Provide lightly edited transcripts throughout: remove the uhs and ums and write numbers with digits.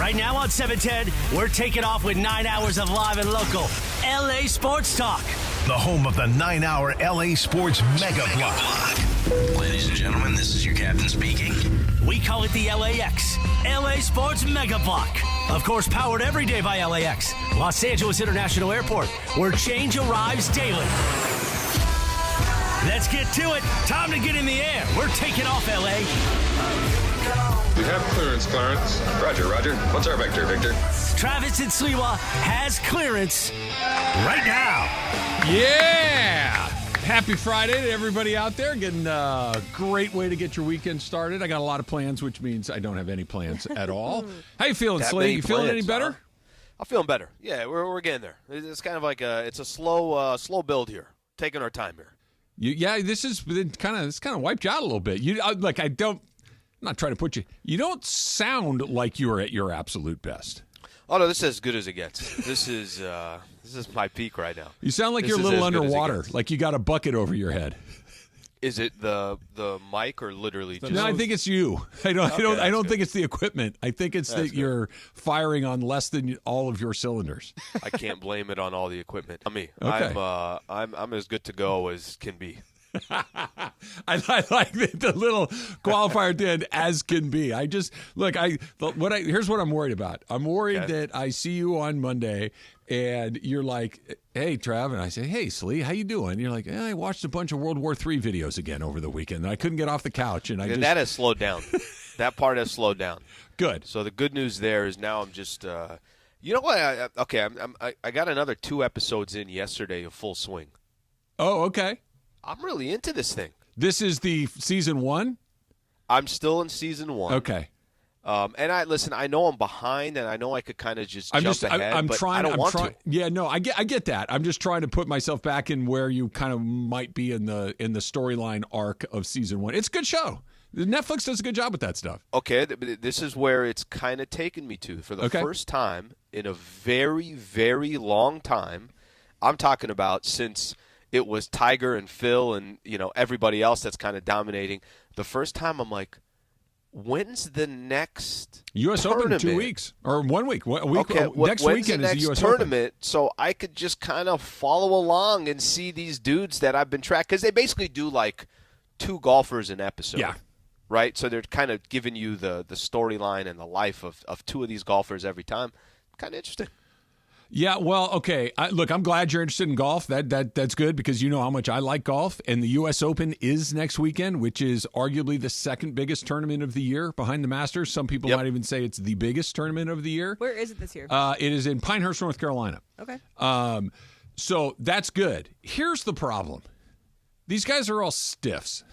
Right now on 710, we're taking off with 9 hours of live and local LA sports talk. The home of the 9-hour LA Sports Mega Block. Ladies and gentlemen, this is your captain speaking. We call it the LAX, LA Sports Mega Block. Of course, powered every day by LAX, Los Angeles International Airport, where change arrives daily. Let's get to it. Time to get in the air. We're taking off, LA. We have clearance, Clarence. Roger. What's our vector, Victor? Travis and Sliwa has clearance right now. Yeah! Happy Friday to everybody out there. Getting a great way to get your weekend started. I got a lot of plans, which means I don't have any plans at all. How you feeling, Slee? You feeling any better? I'm feeling better. Yeah, we're getting there. It's kind of like it's a slow build here. Taking our time here. This is kind of wiped you out a little bit. I'm not trying to put you. You don't sound like you're at your absolute best. Oh no, this is as good as it gets. This is my peak right now. You sound like you're a little underwater, like you got a bucket over your head. Is it the mic or literally just? No, I think it's you. I don't think it's the equipment. I think it's that you're firing on less than all of your cylinders. I can't blame it on all the equipment. On me. Okay. I'm as good to go as can be. I like the little qualifier did as can be. I just here's what I'm worried about. I'm worried that I see you on Monday and you're like, "Hey, Trav," and I say, "Hey, Slee, how you doing?" And you're like, I watched a bunch of World War III videos again over the weekend. I couldn't get off the couch, and that has slowed down. That part has slowed down. Good. So the good news there is now I'm just. You know what? I got another 2 episodes in yesterday of Full Swing. Oh, okay. I'm really into this thing. This is the season 1? I'm still in season 1. Okay. And I know I'm behind, and I know I could kind of just jump ahead, I don't want to. Yeah, no, I get that. I'm just trying to put myself back in where you kind of might be in the storyline arc of season 1. It's a good show. Netflix does a good job with that stuff. Okay, this is where it's kind of taken me to. For the first time in a very, very long time, I'm talking about since it was Tiger and Phil and everybody else that's kind of dominating. The first time I'm like, when's the next U.S. tournament? Open 2 weeks or 1 week. Okay, next weekend the is the U.S. tournament, Open. so I could just kind of follow along and see these dudes that I've been tracking because they basically do like 2 golfers an episode. Yeah. Right, so they're kind of giving you the storyline and the life of 2 of these golfers every time. Kind of interesting. Yeah, well, okay. Look, I'm glad you're interested in golf. That's good because you know how much I like golf. And the U.S. Open is next weekend, which is arguably the second biggest tournament of the year behind the Masters. Some people might even say it's the biggest tournament of the year. Where is it this year? It is in Pinehurst, North Carolina. Okay. So that's good. Here's the problem. These guys are all stiffs.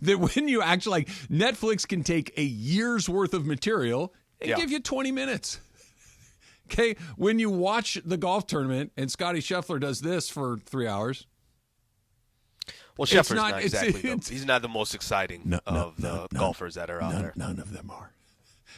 That when you actually Netflix can take a year's worth of material and give you 20 minutes. Okay, when you watch the golf tournament and Scotty Scheffler does this for 3 hours. Well, Scheffler's not exactly. He's not the most exciting of the golfers that are out there. None of them are.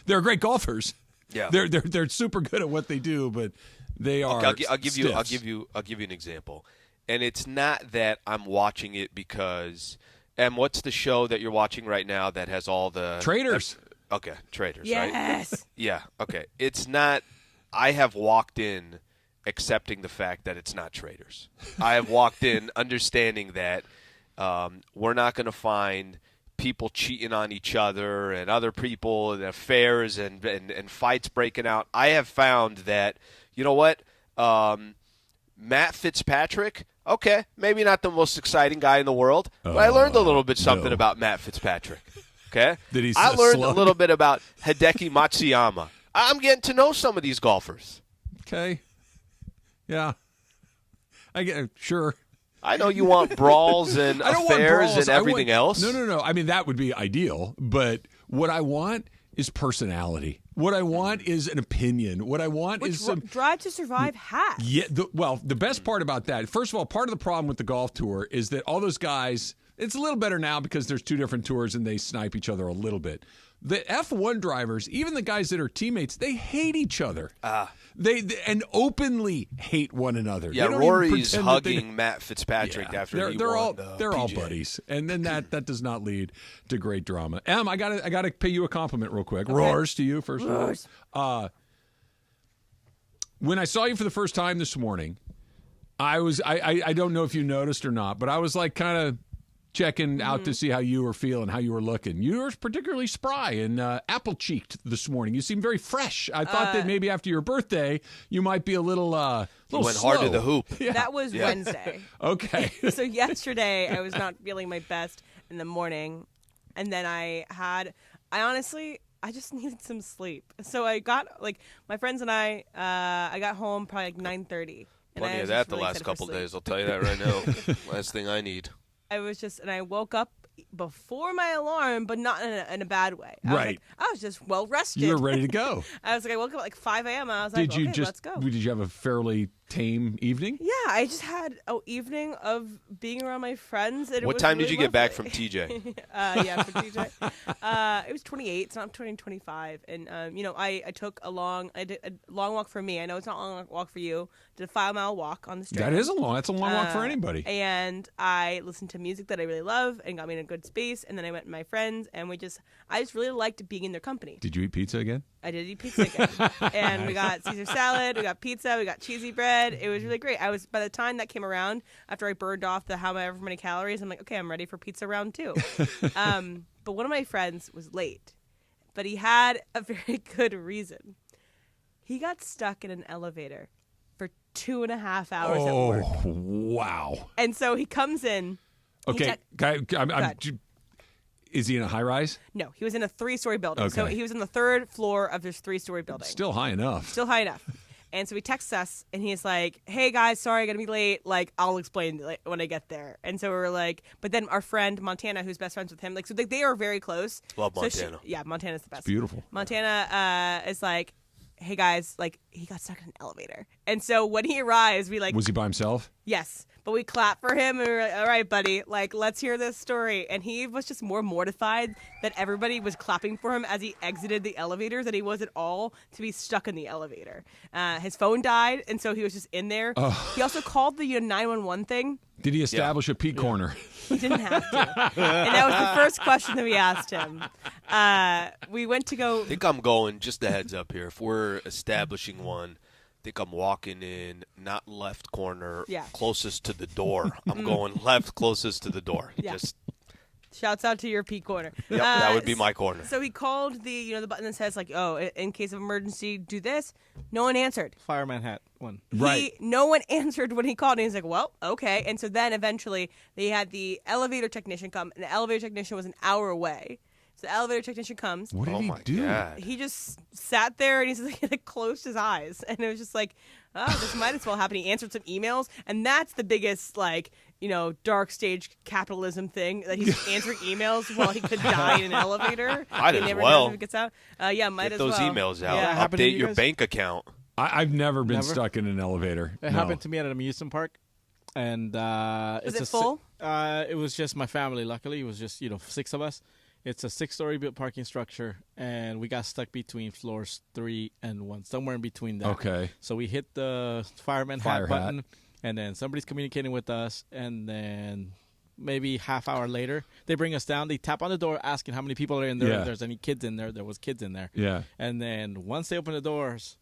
They're great golfers. Yeah, they're super good at what they do, but they are. Okay, I'll give you an example, and it's not that I'm watching it because. And what's the show that you're watching right now that has all the Traders? Okay, Traders. Yes. Right? Yeah. Okay. It's not. I have walked in accepting the fact that it's not Traders. I have walked in understanding that we're not going to find people cheating on each other and other people and affairs and fights breaking out. I have found that what Matt Fitzpatrick. Okay, maybe not the most exciting guy in the world, but I learned a little bit something about Matt Fitzpatrick. Okay, I learned a little bit about Hideki Matsuyama. I'm getting to know some of these golfers. Okay, yeah, I get sure. I know you want brawls and affairs and everything else. No. I mean, that would be ideal, but what I want is personality. What I want is an opinion. What I want is some Drive to Survive hat. Yeah. The best part about that, first of all, part of the problem with the golf tour is that all those guys, It's a little better now because there's 2 different tours and they snipe each other a little bit. The F1 drivers, even the guys that are teammates, they hate each other. They and openly hate one another. Yeah, Rory's hugging Matt Fitzpatrick after he won. They're all buddies, and then that does not lead to great drama. Em, I gotta pay you a compliment real quick. Okay. Roars to you first of all. When I saw you for the first time this morning, I don't know if you noticed or not, but I was like kind of checking out to see how you were feeling, how you were looking. You were particularly spry and apple-cheeked this morning. You seem very fresh. I thought that maybe after your birthday, you might be a little you went slow. hard to the hoop. Yeah. That was Wednesday. Okay. So yesterday, I was not feeling my best in the morning. And then I just needed some sleep. So I got, my friends and I got home probably 9:30. Plenty of that the last couple days, I'll tell you that right now. Last thing I need. I woke up before my alarm, but not in a bad way. I was just well rested. You were ready to go. I woke up at 5 a.m. I was let's go. Did you have a fairly tame evening? Yeah, I just had an evening of being around my friends. What time did you get back from TJ? For TJ. It was 28. It's not 25. And, I took a long walk for me. I know it's not a long walk for you. Did a 5-mile walk on the Strand. That's a long walk for anybody. And I listened to music that I really love and got me in a good space. And then I went with my friends, and I just really liked being in their company. Did you eat pizza again? I did eat pizza again. And we got Caesar salad, we got pizza, we got cheesy bread. It was really great. By the time that came around, after I burned off the however many calories, I'm like, okay, I'm ready for pizza round 2. But one of my friends was late, but he had a very good reason. He got stuck in an elevator for 2.5 hours at work. Oh, wow. And so he comes in. Okay. Is he in a high rise? No, he was in a 3-story building. Okay. So he was on the 3rd floor of this 3-story building. Still high enough. And so he texts us, and he's like, hey, guys, sorry, I'm going to be late. I'll explain when I get there. And so we're like, but then our friend, Montana, who's best friends with him, they are very close. Love Montana. Montana's the best. It's beautiful. Montana is like, hey, guys, he got stuck in an elevator. And so when he arrives, we Was he by himself? Yes. But we clap for him, and we were like, all right, buddy, let's hear this story. And he was just more mortified that everybody was clapping for him as he exited the elevator than he was at all to be stuck in the elevator. His phone died, and so he was just in there. He also called the 911 thing. Did he establish a pee corner? He didn't have to. And that was the first question that we asked him. We went to go. I think I'm going, just a heads up here, if we're establishing one, I think I'm walking in, not left corner, closest to the door. I'm going left, closest to the door. Yeah. Just shouts out to your pee corner. Yep, that would be my corner. So he called the button that says in case of emergency, do this. No one answered. Fireman hat one. Right. No one answered when he called. And he's like, well, okay. And so then eventually they had the elevator technician come, and the elevator technician was an hour away. So the elevator technician comes. What did he do? God. He just sat there, and he closed his eyes. And it was just like, oh, this might as well happen. He answered some emails. And that's the biggest, dark stage capitalism thing, that he's answering emails while he could die in an elevator. Might he as never well. knows if it gets out. Might Get as those well. emails out. Yeah. Update your bank account. I've never been stuck in an elevator. It happened to me at an amusement park. And Was it full? It was just my family, luckily. It was just, 6 of us. It's a 6-story built parking structure, and we got stuck between floors 3 and 1, somewhere in between that. Okay. So we hit the fireman hat button, and then somebody's communicating with us, and then maybe half hour later, they bring us down. They tap on the door asking how many people are in there, if there's any kids in there. There was kids in there. Yeah. And then once they open the doors,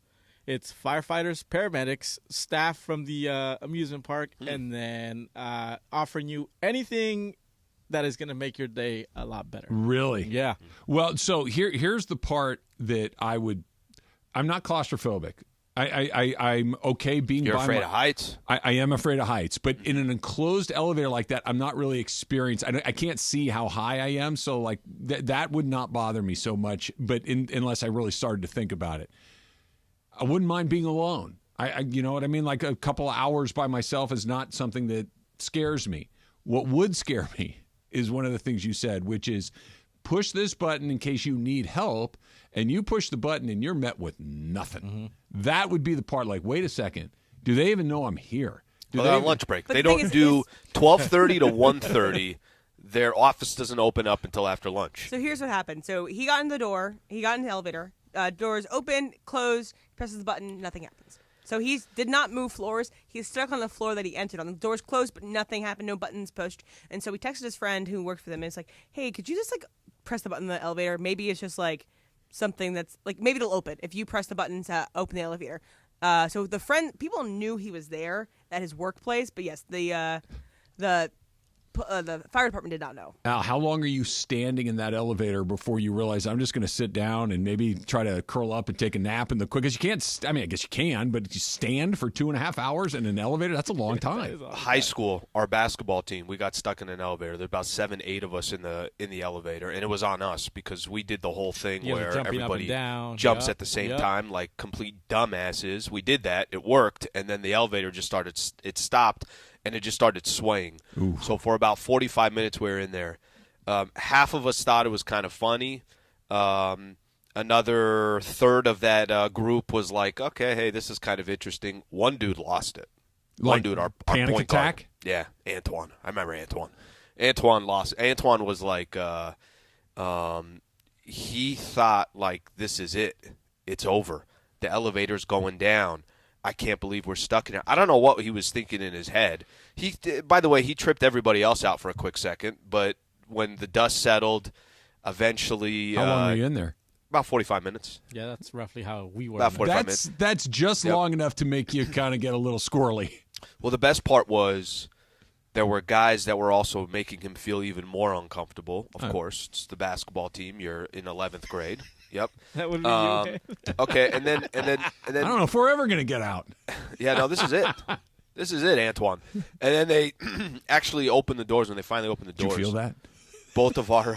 it's firefighters, paramedics, staff from the amusement park, and then offering you anything that is going to make your day a lot better. Really? Yeah. Well, so here's the part that I'm not claustrophobic. I'm okay being You're by afraid of heights? I am afraid of heights, but in an enclosed elevator like that, I'm not really experienced. I can't see how high I am, so that would not bother me so much, but unless I really started to think about it. I wouldn't mind being alone. You know what I mean? Like a couple of hours by myself is not something that scares me. What would scare me is one of the things you said, which is push this button in case you need help, and you push the button and you're met with nothing. Mm-hmm. That would be the part wait a second, do they even know I'm here? They're on lunch break. They don't do 12:30 to 1:30. their office doesn't open up until after lunch. So here's what happened. So he got in the door. He got in the elevator. Doors open, close. He presses the button. Nothing happens. So he did not move floors. He's stuck on the floor that he entered on. The doors closed, but nothing happened. No buttons pushed. And so he texted his friend who worked for them. And it's like, hey, could you just like press the button in the elevator? Maybe it's just like something that's like maybe it'll open if you press the button to open the elevator. So people knew he was there at his workplace, but yes, the fire department did not know. Al, how long are you standing in that elevator before you realize I'm just going to sit down and maybe try to curl up and take a nap in the quick? Because you can't. I guess you can, but you stand for 2.5 hours in an elevator. That's a long time. High school, our basketball team, we got stuck in an elevator. There's about 7, 8 of us in the elevator, and it was on us because we did the whole thing where everybody jumps at the same time like complete dumbasses. We did that. It worked, and then the elevator just started. It stopped. And it just started swaying. Ooh. So for about 45 minutes we were in there. Half of us thought it was kind of funny. Another third of that group was like, okay, hey, this is kind of interesting. One dude lost it. One dude, our panic point attack? guard. Yeah, Antoine. I remember Antoine. Antoine lost. Antoine was like, he thought like, this is it. It's over. The elevator's going down. I can't believe we're stuck in it. I don't know what he was thinking in his head. By the way, he tripped everybody else out for a quick second, but when the dust settled, eventually... How long were you in there? About 45 minutes. Yeah, that's roughly how we were. About 45 minutes. That's just long enough to make you kind of get a little squirrely. Well, the best part was there were guys that were also making him feel even more uncomfortable. Of course, it's the basketball team. You're in 11th grade. Yep. That would be okay. Okay, and then I don't know if we're ever going to get out. Yeah, no, this is it. This is it, Antoine. And then they actually opened the doors. When they finally opened the doors, Did you feel that? Both of our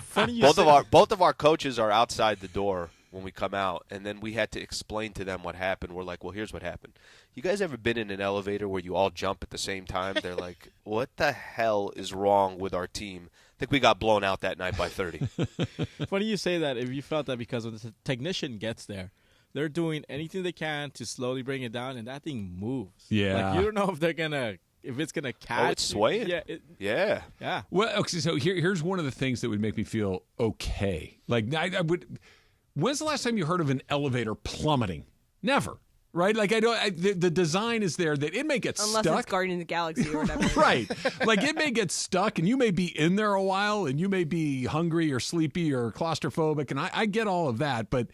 funny you both of our coaches are outside the door when we come out, and then we had to explain to them what happened. We're like, well, here's what happened. You guys ever been in an elevator where you all jump at the same time? They're like, what the hell is wrong with our team? I think we got blown out that night by 30. Funny you say that. If you felt that, because when the technician gets there, they're doing anything they can to slowly bring it down, and that thing moves. Yeah. Like, you don't know if it's gonna catch. Oh, it's swaying. Yeah. Yeah. Well, okay, so here's one of the things that would make me feel okay. Like, I would. When's the last time you heard of an elevator plummeting? Never. Right? Like, the design is there that it may get Unless stuck. it's Guardians of the Galaxy or whatever. Right. Like, it may get stuck, and you may be in there a while, and you may be hungry or sleepy or claustrophobic, and I get all of that, but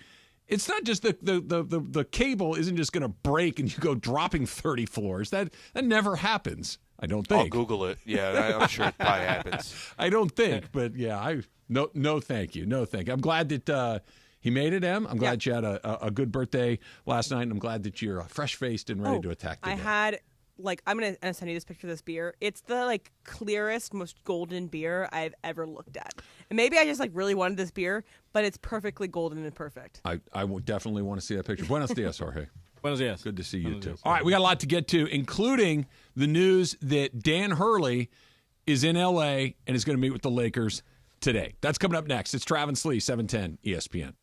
it's not just the cable isn't just going to break and you go dropping 30 floors. That never happens, I don't think. I'll Google it. Yeah, I'm sure it probably happens. I don't think, but yeah, no thank you. No thank you. I'm glad that he made it, Em. I'm glad you had a good birthday last night, and I'm glad that you're fresh-faced and ready to attack today. I had, I'm going to send you this picture of this beer. It's the, clearest, most golden beer I've ever looked at. And maybe I just, really wanted this beer, but it's perfectly golden and perfect. I will definitely want to see that picture. Buenos dias, Jorge. Buenos dias. Good to see you, too. All right, we got a lot to get to, including the news that Dan Hurley is in L.A. and is going to meet with the Lakers today. That's coming up next. It's Travis Slee, 710 ESPN.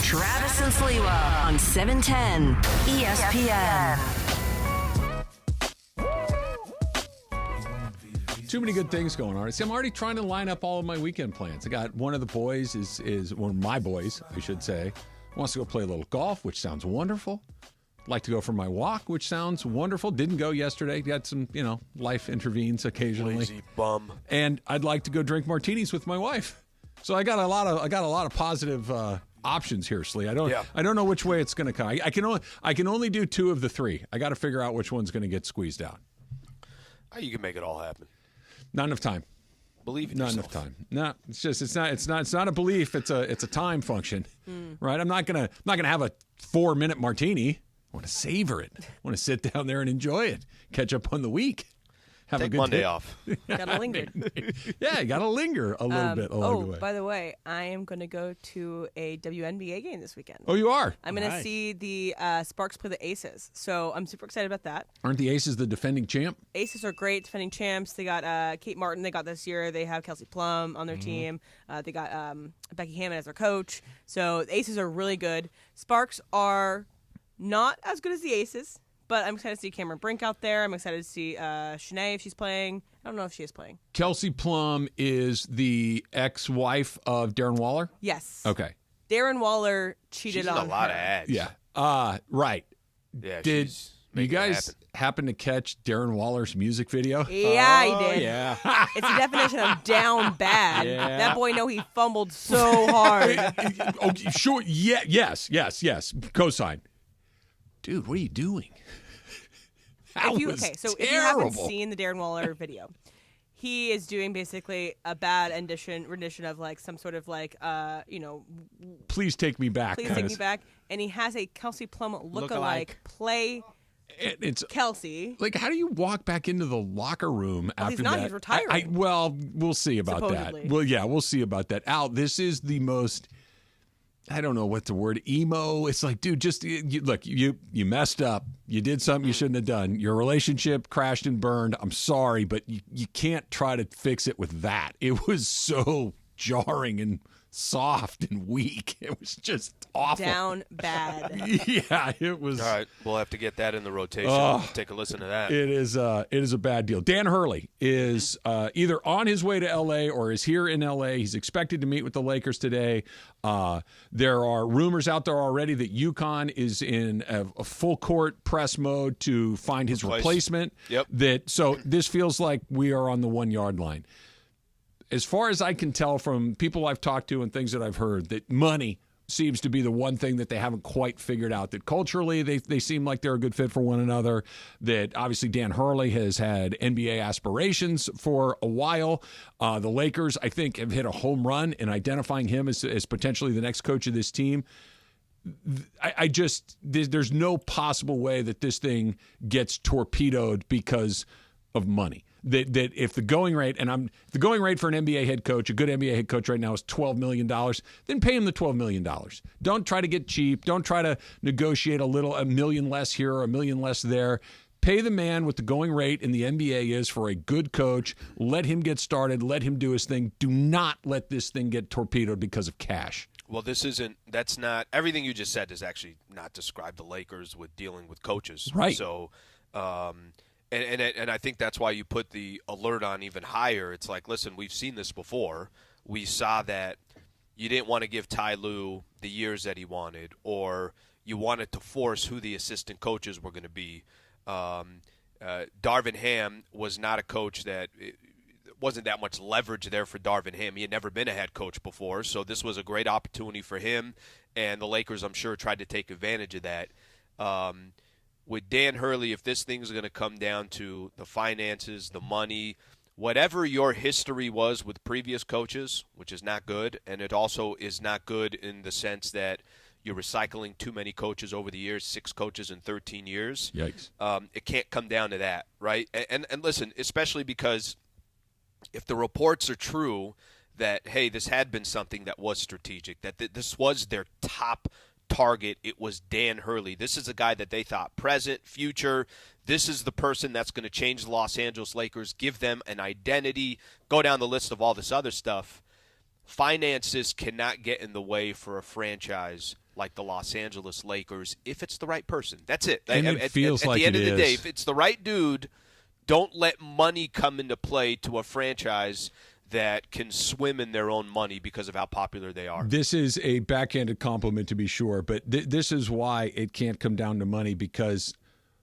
Travis and Sliwa on 710 ESPN. Too many good things going on. See, I'm already trying to line up all of my weekend plans. I got one of the boys is one of my boys, I should say, wants to go play a little golf, which sounds wonderful. Like to go for my walk, which sounds wonderful. Didn't go yesterday. Got some, life intervenes occasionally. Lazy bum. And I'd like to go drink martinis with my wife. So I got a lot of positive options here, Slee. I don't know which way it's going to come. I can only do 2 of the 3. I got to figure out which one's going to get squeezed out. You can make it all happen. Not enough time. Believe in not yourself. enough time. No, it's not a belief. It's a time function, right? I'm not gonna have a 4-minute martini. I want to savor it. I want to sit down there and enjoy it. Catch up on the week. Have Take a good Monday day. off. Gotta linger. Yeah, you gotta linger a little bit along the way. By the way, I am going to go to a WNBA game this weekend. Oh, you are? I'm going to see the Sparks play the Aces, so I'm super excited about that. Aren't the Aces the defending champ? Aces are great, defending champs. They got Kate Martin. They got this year. They have Kelsey Plum on their team. They got Becky Hammond as their coach. So the Aces are really good. Sparks are not as good as the Aces. But I'm excited to see Cameron Brink out there. I'm excited to see Shanae if she's playing. I don't know if she is playing. Kelsey Plum is the ex-wife of Darren Waller? Yes. Okay. Darren Waller cheated on her. She's in a lot of ads. Yeah. Right. Yeah. Did she's you making it guys happen. happen to catch Darren Waller's music video? Yeah, he did. Yeah. It's the definition of down bad. Yeah. That boy he fumbled so hard. Okay, sure. Yeah. Yes. Cosign. Dude, what are you doing? If you haven't seen the Darren Waller video, he is doing basically a bad rendition of like some sort of like Please take me back. Please take me back. And he has a Kelsey Plum lookalike play. It's Kelsey. Like, how do you walk back into the locker room after he's not. that? He's retiring. Well, we'll see about Supposedly. that. Well, yeah, we'll see about that. Al, this is the most. I don't know what the word emo. It's like, dude, just look. You messed up. You did something you shouldn't have done. Your relationship crashed and burned. I'm sorry, but you can't try to fix it with that. It was so jarring and soft and weak. It was just awful. Down bad. Yeah, it was. All right, we'll have to get that in the rotation. Take a listen to that. It is a bad deal. Dan Hurley is either on his way to L.A. or is here in L.A. He's expected to meet with the Lakers today. There are rumors out there already that UConn is in a full court press mode to find his replacement. Yep. So this feels like we are on the 1-yard line. As far as I can tell from people I've talked to and things that I've heard, that money seems to be the one thing that they haven't quite figured out. That culturally they seem like they're a good fit for one another. That obviously Dan Hurley has had NBA aspirations for a while. The Lakers, I think, have hit a home run in identifying him as potentially the next coach of this team. There's no possible way that this thing gets torpedoed because of money. That if the going rate, the going rate for an NBA head coach, a good NBA head coach right now is $12 million, then pay him the $12 million. Don't try to get cheap. Don't try to negotiate $1 million less here or $1 million less there. Pay the man what the going rate in the NBA is for a good coach. Let him get started. Let him do his thing. Do not let this thing get torpedoed because of cash. Well, that's not, everything you just said does actually not describe the Lakers with dealing with coaches. Right. So, And I think that's why you put the alert on even higher. It's like, listen, we've seen this before. We saw that you didn't want to give Ty Lue the years that he wanted, or you wanted to force who the assistant coaches were going to be. Darvin Ham was not a coach that wasn't that much leverage there for Darvin Ham. He had never been a head coach before, so this was a great opportunity for him. And the Lakers, I'm sure, tried to take advantage of that. With Dan Hurley, if this thing's going to come down to the finances, the money, whatever your history was with previous coaches, which is not good, and it also is not good in the sense that you're recycling too many coaches over the years, 6 coaches in 13 years. Yikes. It can't come down to that, right? And listen, especially because if the reports are true that, hey, this had been something that was strategic, that this was their top target, it was Dan Hurley. This is a guy that they thought present, future. This is the person that's going to change the Los Angeles Lakers, give them an identity, go down the list of all this other stuff. finances cannot get in the way for a franchise like the Los Angeles Lakers if it's the right person. That's it. And it feels like at the end it of the day, is. if it's the right dude, don't let money come into play to a franchise that can swim in their own money because of how popular they are. This is a backhanded compliment, to be sure, but this is why it can't come down to money, because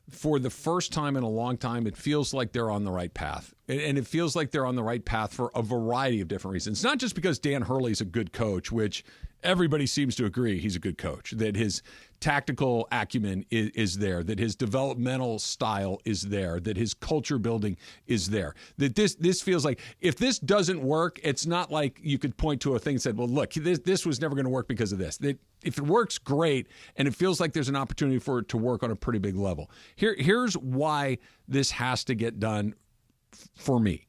for the first time in a long time, it feels like they're on the right path. And it feels like they're on the right path for a variety of different reasons. Not just because Dan Hurley is a good coach, which everybody seems to agree he's a good coach, that his tactical acumen is there, that his developmental style is there, that his culture building is there. That this feels like, if this doesn't work, it's not like you could point to a thing and said, well, look, this was never going to work because of this. That if it works, great, and it feels like there's an opportunity for it to work on a pretty big level. Here's why this has to get done for me.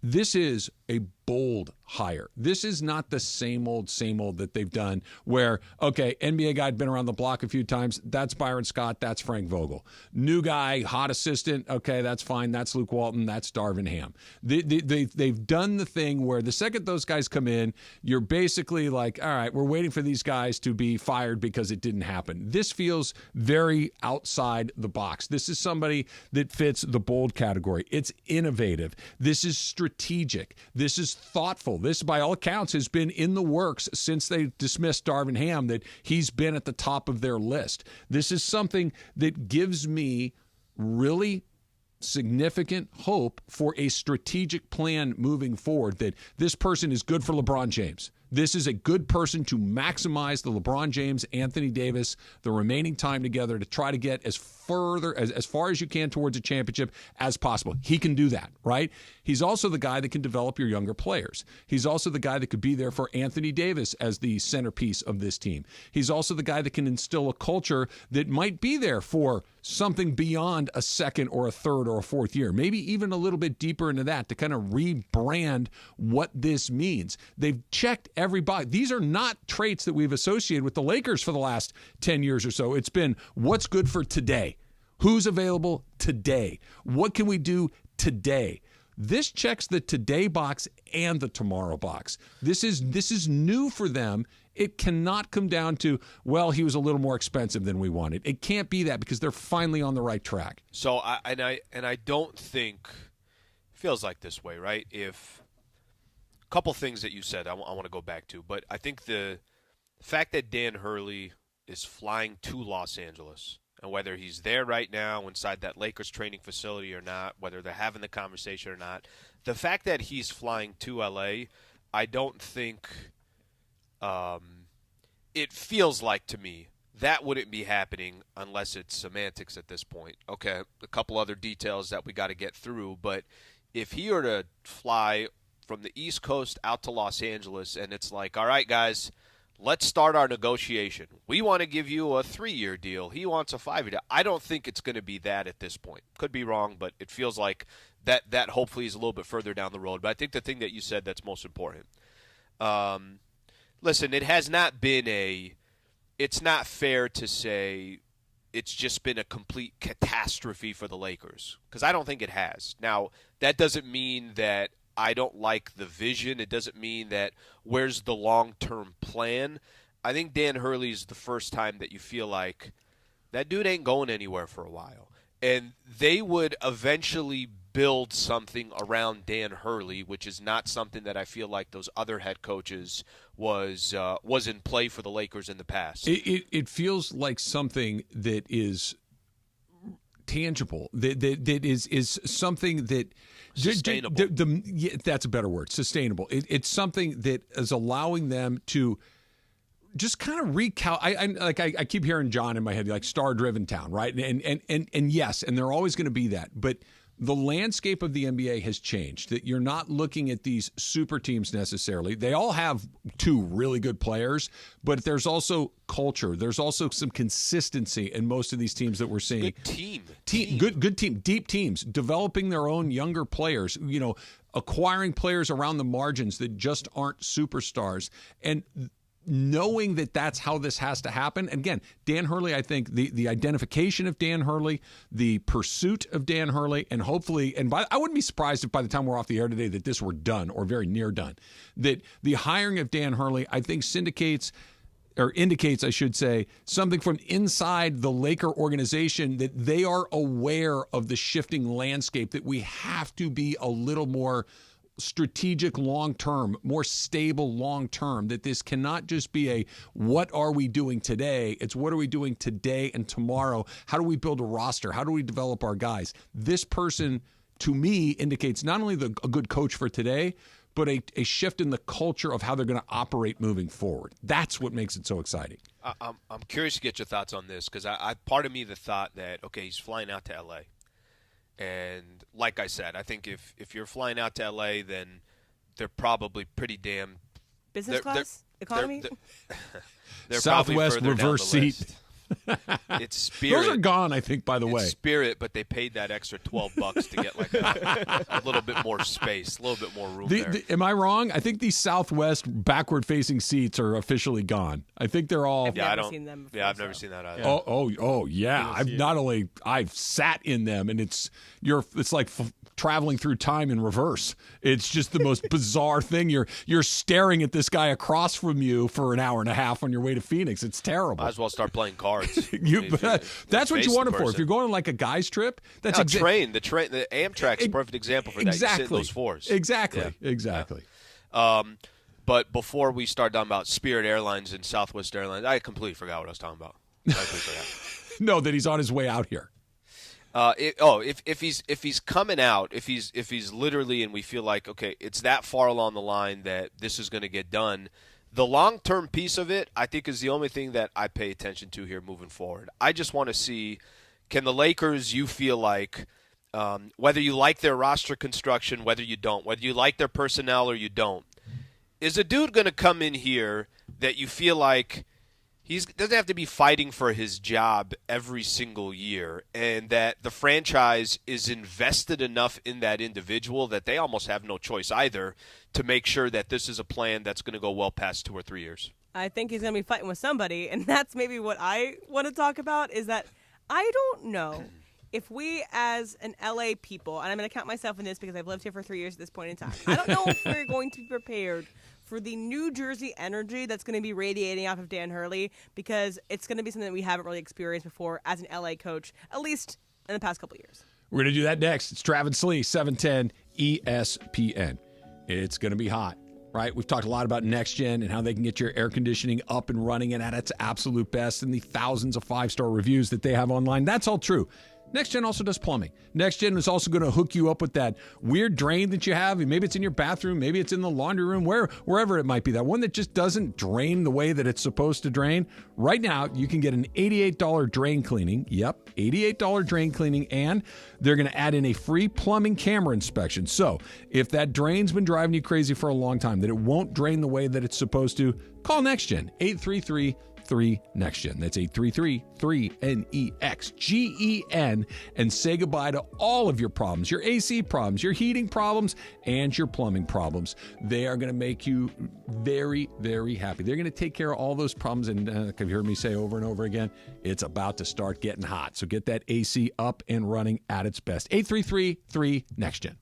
This is a bold hire. This is not the same old that they've done where, okay, NBA guy had been around the block a few times. That's Byron Scott. That's Frank Vogel. New guy, hot assistant. Okay, that's fine. That's Luke Walton. That's Darvin Ham. They've done the thing where the second those guys come in, you're basically like, all right, we're waiting for these guys to be fired because it didn't happen. This feels very outside the box. This is somebody that fits the bold category. It's innovative. This is strategic. This is thoughtful. This, by all accounts, has been in the works since they dismissed Darvin Ham, that he's been at the top of their list. This is something that gives me really significant hope for a strategic plan moving forward, that this person is good for LeBron James. This is a good person to maximize the LeBron James, Anthony Davis, the remaining time together to try to get as far as you can towards a championship as possible. He can do that, right? He's also the guy that can develop your younger players. He's also the guy that could be there for Anthony Davis as the centerpiece of this team. He's also the guy that can instill a culture that might be there for something beyond a second or a third or a fourth year, maybe even a little bit deeper into that, to kind of rebrand what this means. They've checked every box. These are not traits that we've associated with the Lakers for the last 10 years or so. It's been what's good for today. Who's available today? What can we do today? This checks the today box and the tomorrow box. This is new for them. It cannot come down to, well, he was a little more expensive than we wanted. It can't be that, because they're finally on the right track. So I don't think it feels like this way, right? If a couple things that you said I want to go back to, but I think the fact that Dan Hurley is flying to Los Angeles, and whether he's there right now inside that Lakers training facility or not, whether they're having the conversation or not, the fact that he's flying to L.A., I don't think it feels like to me that wouldn't be happening unless it's semantics at this point. Okay, a couple other details that we got to get through, but if he were to fly from the East Coast out to Los Angeles and it's like, all right, guys, let's start our negotiation. We want to give you a 3-year deal. He wants a 5-year deal. I don't think it's going to be that at this point. Could be wrong, but it feels like that hopefully is a little bit further down the road. But I think the thing that you said that's most important. Listen, it has not been it's not fair to say it's just been a complete catastrophe for the Lakers, because I don't think it has. Now, that doesn't mean that I don't like the vision. It doesn't mean that where's the long-term plan. I think Dan Hurley is the first time that you feel like that dude ain't going anywhere for a while. And they would eventually build something around Dan Hurley, which is not something that I feel like those other head coaches was in play for the Lakers in the past. It feels like something that is tangible, that is something that sustainable. That's a better word. Sustainable. It's something that is allowing them to just kind of I keep hearing John in my head, like star-driven town, right? And yes, and they're always going to be that, but the landscape of the NBA has changed, that you're not looking at these super teams necessarily. They all have 2 really good players, but there's also culture. There's also some consistency in most of these teams that we're seeing. Good team. Good team, deep teams, developing their own younger players, acquiring players around the margins that just aren't superstars. And knowing that that's how this has to happen. And again, Dan Hurley, I think the identification of Dan Hurley, the pursuit of Dan Hurley, and hopefully, I wouldn't be surprised if by the time we're off the air today that this were done or very near done, that the hiring of Dan Hurley, I think indicates, I should say, something from inside the Laker organization, that they are aware of the shifting landscape, that we have to be a little more strategic long-term, more stable long-term, that this cannot just be a what are we doing today? It's what are we doing today and tomorrow? How do we build a roster? How do we develop our guys? This person, to me, indicates not only a good coach for today, but a shift in the culture of how they're going to operate moving forward. That's what makes it so exciting. I'm curious to get your thoughts on this, because I part of me the thought that, okay, he's flying out to L.A., and like I said, I think if you're flying out to L.A., then they're probably pretty damn business class economy. They're Southwest reverse seat. It's Spirit. Those are gone, I think, by the way. Spirit, but they paid that extra $12 to get like a little bit more space, a little bit more room there. Am I wrong? I think these Southwest backward-facing seats are officially gone. I think they're all. I've never seen them before, I've never seen that either. Yeah. I've sat in them, and it's like traveling through time in reverse. It's just the most bizarre thing. You're staring at this guy across from you for an hour and a half on your way to Phoenix. It's terrible. Might as well start playing cards. That's what you want it for. If you're going on like a guy's trip, that's train. The Amtrak's a perfect example for that. Exactly. You sit in those fours. Exactly. Yeah. Exactly. Yeah. But before we start talking about Spirit Airlines and Southwest Airlines, I completely forgot what I was talking about. No, that he's on his way out here. If he's coming out, if he's literally, and we feel like, okay, it's that far along the line that this is going to get done. The long-term piece of it, I think, is the only thing that I pay attention to here moving forward. I just want to see, can the Lakers, you feel like, whether you like their roster construction, whether you don't, whether you like their personnel or you don't, is a dude going to come in here that you feel like he doesn't have to be fighting for his job every single year, and that the franchise is invested enough in that individual that they almost have no choice either to make sure that this is a plan that's going to go well past 2 or 3 years? I think he's going to be fighting with somebody, and that's maybe what I want to talk about, is that I don't know if we as an LA people, and I'm going to count myself in this because I've lived here for 3 years at this point in time, I don't know if we're going to be prepared for the New Jersey energy that's going to be radiating off of Dan Hurley, because it's going to be something that we haven't really experienced before as an LA coach, at least in the past couple of years. We're going to do that next. It's Travis Slee, 710 ESPN. It's going to be hot, right? We've talked a lot about Next Gen and how they can get your air conditioning up and running and at its absolute best, and the thousands of 5-star reviews that they have online. That's all true. Next Gen also does plumbing. Next Gen is also going to hook you up with that weird drain that you have. Maybe it's in your bathroom. Maybe it's in the laundry room, wherever it might be. That one that just doesn't drain the way that it's supposed to drain. Right now, you can get an $88 drain cleaning. Yep, $88 drain cleaning. And they're going to add in a free plumbing camera inspection. So if that drain's been driving you crazy for a long time, that it won't drain the way that it's supposed to, call Next Gen, 833-3 Next Gen. That's 833-3NEXGEN, and say goodbye to all of your problems, your AC problems, your heating problems, and your plumbing problems. They are going to make you very, very happy. They're going to take care of all those problems, and like you've heard me say over and over again, it's about to start getting hot. So get that AC up and running at its best. 833-3 Next Gen.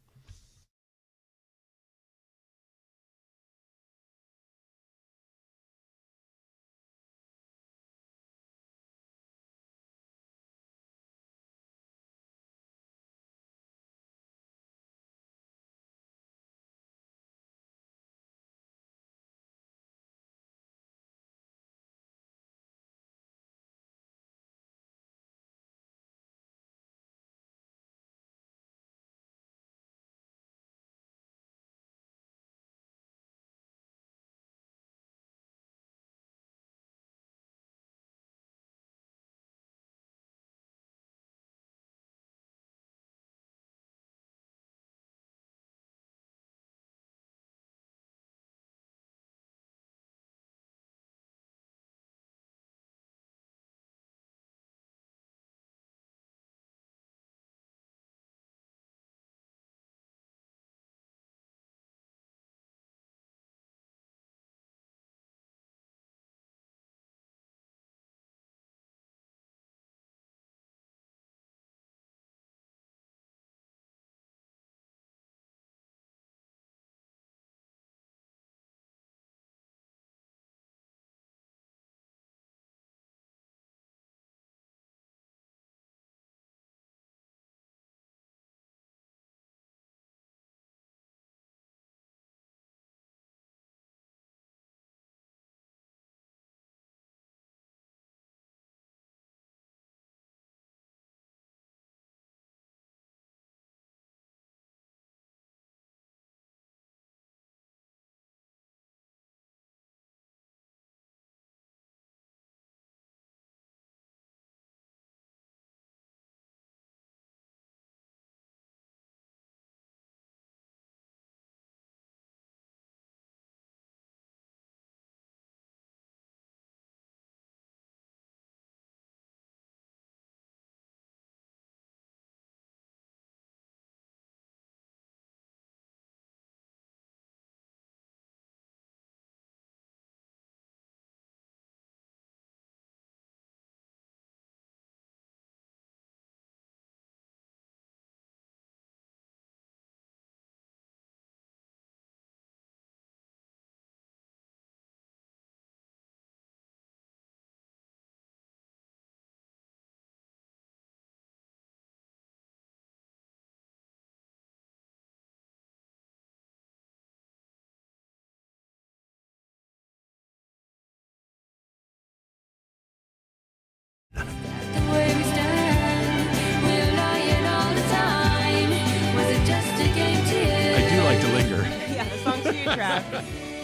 trap.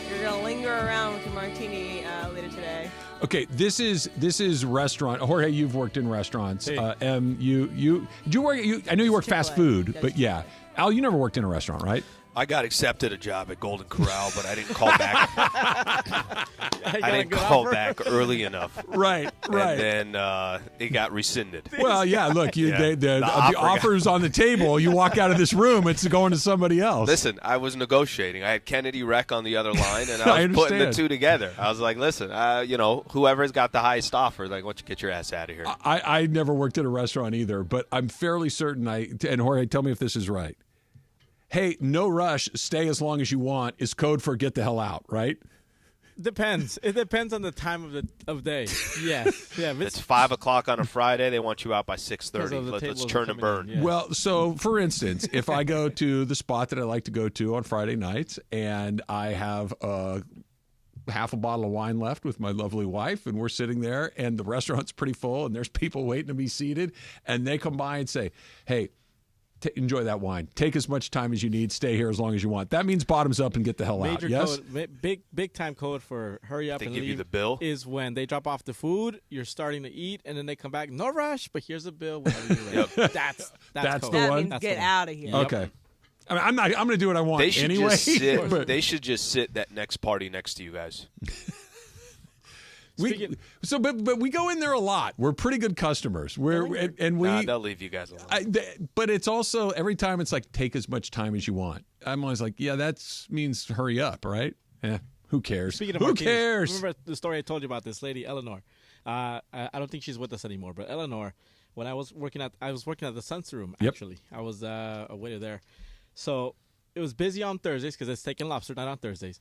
You're gonna linger around with your martini later today. Okay, this is restaurant. Jorge, you've worked in restaurants. Hey. Did you work? I know you work fast Chick-fil-A. food, but yeah, Al, you never worked in a restaurant, right? I got accepted a job at Golden Corral, but I didn't call back. I didn't call back early enough. Right. And then it got rescinded. Well, yeah. Look, Yeah. the offer offer's on the table. You walk out of this room, it's going to somebody else. Listen, I was negotiating. I had Kennedy Rec on the other line, and I I was putting the understand. two together. I was like, listen, whoever's got the highest offer, like, why don't you get your ass out of here? I never worked at a restaurant either, but I'm fairly certain and Jorge, tell me if this is right. Hey, no rush, stay as long as you want is code for get the hell out, right? Depends. It depends on the time of day. Yes. Yeah. It's 5 o'clock on a Friday. They want you out by 6:30. Let's turn and burn. Yeah. Well, so for instance, if I go to the spot that I like to go to on Friday nights and I have half a bottle of wine left with my lovely wife and we're sitting there and the restaurant's pretty full and there's people waiting to be seated and they come by and say, hey, enjoy that wine. Take as much time as you need. Stay here as long as you want. That means bottoms up and get the hell out. Yes? Code, big time code for hurry up They and give leave you the bill? is when they drop off the food, you're starting to eat, and then they come back. No rush, but here's the bill. Whenever you're ready. That's That's code. the That one? means That's get the one. out of here. Okay. I mean, I'm going to do what I want They should anyway. just sit. but They should just sit that next party next to you guys. but we go in there a lot. We're pretty good customers. They'll leave you guys alone. But it's also every time it's like take as much time as you want. I'm always like, yeah, that means hurry up, right? Who cares? Speaking of who martinis, cares? remember the story I told you about this lady, Eleanor? I don't think she's with us anymore, but Eleanor, when I was working at the Sun's Room. Yep. Actually, I was a waiter there, so it was busy on Thursdays because it's steak and lobster night on Thursdays.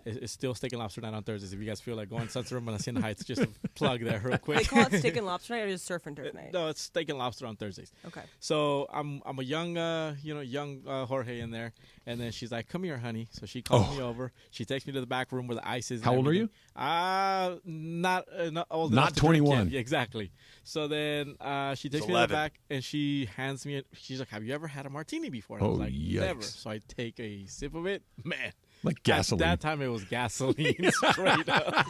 It's still steak and lobster night on Thursdays. If you guys feel like going to Sun's Room on Hacienda Heights, just a plug there real quick. They call it steak and lobster night or just surf and turf night? No, it's steak and lobster on Thursdays. Okay. So I'm a young Jorge in there, and then she's like, "Come here, honey." So she calls me over. She takes me to the back room where the ice is. How old are you? Not old. Not enough to drink 21. yet. Yeah, exactly. So then she takes It's me to the 11. back, and she hands me. She's like, "Have you ever had a martini before?" And I was like, yikes. "Never." So I take a sip of it. Man. Like gasoline. At that time, it was gasoline straight up.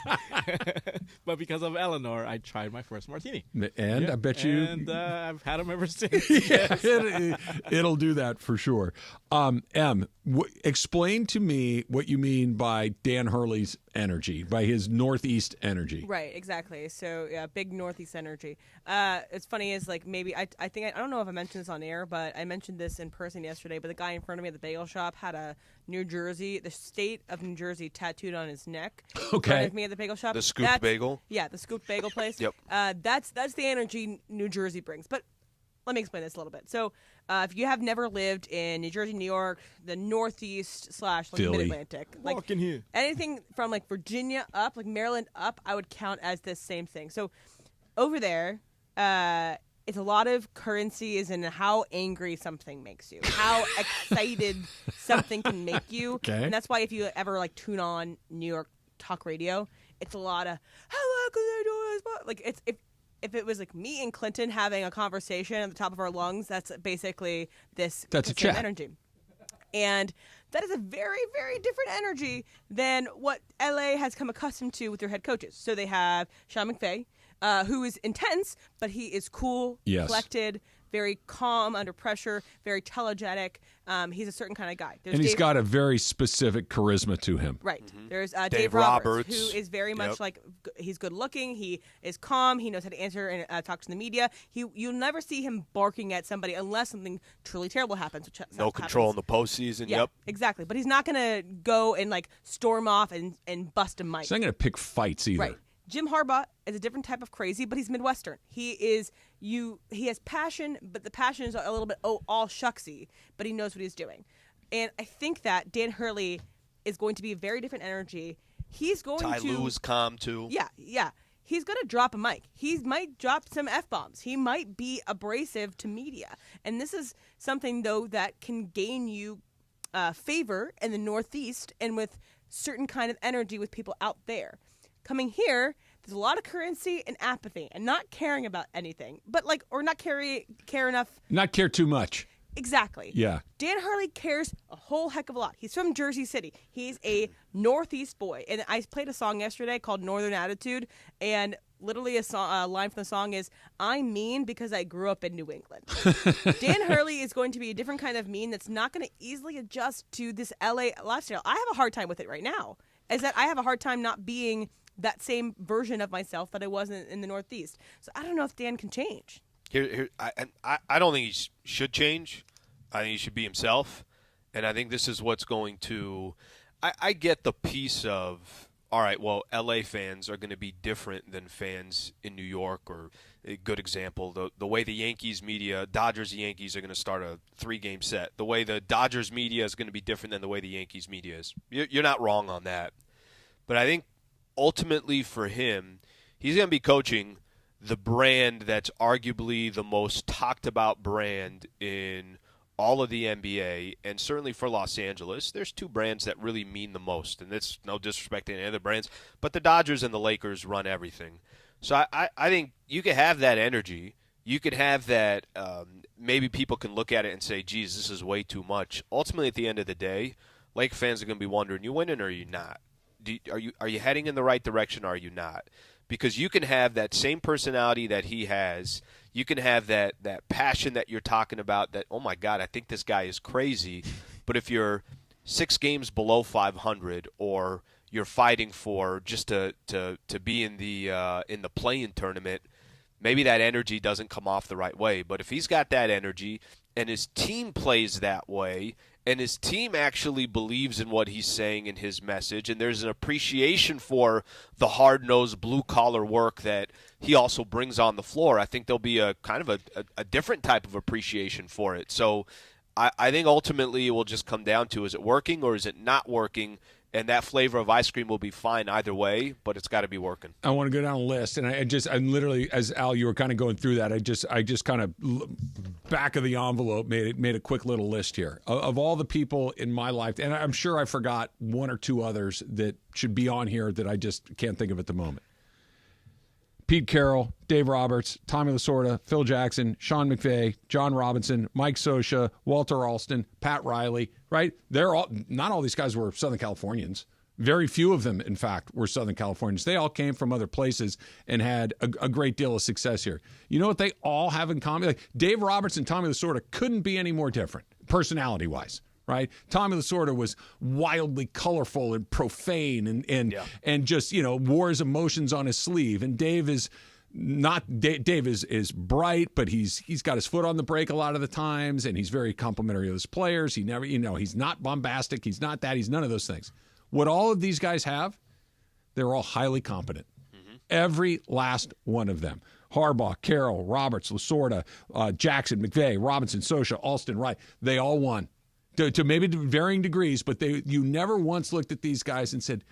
But because of Eleanor, I tried my first martini. And Yeah, I bet you. And I've had them ever since. Yeah, it'll do that for sure. Explain to me what you mean by Dan Hurley's energy, by his Northeast energy. Right, exactly. So yeah, big Northeast energy. It's funny is like maybe I don't know if I mentioned this on air, but I mentioned this in person yesterday. But the guy in front of me at the bagel shop had a the state of New Jersey tattooed on his neck. Okay. In front of me at the bagel shop. The scooped bagel? Yeah, the scooped bagel place. Yep. That's the energy New Jersey brings. But let me explain this a little bit. So, if you have never lived in New Jersey, New York, the Northeast / Philly. Mid-Atlantic, like Walk in here. anything from like Virginia up, like Maryland up, I would count as this same thing. So, over there, it's a lot of currency is in how angry something makes you, how excited something can make you, Okay. and that's why if you ever like tune on New York talk radio, it's a lot of how could they do this? Like it's if it was like me and Clinton having a conversation at the top of our lungs, that's basically this. That's a same chat. energy, and that is a very, very different energy than what LA has come accustomed to with their head coaches. So they have Sean McVay, who is intense, but he is cool, Yes. collected, very calm under pressure, very telegenic. He's a certain kind of guy. There's And he's Dave- got a very specific charisma to him. Right. There's Dave Dave Roberts, Roberts. who is very much Yep. like he's good looking. He is calm. He knows how to answer and talk to the media. You'll never see him barking at somebody unless something truly terrible happens. Which No control in the postseason. Yeah, Yep. exactly. But he's not going to go and like storm off and bust a mic. He's not going to pick fights either. Right. Jim Harbaugh is a different type of crazy, but he's Midwestern. He has passion, but the passion is a little bit all shucksy, but he knows what he's doing. And I think that Dan Hurley is going to be a very different energy. He's going Ty to Lue is calm too. Yeah. He's going to drop a mic. He might drop some F-bombs. He might be abrasive to media. And this is something, though, that can gain you favor in the Northeast and with certain kind of energy with people out there. Coming here, there's a lot of currency and apathy and not caring about anything, but or not care enough. Not care too much. Exactly. Yeah. Dan Hurley cares a whole heck of a lot. He's from Jersey City. He's a Northeast boy. And I played a song yesterday called Northern Attitude, and literally a line from the song is, I'm mean because I grew up in New England. Dan Hurley is going to be a different kind of mean that's not going to easily adjust to this LA lifestyle. I have a hard time with it right now, is that I have a hard time not being that same version of myself that I was in the Northeast. So I don't know if Dan can change. I don't think he should change. I think he should be himself. And I think this is what's going to – I get the piece of, all right, well, L.A. fans are going to be different than fans in New York, or a good example, the way the Yankees media – Dodgers-Yankees are going to start a 3-game set. The way the Dodgers media is going to be different than the way the Yankees media is. You're not wrong on that. But I think ultimately for him, he's going to be coaching – the brand that's arguably the most talked about brand in all of the NBA, and certainly for Los Angeles, there's 2 brands that really mean the most, and it's no disrespect to any other brands, but the Dodgers and the Lakers run everything. So I think you could have that energy. You could have that maybe people can look at it and say, geez, this is way too much. Ultimately, at the end of the day, Lake fans are going to be wondering, you winning or are you not? Are you heading in the right direction or are you not? Because you can have that same personality that he has. You can have that passion that you're talking about, that, oh, my God, I think this guy is crazy. But if you're 6 games below 500, or you're fighting for just to be in the play-in tournament, maybe that energy doesn't come off the right way. But if he's got that energy and his team plays that way, and his team actually believes in what he's saying in his message, and there's an appreciation for the hard-nosed blue-collar work that he also brings on the floor, I think there'll be a kind of a different type of appreciation for it. So I think ultimately it will just come down to, is it working or is it not working? And that flavor of ice cream will be fine either way, but it's got to be working. I want to go down a list, and I'm literally, as Al, you were kind of going through that, I just kind of back of the envelope made a quick little list here of all the people in my life, and I'm sure I forgot 1 or 2 others that should be on here that I just can't think of at the moment. Pete Carroll, Dave Roberts, Tommy Lasorda, Phil Jackson, Sean McVay, John Robinson, Mike Scioscia, Walter Alston, Pat Riley, right? Not all these guys were Southern Californians. Very few of them, in fact, were Southern Californians. They all came from other places and had a great deal of success here. You know what they all have in common? Like Dave Roberts and Tommy Lasorda couldn't be any more different, personality-wise. Right, Tommy Lasorda was wildly colorful and profane, and just wore his emotions on his sleeve. And Dave is not. Dave is bright, but he's got his foot on the brake a lot of the times, and he's very complimentary of his players. He never, he's not bombastic. He's not that. He's none of those things. What all of these guys have, they're all highly competent. Mm-hmm. Every last one of them. Harbaugh, Carroll, Roberts, Lasorda, Jackson, McVay, Robinson, Scioscia, Alston, Wright. They all won. To maybe varying degrees, but you never once looked at these guys and said,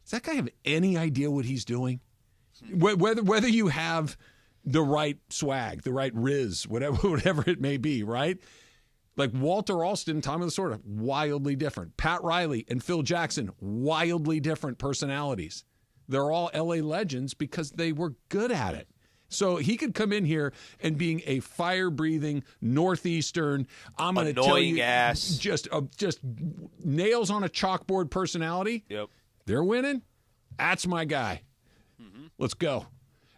does that guy have any idea what he's doing? Whether you have the right swag, the right riz, whatever it may be, right? Like Walter Alston, Tommy Lasorda, wildly different. Pat Riley and Phil Jackson, wildly different personalities. They're all LA legends because they were good at it. So he could come in here and being a fire-breathing Northeastern, I'm going to tell you, ass, just nails on a chalkboard personality. Yep, they're winning. That's my guy. Mm-hmm. Let's go.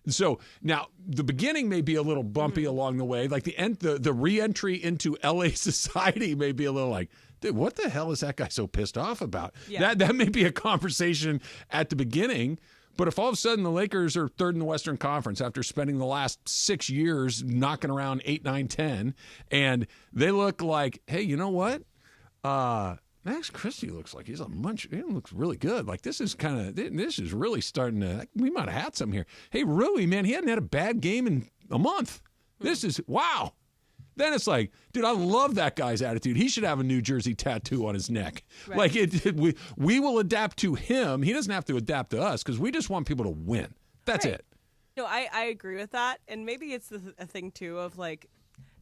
So now the beginning may be a little bumpy along the way, like the re-entry into LA society may be a little like, dude, what the hell is that guy so pissed off about? Yeah. That may be a conversation at the beginning. But if all of a sudden the Lakers are 3rd in the Western Conference after spending the last 6 years knocking around 8, 9, 10, and they look like, hey, you know what? Max Christie looks like he looks really good. Like this is really starting to, we might have had some here. Hey, Rui, man, he hadn't had a bad game in a month. This is, wow. Then it's like, dude, I love that guy's attitude. He should have a New Jersey tattoo on his neck. Right. Like we will adapt to him. He doesn't have to adapt to us because we just want people to win. That's right. It. No, I agree with that. And maybe it's a thing, too, of like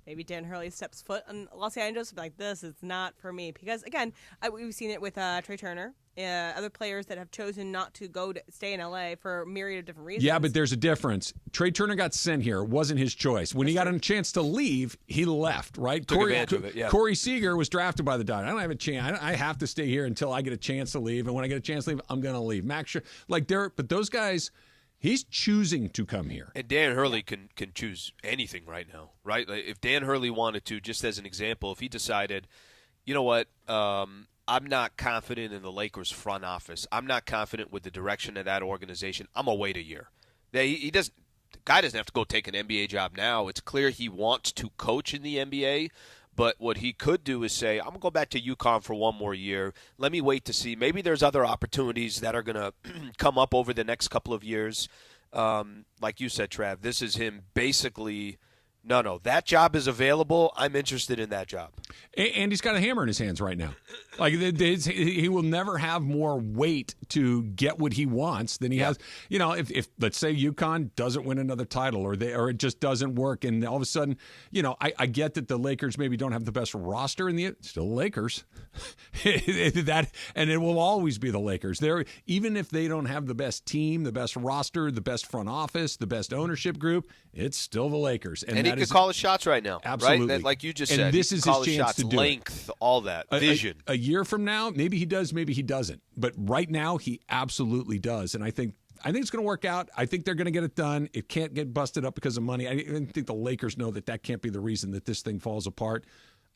maybe Dan Hurley steps foot in Los Angeles and be like, this is not for me. Because, again, we've seen it with Trey Turner. other players that have chosen not to stay in LA for a myriad of different reasons. Yeah, but there's a difference. Trey Turner got sent here. It wasn't his choice. When he got a chance to leave, he left, right? Took advantage of it, yeah. Corey Seager was drafted by the Dodgers. I don't have a chance. I have to stay here until I get a chance to leave. And when I get a chance to leave, I'm going to leave. Max, but those guys, he's choosing to come here. And Dan Hurley can choose anything right now, right? Like if Dan Hurley wanted to, just as an example, if he decided, you know what, I'm not confident in the Lakers front office. I'm not confident with the direction of that organization. I'm going to wait a year. The guy doesn't have to go take an NBA job now. It's clear he wants to coach in the NBA, but what he could do is say, I'm going to go back to UConn for one more year. Let me wait to see. Maybe there's other opportunities that are going to come up over the next couple of years. Like you said, Trav, this is him basically – no, that job is available. I'm interested in that job. And he's got a hammer in his hands right now. Like he will never have more weight to get what he wants than he has. You know, if let's say UConn doesn't win another title or it just doesn't work, and all of a sudden, you know, I get that the Lakers maybe don't have the best roster in the still the Lakers. And it will always be the Lakers. Even if they don't have the best team, the best roster, the best front office, the best ownership group, it's still the Lakers. And he could call his shots right now. Absolutely. Right? Like you just and said. This is his chance shots, to do length, all that. Vision. A year from now, maybe he does, maybe he doesn't. But right now, he absolutely does. And I think it's going to work out. I think they're going to get it done. It can't get busted up because of money. I think the Lakers know that can't be the reason that this thing falls apart.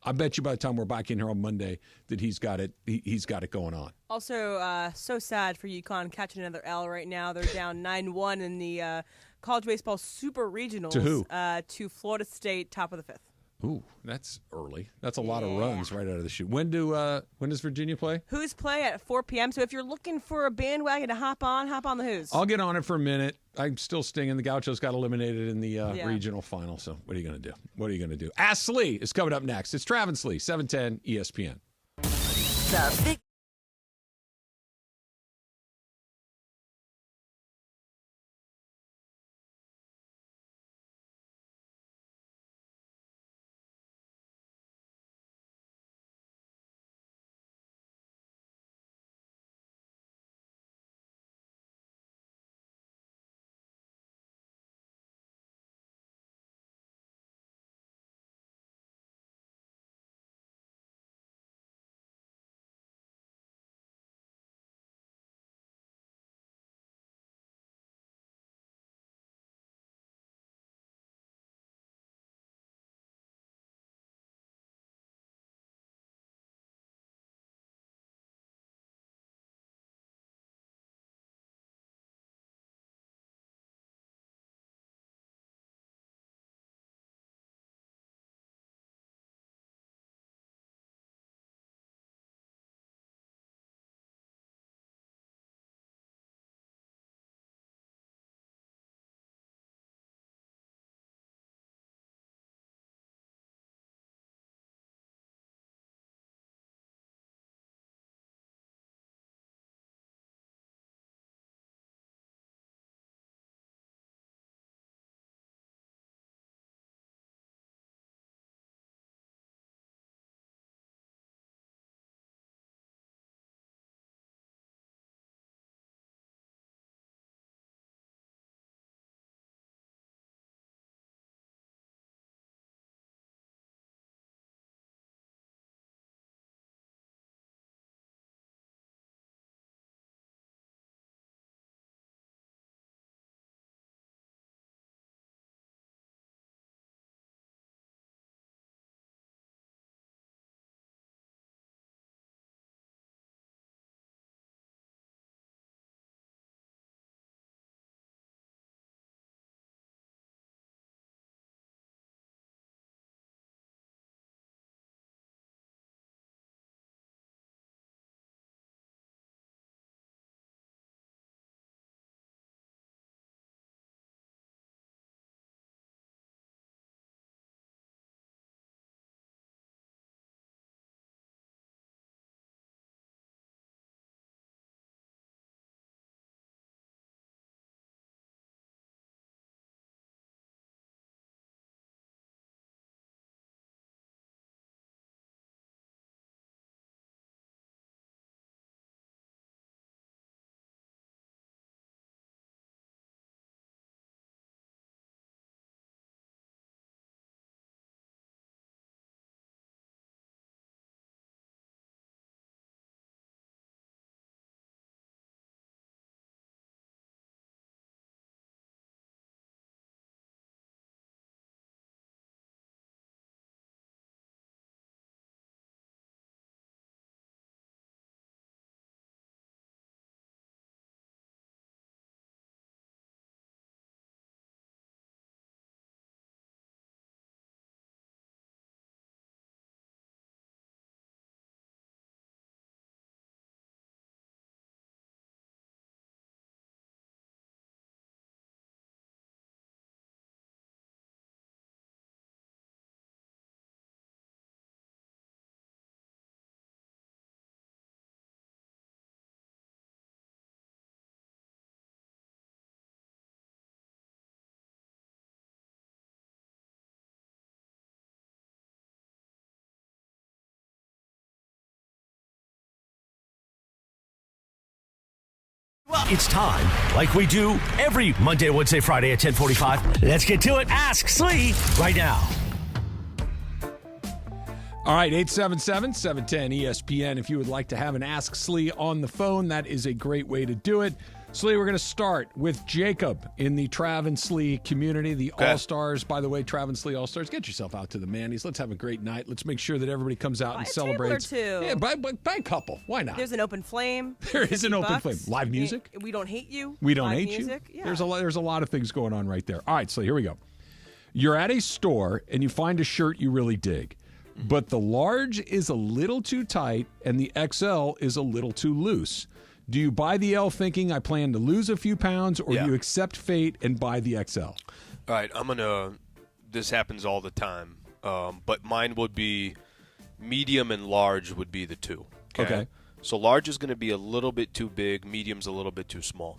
I bet you by the time we're back in here on Monday that he's got it. He's got it going on. Also, so sad for UConn catching another L right now. They're down 9-1 in the college baseball super regionals. To who? To Florida State, top of the fifth. Ooh, that's early. That's a lot of runs right out of the chute. When does Virginia play? Who's play at 4 p.m. So if you're looking for a bandwagon to hop on the Who's. I'll get on it for a minute. I'm still stinging. The Gauchos got eliminated in the regional final. So what are you going to do? Ask Slee is coming up next. It's Travis Slee, 710 ESPN. The Big It's time, like we do every Monday, Wednesday, Friday at 10:45. Let's get to it. Ask Slee right now. All right, 877-710-ESPN. If you would like to have an Ask Slee on the phone, that is a great way to do it. Slee, we're going to start with Jacob in the Trav and Slee community, the All-Stars. By the way, Trav and Slee All-Stars, get yourself out to the Manny's. Let's have a great night. Let's make sure that everybody comes out and celebrates. Buy a table or two. Yeah, buy a couple. Why not? There's an open flame. There is an open flame. Live music. We don't hate you. We don't Live hate music. you. Yeah. There's a lot of things going on right there. All right, Slee, here we go. You're at a store and you find a shirt you really dig, but the large is a little too tight and the XL is a little too loose. Do you buy the L thinking I plan to lose a few pounds, or do you accept fate and buy the XL? All right, this happens all the time, but mine would be medium and large would be the two. Okay. So large is going to be a little bit too big, medium's a little bit too small.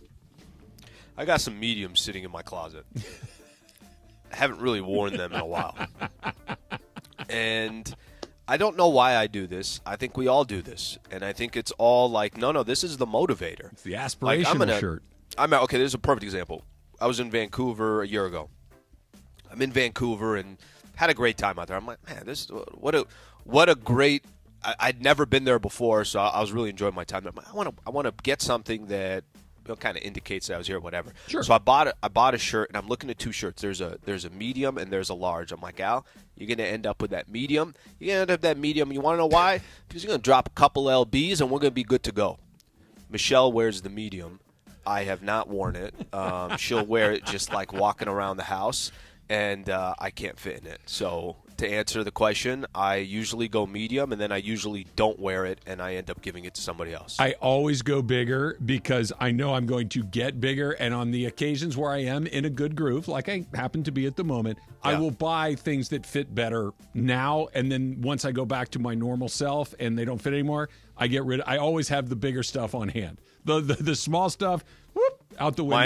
I got some mediums sitting in my closet. I haven't really worn them in a while. And I don't know why I do this. I think we all do this. And I think it's all like, no, this is the motivator. It's the aspirational shirt. Okay, there's a perfect example. I was in Vancouver a year ago. I'm in Vancouver and had a great time out there. I'm like, man, this what a great I'd never been there before, so I was really enjoying my time there. I want to get something that kind of indicates that I was here, whatever. Sure. So I bought a shirt, and I'm looking at two shirts. There's a medium and there's a large. I'm like, Al, you're gonna end up with that medium. You're gonna end up with that medium. You want to know why? Because you're gonna drop a couple lbs, and we're gonna be good to go. Michelle wears the medium. I have not worn it. She'll wear it just like walking around the house, and I can't fit in it. So to answer the question, I usually go medium, and then I usually don't wear it, and I end up giving it to somebody else. I always go bigger because I know I'm going to get bigger, and on the occasions where I am in a good groove, like I happen to be at the moment, I will buy things that fit better now, and then once I go back to my normal self and they don't fit anymore, I always have the bigger stuff on hand. The small stuff, whoop, out the window.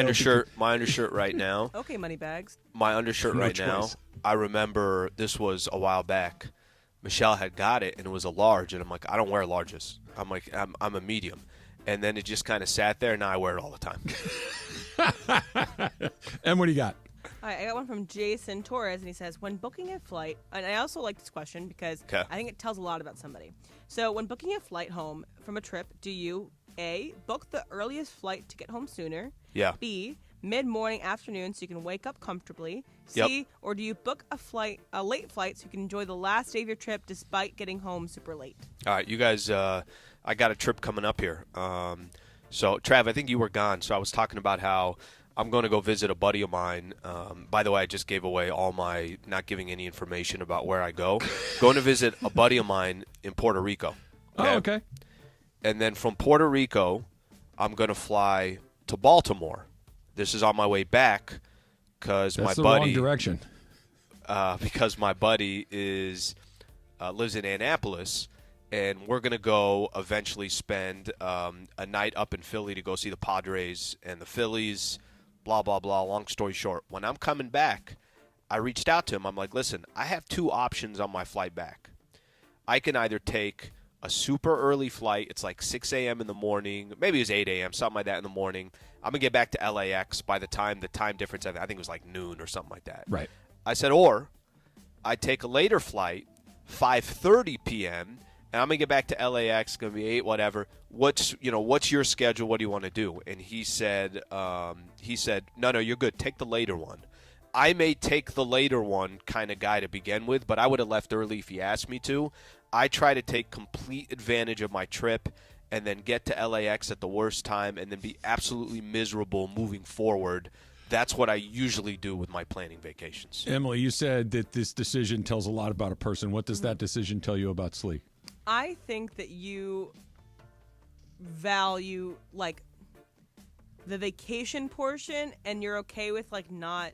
My undershirt right now. Okay, money bags. My undershirt now. I remember this was a while back. Michelle had got it, and it was a large, and I'm like, I don't wear larges. I'm like, I'm a medium. And then it just kind of sat there, and now I wear it all the time. And what do you got? All right, I got one from Jason Torres, and he says, when booking a flight, and I also like this question because I think it tells a lot about somebody. So when booking a flight home from a trip, do you, A, book the earliest flight to get home sooner? Yeah. B, mid-morning, afternoon, so you can wake up comfortably? C, or do you book a late flight so you can enjoy the last day of your trip despite getting home super late? All right, you guys, I got a trip coming up here. So, Trav, I think you were gone, so I was talking about how I'm going to go visit a buddy of mine. By the way, I just gave away all my not giving any information about where I go. Going to visit a buddy of mine in Puerto Rico. Okay? Oh, okay. And then from Puerto Rico, I'm going to fly to Baltimore. This is on my way back because my buddy. Wrong direction. Because my buddy lives in Annapolis, and we're going to go eventually spend a night up in Philly to go see the Padres and the Phillies, blah, blah, blah. Long story short, when I'm coming back, I reached out to him. I'm like, listen, I have two options on my flight back. I can either take a super early flight. It's like 6 a.m. in the morning. Maybe it was 8 a.m., something like that in the morning. I'm going to get back to LAX by the time difference, I think it was like noon or something like that. Right. I said, or I take a later flight, 5:30 p.m., and I'm going to get back to LAX, going to be 8, whatever. What's your schedule? What do you want to do? And he said, no, you're good. Take the later one. I may take the later one kind of guy to begin with, but I would have left early if he asked me to. I try to take complete advantage of my trip and then get to LAX at the worst time and then be absolutely miserable moving forward. That's what I usually do with my planning vacations. Emily, you said that this decision tells a lot about a person. What does that decision tell you about Slee? I think that you value, like, the vacation portion, and you're okay with, like, not...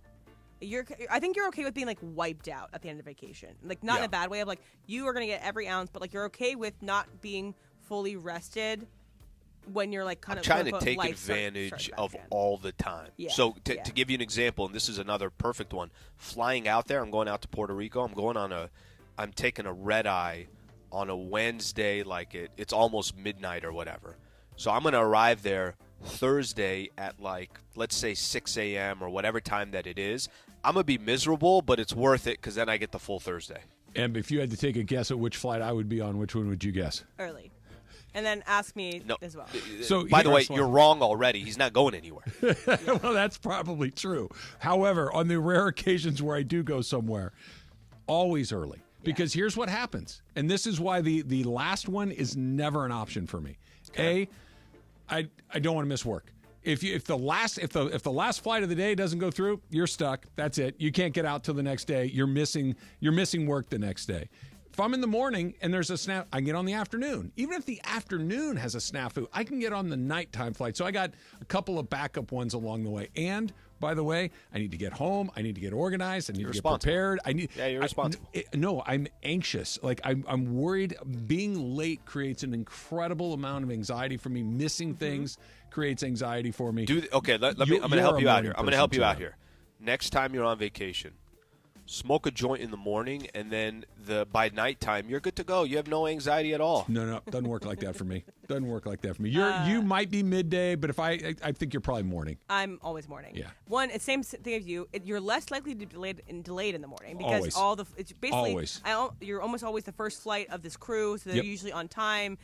I think you're okay with being, like, wiped out at the end of vacation. Like, not in a bad way of, like, you are going to get every ounce, but, like, you're okay with not being fully rested when you're, like, kind of trying to take advantage of all the time. Yeah. So to give you an example, and this is another perfect one, flying out there, I'm going out to Puerto Rico. I'm taking a red eye on a Wednesday, like it's almost midnight or whatever. So I'm going to arrive there Thursday at let's say 6 a.m. or whatever time that it is, I'm going to be miserable, but it's worth it because then I get the full Thursday. And if you had to take a guess at which flight I would be on, which one would you guess? Early. And then ask me as well. So, by the way, you're wrong already. He's not going anywhere. Well, that's probably true. However, on the rare occasions where I do go somewhere, always early. Because here's what happens. And this is why the last one is never an option for me. Okay. I don't want to miss work. If the last flight of the day doesn't go through, you're stuck. That's it. You can't get out till the next day. You're missing work the next day. If I'm in the morning and there's a snap, I can get on the afternoon. Even if the afternoon has a snafu, I can get on the nighttime flight. So I got a couple of backup ones along the way. And by the way, I need to get home. I need to get organized. I need to get prepared. You're responsible. No, I'm anxious. Like I'm worried. Being late creates an incredible amount of anxiety for me. Missing things creates anxiety for me. I'm going to help you out here. I'm going to help you out here. Next time you're on vacation, smoke a joint in the morning, and then by nighttime, you're good to go. You have no anxiety at all. No, doesn't work like that for me. Doesn't work like that for me. You might be midday, but if I think you're probably morning. I'm always morning. Yeah. One, it's same thing as you. You're less likely to be delayed in the morning because always. it's basically Always. You're almost always the first flight of this crew, so they're usually on time.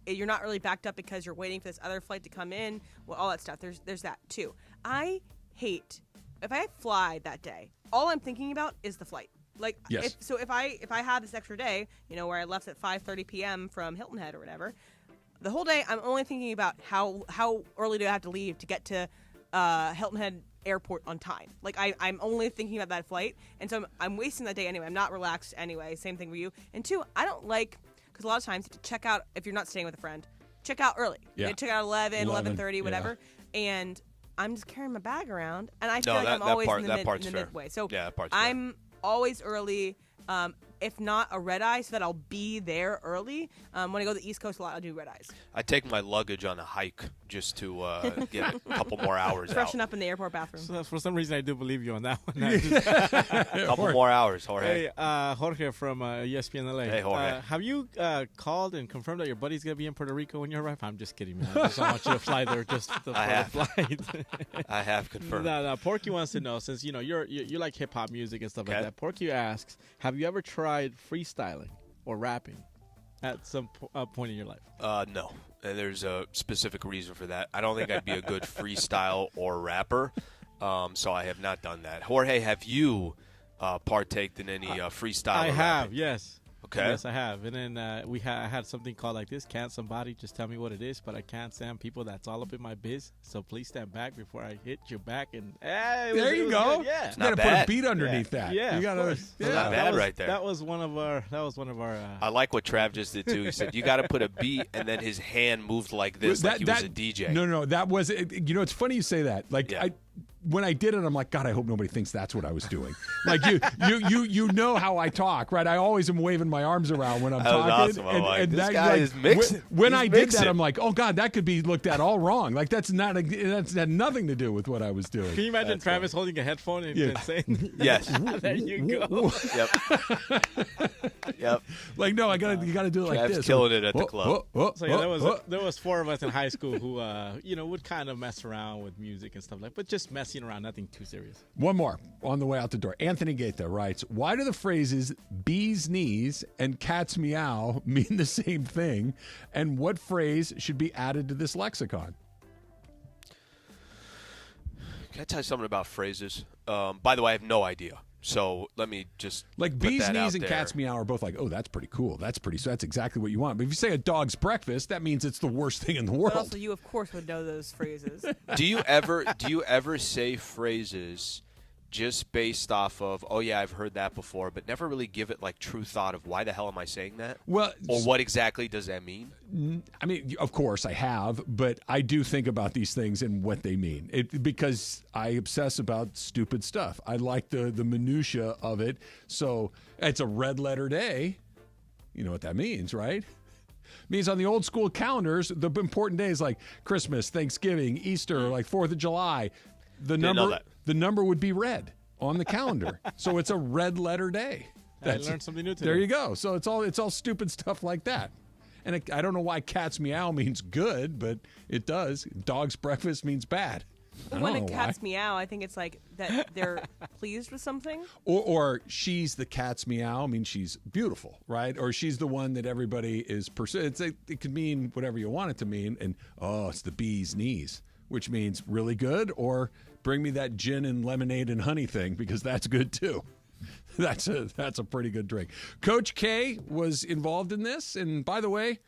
You're not really backed up because you're waiting for this other flight to come in. Well, all that stuff. There's that too. I hate if I fly that day. All I'm thinking about is the flight. Like, yes. If I have this extra day, where I left at 5:30 p.m. from Hilton Head or whatever, the whole day I'm only thinking about how early do I have to leave to get to Hilton Head Airport on time. Like, I'm only thinking about that flight, and so I'm wasting that day anyway. I'm not relaxed anyway. Same thing for you. And two, I don't like, because a lot of times to check out, if you're not staying with a friend, check out early. Yeah. You check out 11:30, whatever, and I'm just carrying my bag around, and I feel like I'm always in the midway. So I'm always early, if not a red eye, so that I'll be there early. When I go to the East Coast a lot, I'll do red eyes. I take my luggage on a hike just to get a couple more hours Freshen out. up in the airport bathroom. So for some reason, I do believe you on that one. A couple more hours, Jorge. Hey, Jorge from ESPN LA. Hey, Jorge. Have you called and confirmed that your buddy's going to be in Puerto Rico when you arrive? I'm just kidding, man. I just don't want you to fly there just for the flight. I have confirmed. No, Porky wants to know, since you like hip-hop music and stuff like that. Porky asks, have you ever tried freestyling or rapping at some point in your life? No. And there's a specific reason for that. I don't think I'd be a good freestyle or rapper, so I have not done that. Jorge, have you partaked in any freestyle? I or have, rapping? yes. Okay. Yes, I have. And then I had something called like this. Can't somebody just tell me what it is? But I can't stand people that's all up in my biz. So please stand back before I hit your back. And there you go. Good. Yeah. You got to put a beat underneath that. Yeah, you gotta. Not bad right there. That was one of our. I like what Trav just did too. He said you got to put a beat, and then his hand moved like this, like he was a DJ. No, that was. It's funny you say that. Like when I did it, I'm like, God, I hope nobody thinks that's what I was doing. Like you know how I talk, right? I always am waving my arms around when I'm talking. Awesome. And this guy is mixing. When I did that, I'm like, oh God, that could be looked at all wrong. Like that's had nothing to do with what I was doing. Can you imagine Travis holding a headphone and saying, "Yes, there you go." Yep. Like no, you got to do it like Trav's this. killing it at the club. There was four of us in high school who would kind of mess around with music and stuff but just messing around, nothing too serious. One more on the way out the door. Anthony Gaeta writes, why do the phrases bee's knees and cat's meow mean the same thing? And what phrase should be added to this lexicon? Can I tell you something about phrases? By the way, I have no idea. So let me just like put bee's that knees out and there. cat's meow are both like, oh, that's pretty cool. So that's exactly what you want. But if you say a dog's breakfast, that means it's the worst thing in the world. But also, you of course would know those phrases. Do you ever say phrases just based off of, oh yeah, I've heard that before, but never really give it like true thought of why the hell am I saying that? Well, or what exactly does that mean? I mean, of course I have, but I do think about these things and what they mean. Because I obsess about stupid stuff. I like the minutia of it. So it's a red letter day. You know what that means, right? Means on the old school calendars, the important days like Christmas, Thanksgiving, Easter, like 4th of July, the number would be red on the calendar. So it's a red letter day. I learned something new today. There you go. So it's all stupid stuff like that. And I don't know why cat's meow means good, but it does. Dog's breakfast means bad. When a cat's meow, I think it's like that they're pleased with something. Or she's the cat's meow means she's beautiful, right? Or she's the one that everybody is pursuing. It could mean whatever you want it to mean. And, it's the bee's knees, which means really good. Or bring me that gin and lemonade and honey thing, because that's good too. That's a pretty good drink. Coach K was involved in this. And by the way,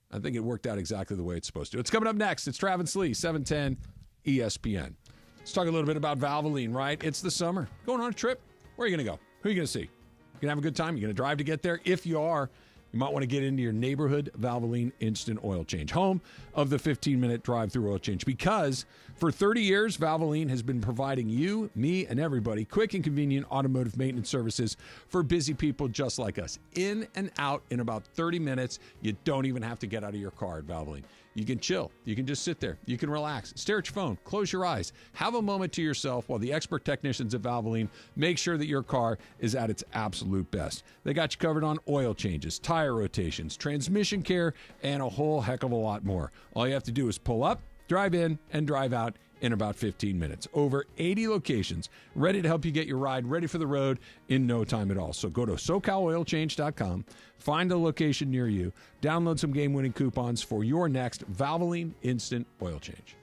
I think it worked out exactly the way it's supposed to. It's coming up next. It's Travis Slee, 710 ESPN. Let's talk a little bit about Valvoline, right? It's the summer. Going on a trip? Where are you going to go? Who are you going to see? You going to have a good time? You're going to drive to get there? If you are, you might want to get into your neighborhood Valvoline Instant Oil Change, home of the 15-minute drive-through oil change. Because for 30 years, Valvoline has been providing you, me, and everybody quick and convenient automotive maintenance services for busy people just like us. In and out in about 30 minutes. You don't even have to get out of your car at Valvoline. You can chill. You can just sit there. You can relax. Stare at your phone. Close your eyes. Have a moment to yourself while the expert technicians at Valvoline make sure that your car is at its absolute best. They got you covered on oil changes, tire rotations, transmission care, and a whole heck of a lot more. All you have to do is pull up, drive in, and drive out in about 15 minutes. Over 80 locations ready to help you get your ride ready for the road in no time at all. So go to SoCalOilChange.com, find a location near you, download some game-winning coupons for your next Valvoline Instant Oil Change.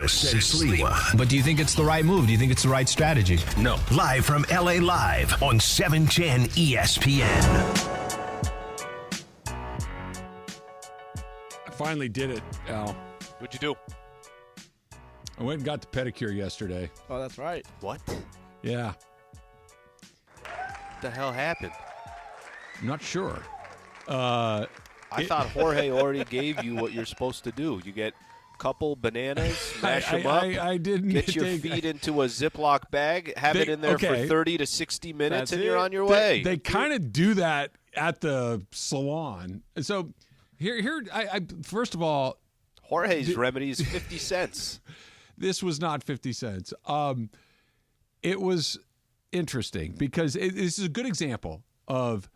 And Sliwa. But do you think it's the right move? Do you think it's the right strategy? No. Live from LA Live on 710 ESPN. I finally did it, Al. What'd you do? I went and got the pedicure yesterday. Oh, that's right. What? Yeah. What the hell happened? I'm not sure. I thought Jorge already gave you what you're supposed to do. You get a couple bananas, mash them up, I didn't get your feet into a Ziploc bag, have it in there for 30 to 60 minutes, and you're on your way. They kind of do that at the salon. So here, I first of all, Jorge's remedy is 50 cents. This was not 50 cents. It was interesting because this is a good example of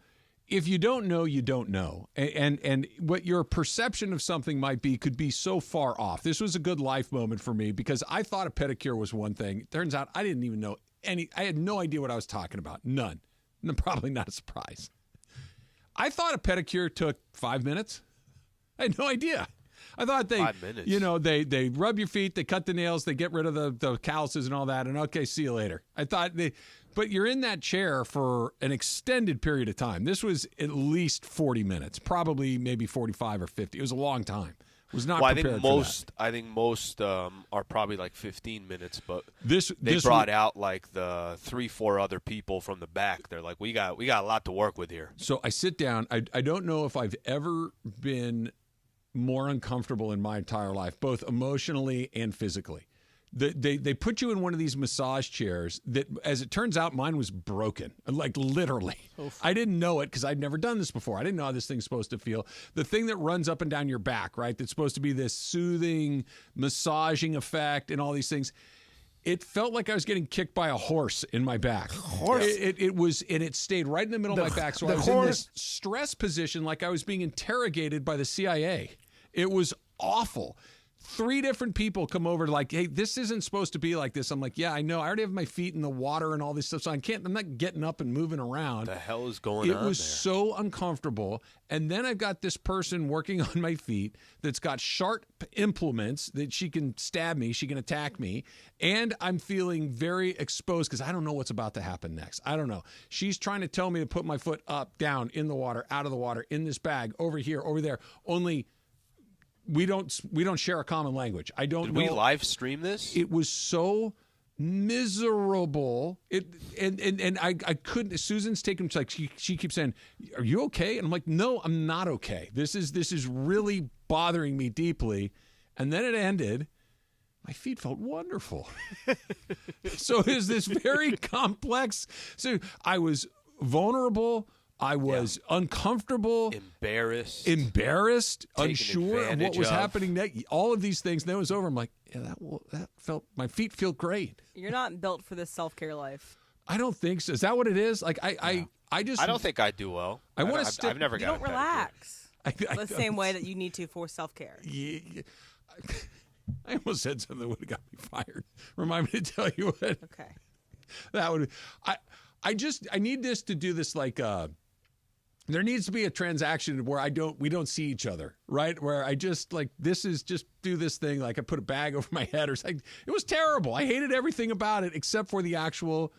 if you don't know, you don't know. And what your perception of something might be could be so far off. This was a good life moment for me because I thought a pedicure was one thing. It turns out I didn't even know I had no idea what I was talking about. None. And probably not a surprise. I thought a pedicure took 5 minutes. I had no idea. I thought 5 minutes. They rub your feet, they cut the nails, they get rid of the calluses and all that, and okay, see you later. I thought but you're in that chair for an extended period of time. This was at least 40 minutes, probably maybe 45 or 50. It was a long time. Was not prepared for that. I think most are probably like 15 minutes, but this brought out like the 3-4 other people from the back. They're like, we got a lot to work with here. So I sit down. I don't know if I've ever been more uncomfortable in my entire life, both emotionally and physically. They put you in one of these massage chairs that, as it turns out, mine was broken, like literally. Oof. I didn't know it because I'd never done this before. I didn't know how this thing's supposed to feel. The thing that runs up and down your back, right, that's supposed to be this soothing, massaging effect and all these things. It felt like I was getting kicked by a horse in my back. Horse? It was, and it stayed right in the middle of my back. So I was in this stress position like I was being interrogated by the CIA. It was awful. 3 different people come over like, hey, this isn't supposed to be like this. I'm like, yeah, I know. I already have my feet in the water and all this stuff, so I'm not getting up and moving around. What the hell is going on there? It was there? so uncomfortable. And then I've got this person working on my feet that's got sharp implements that she can stab me, she can attack me, and I'm feeling very exposed because I don't know what's about to happen next. I don't know. She's trying to tell me to put my foot up, down, in the water, out of the water, in this bag, over here, over there. Only we don't share a common language. I don't know. Did we live stream this? It was so miserable. And I couldn't. Susan's taking, like, she keeps saying, "Are you okay?" And I'm like, "No, I'm not okay. This is really bothering me deeply." And then it ended. My feet felt wonderful. So it was this very complex. So I was vulnerable. I was uncomfortable, embarrassed, unsure of what was happening next. All of these things. Then it was over. I'm like, yeah, that felt. My feet feel great. You're not built for this self-care life. I don't think so. Is that what it is? Like I don't think I do well. I've never got. You don't relax the same way that you need to for self-care. Yeah. I almost said something that would have got me fired. Remind me to tell you what. Okay. That would. I need this to do this like. There needs to be a transaction where we don't see each other, right? Where I just like, this is just do this thing. Like I put a bag over my head or something. It was terrible. I hated everything about it except for the actual,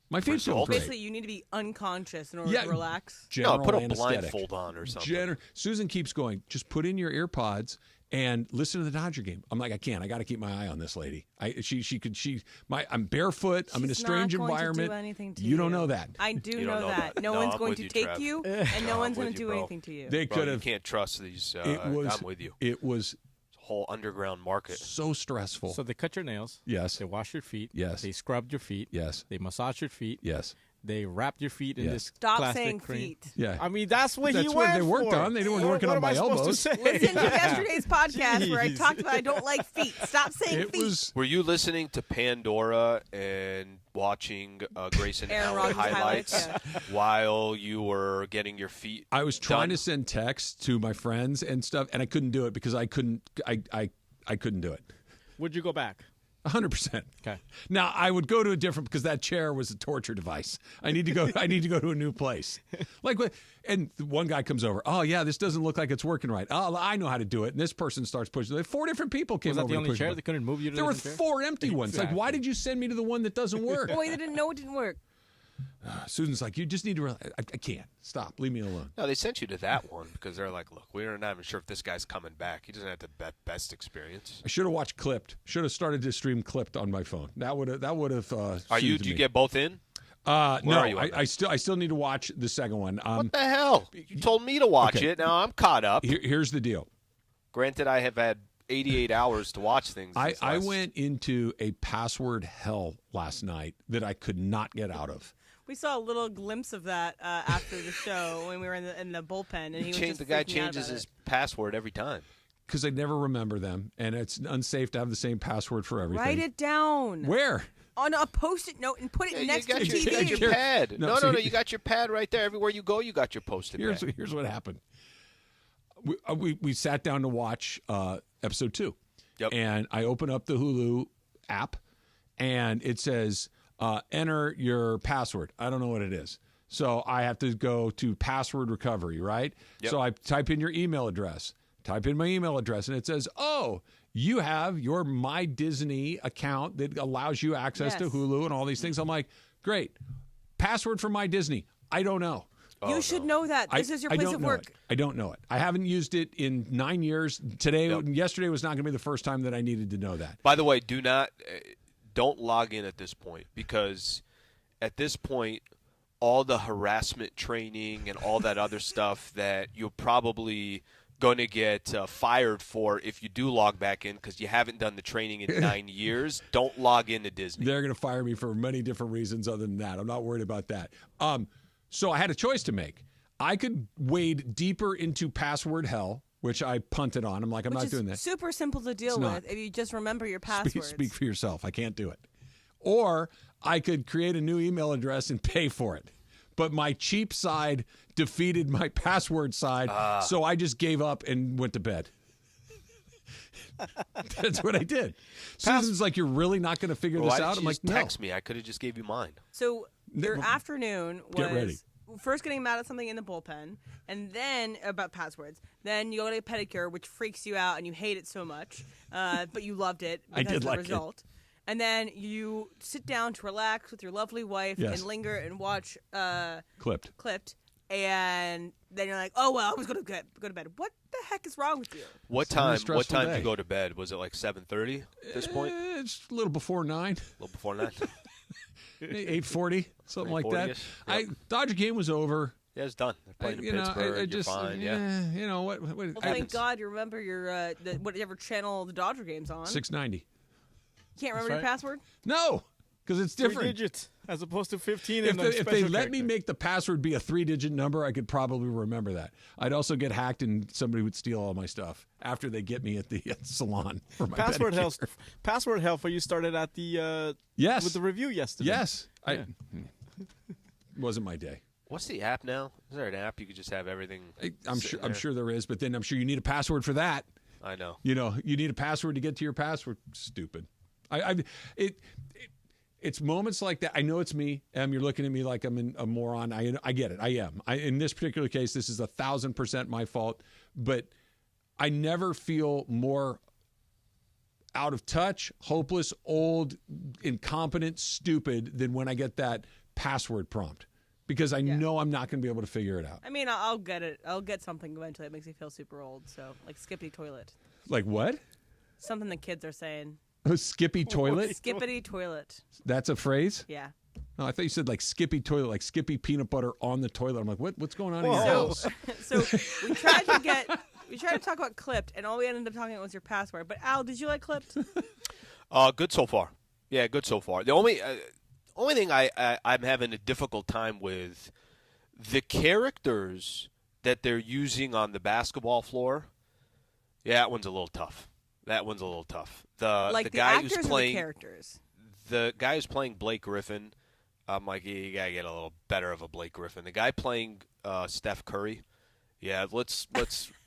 my feet feel great. Basically, you need to be unconscious in order to relax. No, put a blindfold on or something. Susan keeps going, just put in your ear pods and listen to the Dodger game. I'm like, I can't. I got to keep my eye on this lady. I'm barefoot. I'm in a strange environment. Do anything to you don't know that. I do know that. No one's going to take you, and no one's going to do anything to you. They could have. You can't trust these. I'm with you. It was a whole underground market. So stressful. So they cut your nails. Yes. They wash your feet. Yes. They scrubbed your feet. Yes. They massaged your feet. Yes. They wrapped your feet in this Stop plastic saying cream. feet. Yeah. I mean, that's what they worked on. They weren't working on my elbows. Listen to yesterday's podcast where I talked about I don't like feet. Stop saying feet. Were you listening to Pandora and watching Grayson Allen highlights while you were getting your feet I was trying to send texts to my friends and stuff, and I couldn't do it because I couldn't do it. Would you go back? 100%. Okay. Now I would go to a different because that chair was a torture device. I need to go to a new place. And one guy comes over. Oh yeah, this doesn't look like it's working right. Oh, I know how to do it. And this person starts pushing. 4 different people came over. Was that the only chair? They couldn't move you to There were 4 empty ones. Like, why did you send me to the one that doesn't work? Well, you didn't know it didn't work. Susan's like, you just need to. I can't stop. Leave me alone. No, they sent you to that one because they're like, look, we're not even sure if this guy's coming back. He doesn't have the best experience. I should have watched Clipped. Should have started to stream Clipped on my phone. That would have. Do you get both in? No, are you I still need to watch the second one. What the hell? You told me to watch it. Now I'm caught up. Here's the deal. Granted, I have had 88 hours to watch things. I went into a password hell last night that I could not get out of. We saw a little glimpse of that after the show when we were in the bullpen, and the guy changes his password every time because I never remember them, and it's unsafe to have the same password for everything. Write it down. Where? on a Post-it note and put it next to the TV. You got your pad. No, you got your pad right there. Everywhere you go, you got your Post-it pad. Here's what happened. We sat down to watch episode 2. Yep. And I open up the Hulu app, and it says, enter your password. I don't know what it is. So I have to go to password recovery, right? Yep. So I type in your email address. Type in my email address, and it says, oh, you have your My Disney account that allows you access to Hulu and all these things. I'm like, great. Password for My Disney. I don't know. You should know that. This is your place of work. I don't know it. I haven't used it in 9 years. Yesterday was not going to be the first time that I needed to know that. By the way, don't log in at this point, because at this point, all the harassment training and all that other stuff that you're probably going to get fired for if you do log back in because you haven't done the training in 9 years, don't log into Disney. They're going to fire me for many different reasons other than that. I'm not worried about that. So I had a choice to make. I could wade deeper into password hell, which I punted on. I'm like, I'm not doing that. Super simple to deal with if you just remember your passwords. Speak for yourself. I can't do it. Or I could create a new email address and pay for it. But my cheap side defeated my password side, so I just gave up and went to bed. That's what I did. Susan's like, you're really not going to figure this out? I'm like, no. Text me. I could have just gave you mine. So your afternoon Get ready. was first getting mad at something in the bullpen, and then about passwords. Then you go to a pedicure, which freaks you out, and you hate it so much, but you loved it because of the result. And then you sit down to relax with your lovely wife and linger and watch Clipped. And then you're like, oh, well, I was going to go to bed. What the heck is wrong with you? What time did you go to bed? Was it like 7:30 at this point? It's a little before 9. A little before 9? 8:40, something like that. Yep. Dodger game was over. Yeah, it's done. They're playing in Pittsburgh. You're fine. You know what? Well, thank God you remember your whatever channel the Dodger game's on. 690. You can't remember your password? No, because it's different. 3 digits as opposed to 15. If they let me make the password be a 3-digit number, I could probably remember that. I'd also get hacked and somebody would steal all my stuff after they get me at the salon for my password pedicure. Password help. You started at the with the review yesterday. Yes, wasn't my day. What's the app now? Is there an app you could just have everything? I'm sure there is, but then I'm sure you need a password for that. I know. You need a password to get to your password. Stupid. It's moments like that. I know it's me. You're looking at me like I'm a moron. I get it. I am. In this particular case, this is 1,000% my fault. But I never feel more out of touch, hopeless, old, incompetent, stupid than when I get that password prompt. Because I know I'm not going to be able to figure it out. I mean, I'll get it. I'll get something eventually that makes me feel super old. So, like Skippy Toilet. Like what? Something the kids are saying. Oh, Skippy Toilet? Skippity Toilet. That's a phrase? Yeah. No, I thought you said like Skippy Toilet, like Skippy peanut butter on the toilet. I'm like, what's going on in your house? So we tried to talk about Clipped, and all we ended up talking about was your password. But Al, did you like Clipped? Good so far. Yeah, good so far. The only thing I'm having a difficult time with, the characters that they're using on the basketball floor. Yeah, that one's a little tough. The guy who's playing characters. The guy who's playing Blake Griffin, I'm like, you gotta get a little better of a Blake Griffin. The guy playing Steph Curry, yeah, we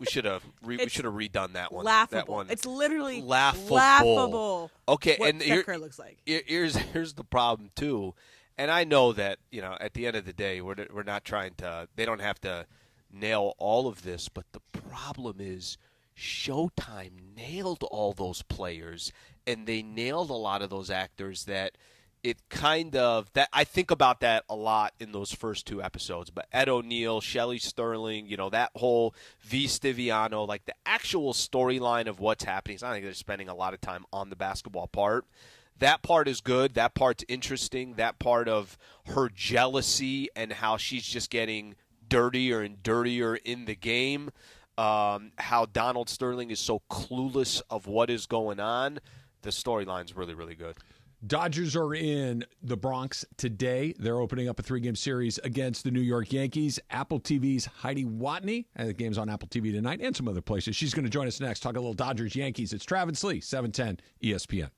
should have redone that one. Laughable. That one. It's literally laughable. Okay, what and Steph Curry looks like. Here's the problem too, and I know that at the end of the day, we're not trying to. They don't have to nail all of this, but the problem is, Showtime nailed all those players, and they nailed a lot of those actors that I think about that a lot in those first 2 episodes. But Ed O'Neill, Shelley Sterling, that whole V. Stiviano, like the actual storyline of what's happening. I think they're spending a lot of time on the basketball part. That part is good. That part's interesting. That part of her jealousy and how she's just getting dirtier and dirtier in the game. How Donald Sterling is so clueless of what is going on. The storyline's really, really good. Dodgers are in the Bronx today. They're opening up a 3-game series against the New York Yankees. Apple TV's Heidi Watney, and the game's on Apple TV tonight and some other places. She's going to join us next. Talk a little Dodgers-Yankees. It's Travis Slee, 710 ESPN.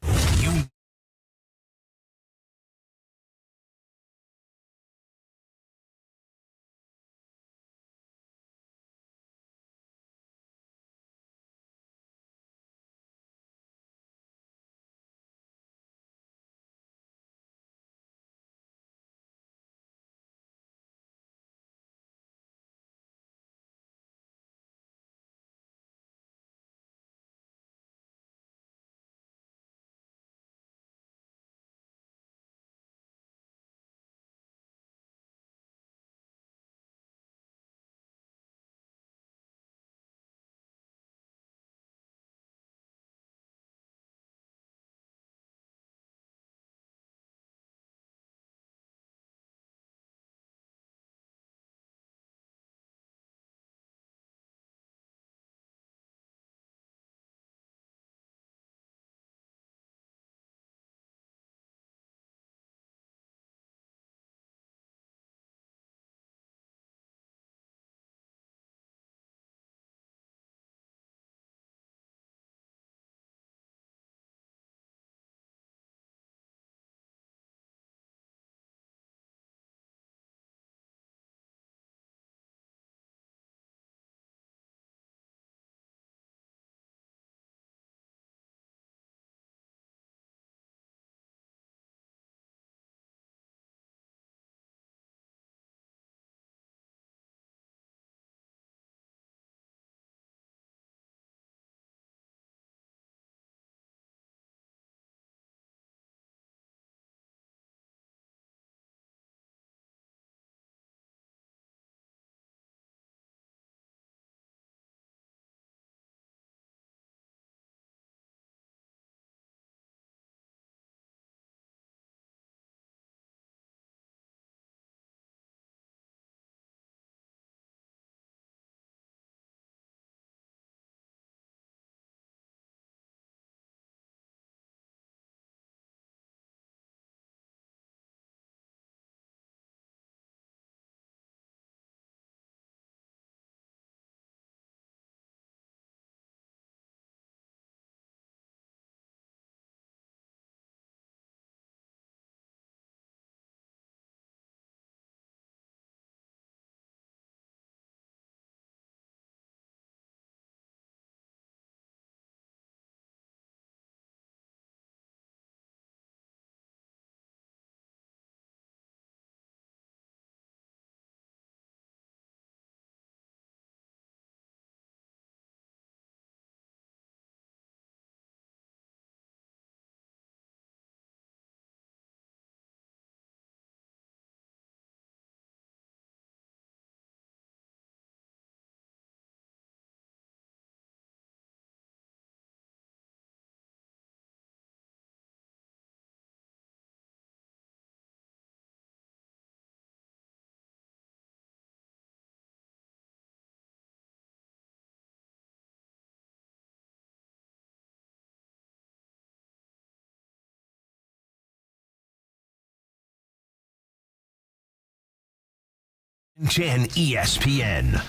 10 ESPN.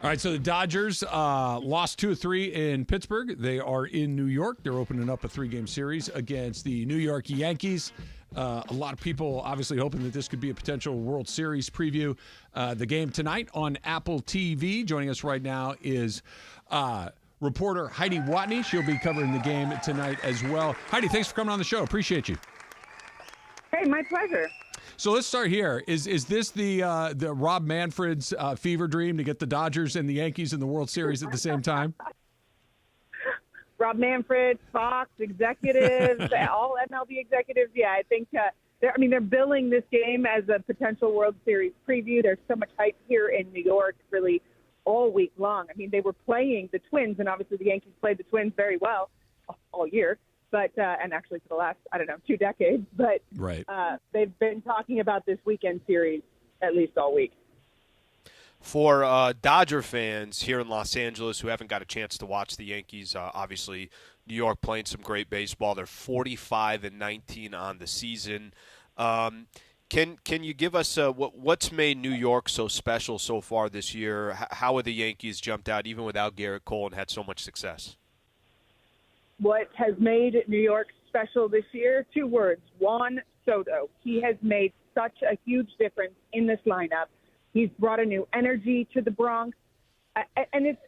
All right, so the Dodgers lost 2 of 3 in Pittsburgh. They are in New York. They're opening up a 3-game series against the New York Yankees. A lot of people obviously hoping that this could be a potential World Series preview. The game tonight on Apple TV. Joining us right now is reporter Heidi Watney. She'll be covering the game tonight as well. Heidi, thanks for coming on the show. Appreciate you. Hey, my pleasure. So let's start here. Is this the Rob Manfred's fever dream to get the Dodgers and the Yankees in the World Series at the same time? Rob Manfred, Fox executives, all MLB executives. Yeah, I think they're billing this game as a potential World Series preview. There's so much hype here in New York, really all week long. I mean, they were playing the Twins, and obviously the Yankees played the Twins very well all year. But and actually for the last, 2 decades. But right. They've been talking about this weekend series at least all week. For Dodger fans here in Los Angeles who haven't got a chance to watch the Yankees, obviously New York playing some great baseball. They're 45-19 on the season. Can you give us what's made New York so special so far this year? How have the Yankees jumped out even without Garrett Cole and had so much success? What has made New York special this year? 2 words: Juan Soto. He has made such a huge difference in this lineup. He's brought a new energy to the Bronx. And it's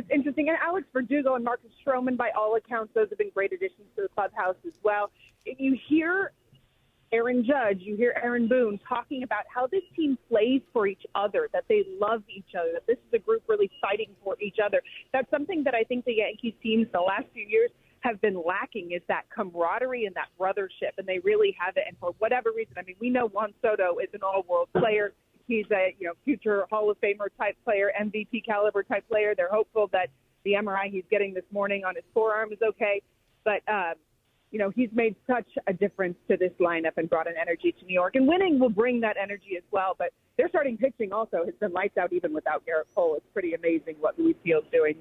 interesting. And Alex Verdugo and Marcus Stroman, by all accounts, those have been great additions to the clubhouse as well. You hear Aaron Judge, you hear Aaron Boone talking about how this team plays for each other, that they love each other, that this is a group really fighting for each other. That's something that I think the Yankees teams the last few years have been lacking, is that camaraderie and that brothership, and they really have it. And for whatever reason, I mean, we know Juan Soto is an all-world player. He's a future Hall of Famer type player, MVP caliber type player. They're hopeful that the MRI he's getting this morning on his forearm is okay. But, he's made such a difference to this lineup and brought an energy to New York. And winning will bring that energy as well. But their starting pitching also has been lights out even without Garrett Cole. It's pretty amazing what Luis Field's doing.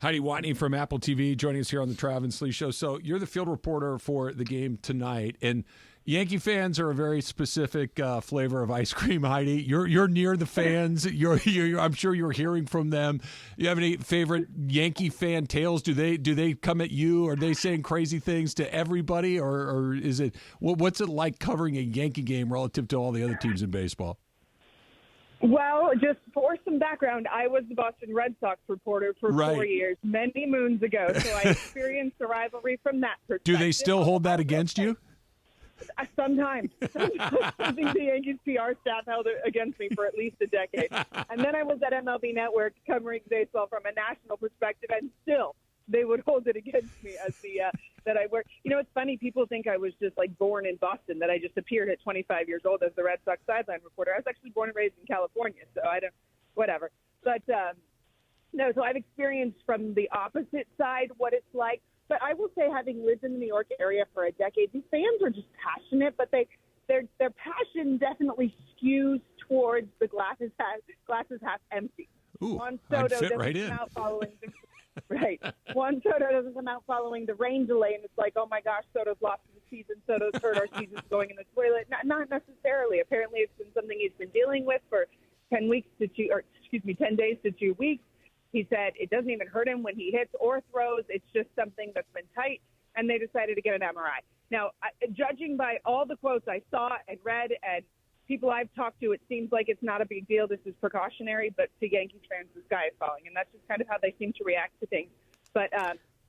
Heidi Watney from Apple TV joining us here on the Trav and Slee Show. So you're the field reporter for the game tonight, and Yankee fans are a very specific flavor of ice cream. Heidi, you're near the fans. You're I'm sure you're hearing from them. You have any favorite Yankee fan tales? Do they come at you? Are they saying crazy things to everybody, or is it what's it like covering a Yankee game relative to all the other teams in baseball? Well, just for some background, I was the Boston Red Sox reporter for 4 years, many moons ago, so I experienced the rivalry from that perspective. Do they still hold that against you? Sometimes. I think the Yankees PR staff held it against me for at least a decade. And then I was at MLB Network covering baseball from a national perspective, and still they would hold it against me as that I work. It's funny. People think I was just born in Boston, that I just appeared at 25 years old as the Red Sox sideline reporter. I was actually born and raised in California, so whatever. But no, so I've experienced from the opposite side what it's like. But I will say, having lived in the New York area for a decade, these fans are just passionate, but their passion definitely skews towards the glasses half empty. Ooh, Juan Soto I'd fit right in. Come out following right. Juan Soto doesn't come out following the rain delay, and it's like, oh my gosh, Soto's lost the season, Soto's hurt, our season's going in the toilet. Not necessarily. Apparently, it's been something he's been dealing with for 10 days to 2 weeks. He said it doesn't even hurt him when he hits or throws. It's just something that's been tight, and they decided to get an MRI. Now, judging by all the quotes I saw and read and people I've talked to, it seems like it's not a big deal. This is precautionary, but to Yankees fans, the sky is falling, and that's just kind of how they seem to react to things. But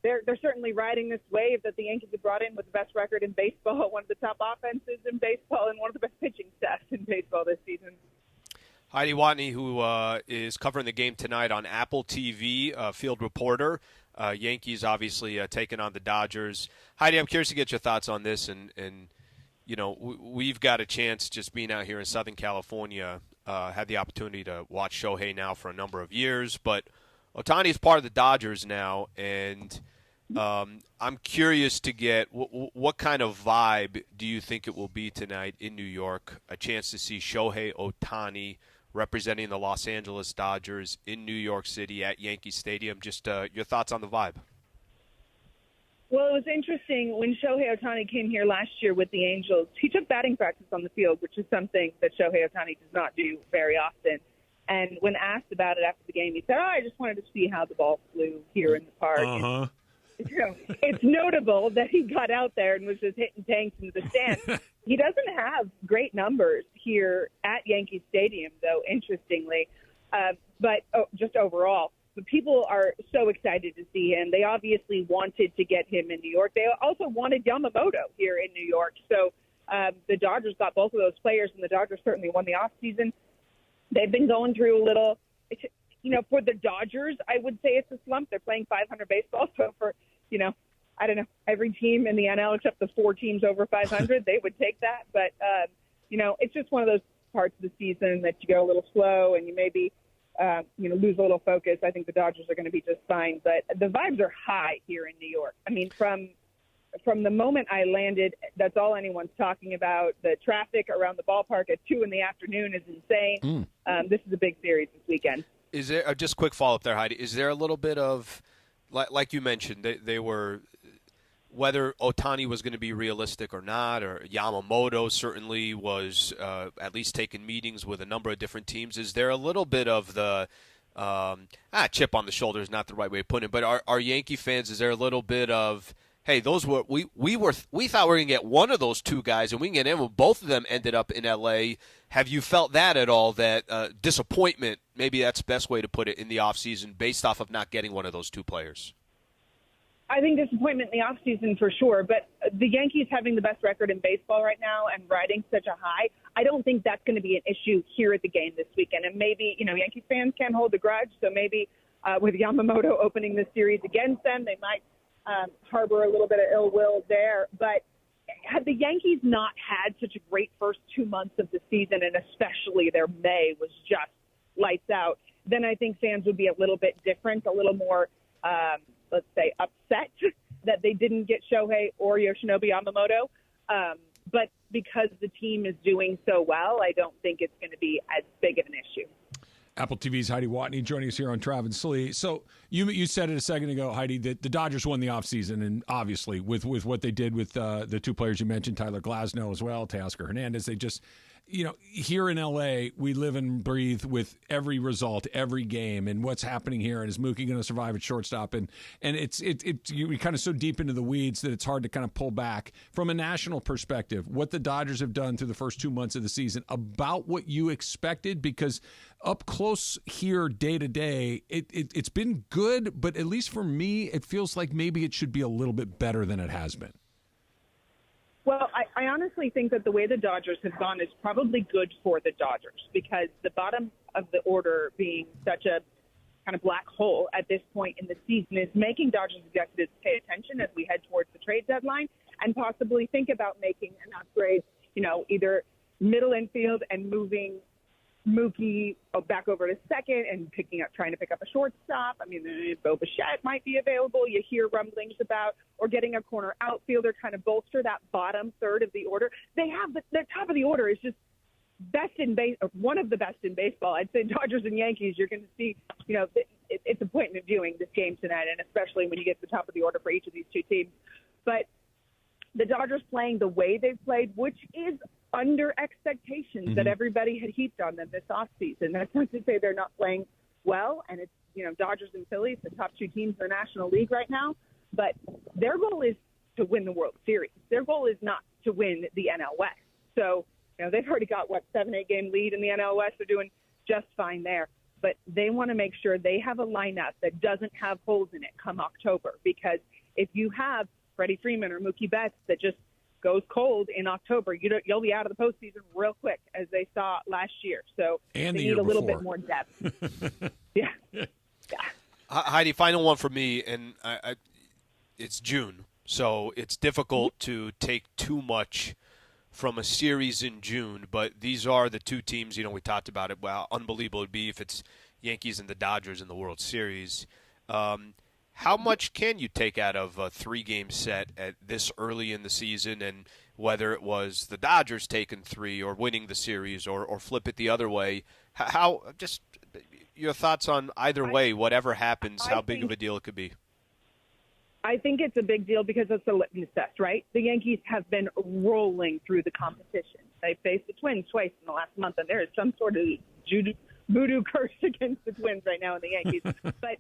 they're certainly riding this wave that the Yankees have brought in with the best record in baseball, one of the top offenses in baseball, and one of the best pitching staffs in baseball this season. Heidi Watney, who is covering the game tonight on Apple TV, field reporter. Yankees obviously taking on the Dodgers. Heidi, I'm curious to get your thoughts on this. And we've got a chance, just being out here in Southern California, had the opportunity to watch Shohei now for a number of years. But Otani is part of the Dodgers now, and I'm curious to get what kind of vibe do you think it will be tonight in New York, a chance to see Shohei Otani representing the Los Angeles Dodgers in New York City at Yankee Stadium. Just your thoughts on the vibe. Well, it was interesting when Shohei Otani came here last year with the Angels. He took batting practice on the field, which is something that Shohei Otani does not do very often. And when asked about it after the game, he said, I just wanted to see how the ball flew here in the park. Uh-huh. And, it's notable that he got out there and was just hitting tanks into the stands. He doesn't have great numbers here at Yankee Stadium, though, interestingly. But just overall, but people are so excited to see him. They obviously wanted to get him in New York. They also wanted Yamamoto here in New York. So the Dodgers got both of those players, and the Dodgers certainly won the offseason. They've been going through a little, for the Dodgers, I would say it's a slump. They're playing 500 baseball. So for, I don't know, every team in the NL except the 4 teams over 500, they would take that. But, it's just one of those parts of the season that you go a little slow and you maybe lose a little focus. I think the Dodgers are going to be just fine. But the vibes are high here in New York. I mean, from the moment I landed, that's all anyone's talking about. The traffic around the ballpark at 2 p.m. is insane. This is a big series this weekend. Is there just a quick follow-up there, Heidi? Is there a little bit of, like you mentioned, they were – whether Otani was going to be realistic or not, or Yamamoto certainly was at least taking meetings with a number of different teams. Is there a little bit of the chip on the shoulder is not the right way of putting it, but are Yankee fans, is there a little bit of, hey, those were we thought we were going to get one of those 2 guys, and we can get in. Both of them ended up in L.A. Have you felt that at all, that disappointment, maybe that's the best way to put it, in the offseason based off of not getting one of those 2 players? I think disappointment in the offseason for sure, but the Yankees having the best record in baseball right now and riding such a high, I don't think that's going to be an issue here at the game this weekend. And maybe, Yankees fans can't hold a grudge, so maybe with Yamamoto opening this series against them, they might harbor a little bit of ill will there. But had the Yankees not had such a great first 2 months of the season, and especially their May was just lights out, then I think fans would be a little bit different, a little more let's say, upset that they didn't get Shohei or Yoshinobu Yamamoto. But because the team is doing so well, I don't think it's going to be as big of an issue. Apple TV's Heidi Watney joining us here on Trav and Slee. So you said it a second ago, Heidi, that the Dodgers won the offseason, and obviously with what they did with the 2 players you mentioned, Tyler Glasnow as well, Teoscar Hernandez, they just – here in L.A., we live and breathe with every result, every game, and what's happening here, and is Mookie going to survive at shortstop? And you're kind of so deep into the weeds that it's hard to kind of pull back. From a national perspective, what the Dodgers have done through the first 2 months of the season, about what you expected, because up close here day to day, it's been good, but at least for me, it feels like maybe it should be a little bit better than it has been. Well, I honestly think that the way the Dodgers have gone is probably good for the Dodgers, because the bottom of the order being such a kind of black hole at this point in the season is making Dodgers executives pay attention as we head towards the trade deadline and possibly think about making an upgrade, either middle infield and moving Mookie back over to second and trying to pick up a shortstop. I mean, Bo Bichette might be available. You hear rumblings about, or getting a corner outfielder, trying to bolster that bottom third of the order. They have the top of the order is just best in base, one of the best in baseball. I'd say Dodgers and Yankees. You're going to see, it's a point in viewing this game tonight, and especially when you get to the top of the order for each of these 2 teams. But the Dodgers playing the way they've played, which is under expectations that everybody had heaped on them this offseason. That's not to say they're not playing well, and it's, Dodgers and Phillies, the top 2 teams in the National League right now, but their goal is to win the World Series. Their goal is not to win the NL West. So, they've already got, 7-8 game lead in the NL West. They're doing just fine there. But they want to make sure they have a lineup that doesn't have holes in it come October, because if you have Freddie Freeman or Mookie Betts that just goes cold in October, you'll be out of the postseason real quick, as they saw last year. So and they the need a little before. bit more depth. Yeah. Heidi, final one for me, and it's June, so it's difficult to take too much from a series in June, but these are the 2 teams, we talked about it, well, unbelievable it would be if it's Yankees and the Dodgers in the World Series. How much can you take out of a 3-game set at this early in the season, and whether it was the Dodgers taking 3 or winning the series or flip it the other way? How just your thoughts on either way, whatever happens, how big of a deal it could be? I think it's a big deal because it's a litmus test, right? The Yankees have been rolling through the competition. They faced the Twins twice in the last month, and there is some sort of voodoo curse against the Twins right now in the Yankees. But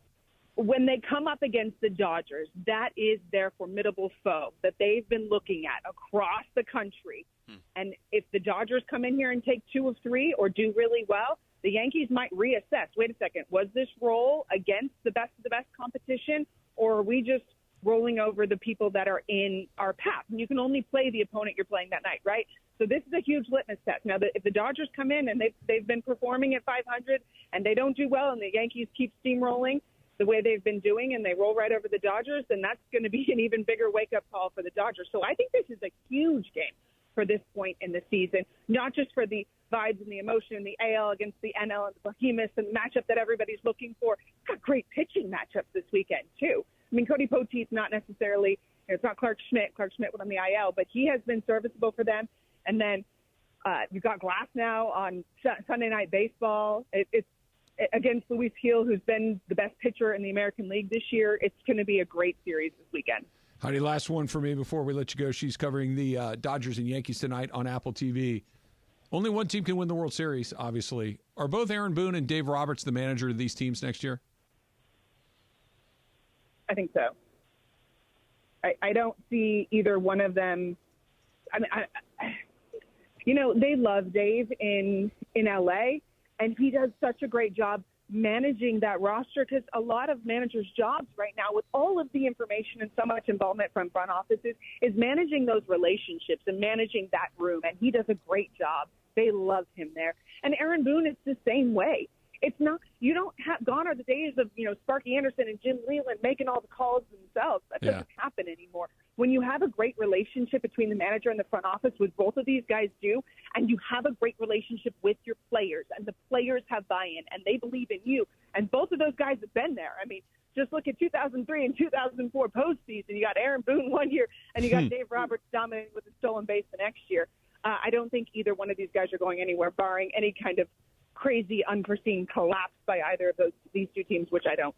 when they come up against the Dodgers, that is their formidable foe that they've been looking at across the country. And if the Dodgers come in here and take 2 of 3 or do really well, the Yankees might reassess. Wait a second, was this roll against the best of the best competition, or are we just rolling over the people that are in our path? And you can only play the opponent you're playing that night, right? So this is a huge litmus test. Now, if the Dodgers come in and they've been performing at 500 and they don't do well and the Yankees keep steamrolling the way they've been doing and they roll right over the Dodgers, then that's going to be an even bigger wake-up call for the Dodgers. So I think this is a huge game for this point in the season, not just for the vibes and the emotion and the AL against the NL and the behemoths and the matchup that everybody's looking for. It's got great pitching matchups this weekend, too. I mean, Cody Poteet's not necessarily, it's not Clark Schmidt. Clark Schmidt was on the IL, but he has been serviceable for them. And then you've got Glass now on Sunday Night Baseball. It's against Luis Gil, who's been the best pitcher in the American League this year. It's going to be a great series this weekend. Heidi, last one for me before we let you go. She's covering the Dodgers and Yankees tonight on Apple TV. Only one team can win the World Series, obviously. Are both Aaron Boone and Dave Roberts the manager of these teams next year? I think so. I don't see either one of them. I mean, they love Dave in L.A., and he does such a great job managing that roster, because a lot of managers' jobs right now, with all of the information and so much involvement from front offices, is managing those relationships and managing that room, and he does a great job. They love him there. And Aaron Boone, it's the same way. It's not, you don't have, gone are the days of, Sparky Anderson and Jim Leland making all the calls themselves. That doesn't happen anymore. When you have a great relationship between the manager and the front office, which both of these guys do, and you have a great relationship with your players, and the players have buy-in, and they believe in you, and both of those guys have been there. I mean, just look at 2003 and 2004 postseason. You got Aaron Boone one year, and you got Dave Roberts dominating with a stolen base the next year. I don't think either one of these guys are going anywhere, barring any kind of crazy, unforeseen collapse by either of these two teams, which I don't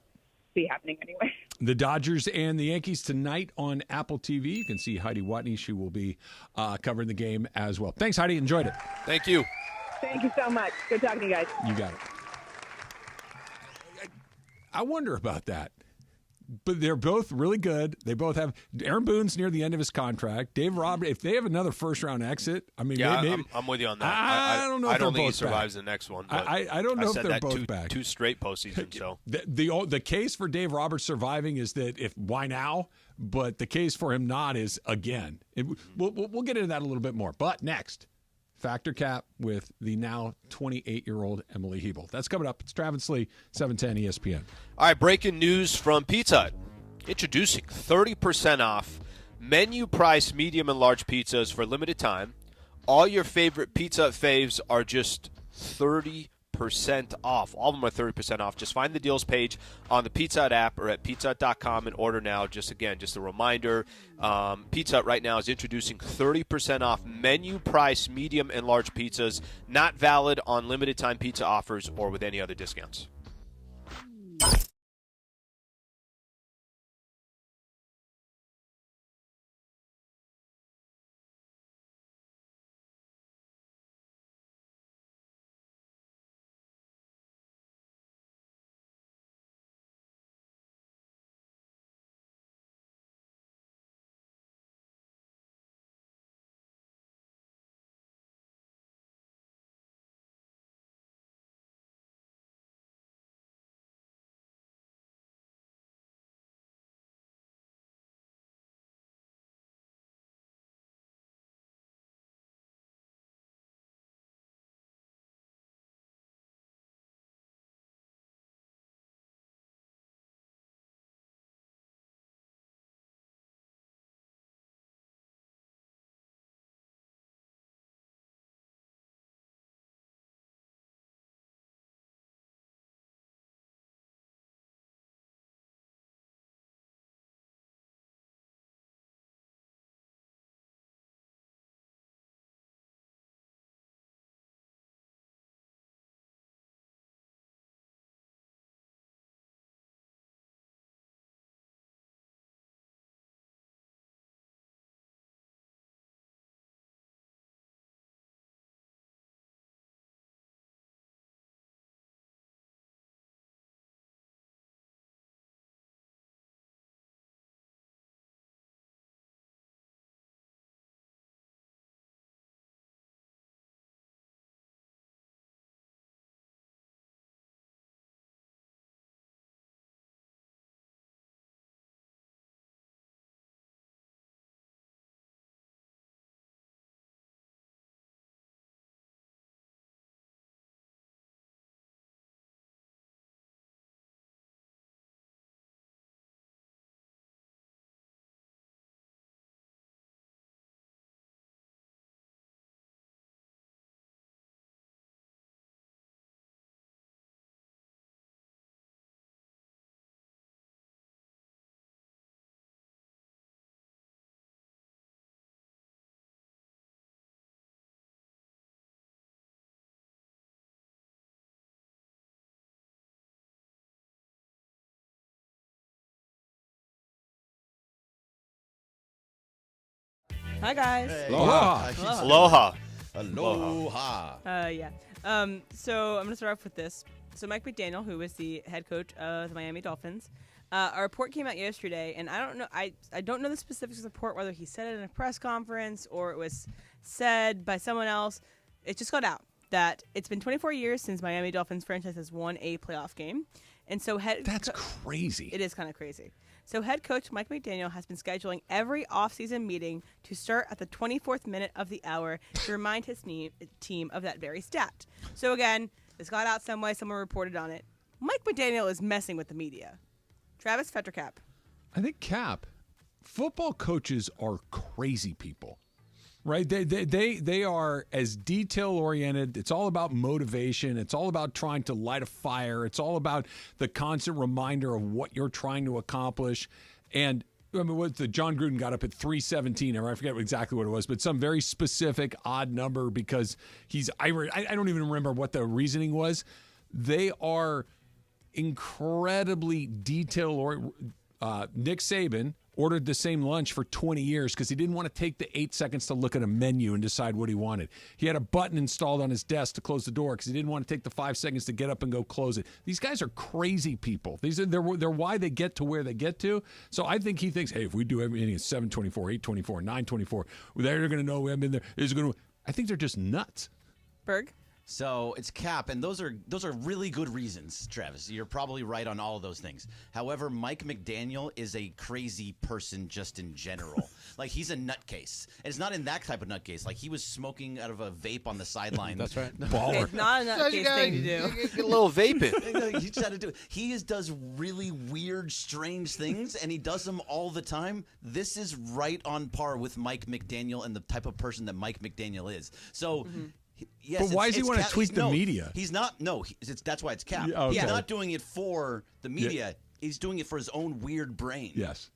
see happening anyway. The Dodgers and the Yankees tonight on Apple TV. You can see Heidi Watney. She will be covering the game as well. Thanks, Heidi. Enjoyed it. Thank you. Thank you so much. Good talking to you guys. You got it. I wonder about that. But they're both really good. They both have – Aaron Boone's near the end of his contract. Dave Roberts, if they have another first-round exit, I mean, maybe – I'm with you on that. I don't know if I don't they're think both he survives back. the next one. But I don't know if they're both back. Two straight postseasons, so. The case for Dave Roberts surviving is that why now? But the case for him not is again. We'll get into that a little bit more. But next – Factor Cap with the now 28-year-old Emily Hebel. That's coming up. It's Travis Slee, 710 ESPN. All right, breaking news from Pizza Hut. Introducing 30% off menu price medium and large pizzas for a limited time. All your favorite Pizza Hut faves are just 30% off. All of them are 30% off. Just find the deals page on the Pizza Hut app or at pizzahut.com and order now. Just a reminder, Pizza Hut right now is introducing 30% off menu price medium and large pizzas, not valid on limited time pizza offers or with any other discounts. Hi, guys. Hey. Aloha. Aloha. Aloha. Yeah. So I'm going to start off with this. So Mike McDaniel, who is the head coach of the Miami Dolphins, a report came out yesterday, and I don't know. I don't know the specifics of the report, whether he said it in a press conference or it was said by someone else. It just got out that it's been 24 years since Miami Dolphins franchise has won a playoff game, and so That's crazy. It is kind of crazy. So head coach Mike McDaniel has been scheduling every offseason meeting to start at the 24th minute of the hour to remind his team of that very stat. So again, this got out some way. Someone reported on it. Mike McDaniel is messing with the media. Travis Fetricap. I think football coaches are crazy people, right? They are as detail oriented. It's all about motivation. It's all about trying to light a fire. It's all about the constant reminder of what you're trying to accomplish. And I mean, what the John Gruden got up at 317, or I forget exactly what it was, but some very specific odd number because he's Irish. I don't even remember what the reasoning was. They are incredibly detail. Nick Saban ordered the same lunch for 20 years because he didn't want to take the 8 seconds to look at a menu and decide what he wanted. He had a button installed on his desk to close the door because he didn't want to take the 5 seconds to get up and go close it. These guys are crazy people. They're why they get to where they get to. So I think he thinks, hey, if we do everything at 7:24, 8:24, 9:24, they're going to know we haven't been there. I think they're just nuts. Berg. So it's cap, and those are really good reasons, Travis. You're probably right on all of those things. However, Mike McDaniel is a crazy person just in general. Like, he's a nutcase. And it's not in that type of nutcase. Like, he was smoking out of a vape on the sideline. That's right. Baller. It's not a nutcase thing to do. Get a little vaping. He just had to do it. He does really weird, strange things, and he does them all the time. This is right on par with Mike McDaniel and the type of person that Mike McDaniel is. So... Mm-hmm. Yes, but why does he want to tweet the media? He's not. No, that's why it's cap. Yeah, okay. He's not doing it for the media. Yeah. He's doing it for his own weird brain. Yes.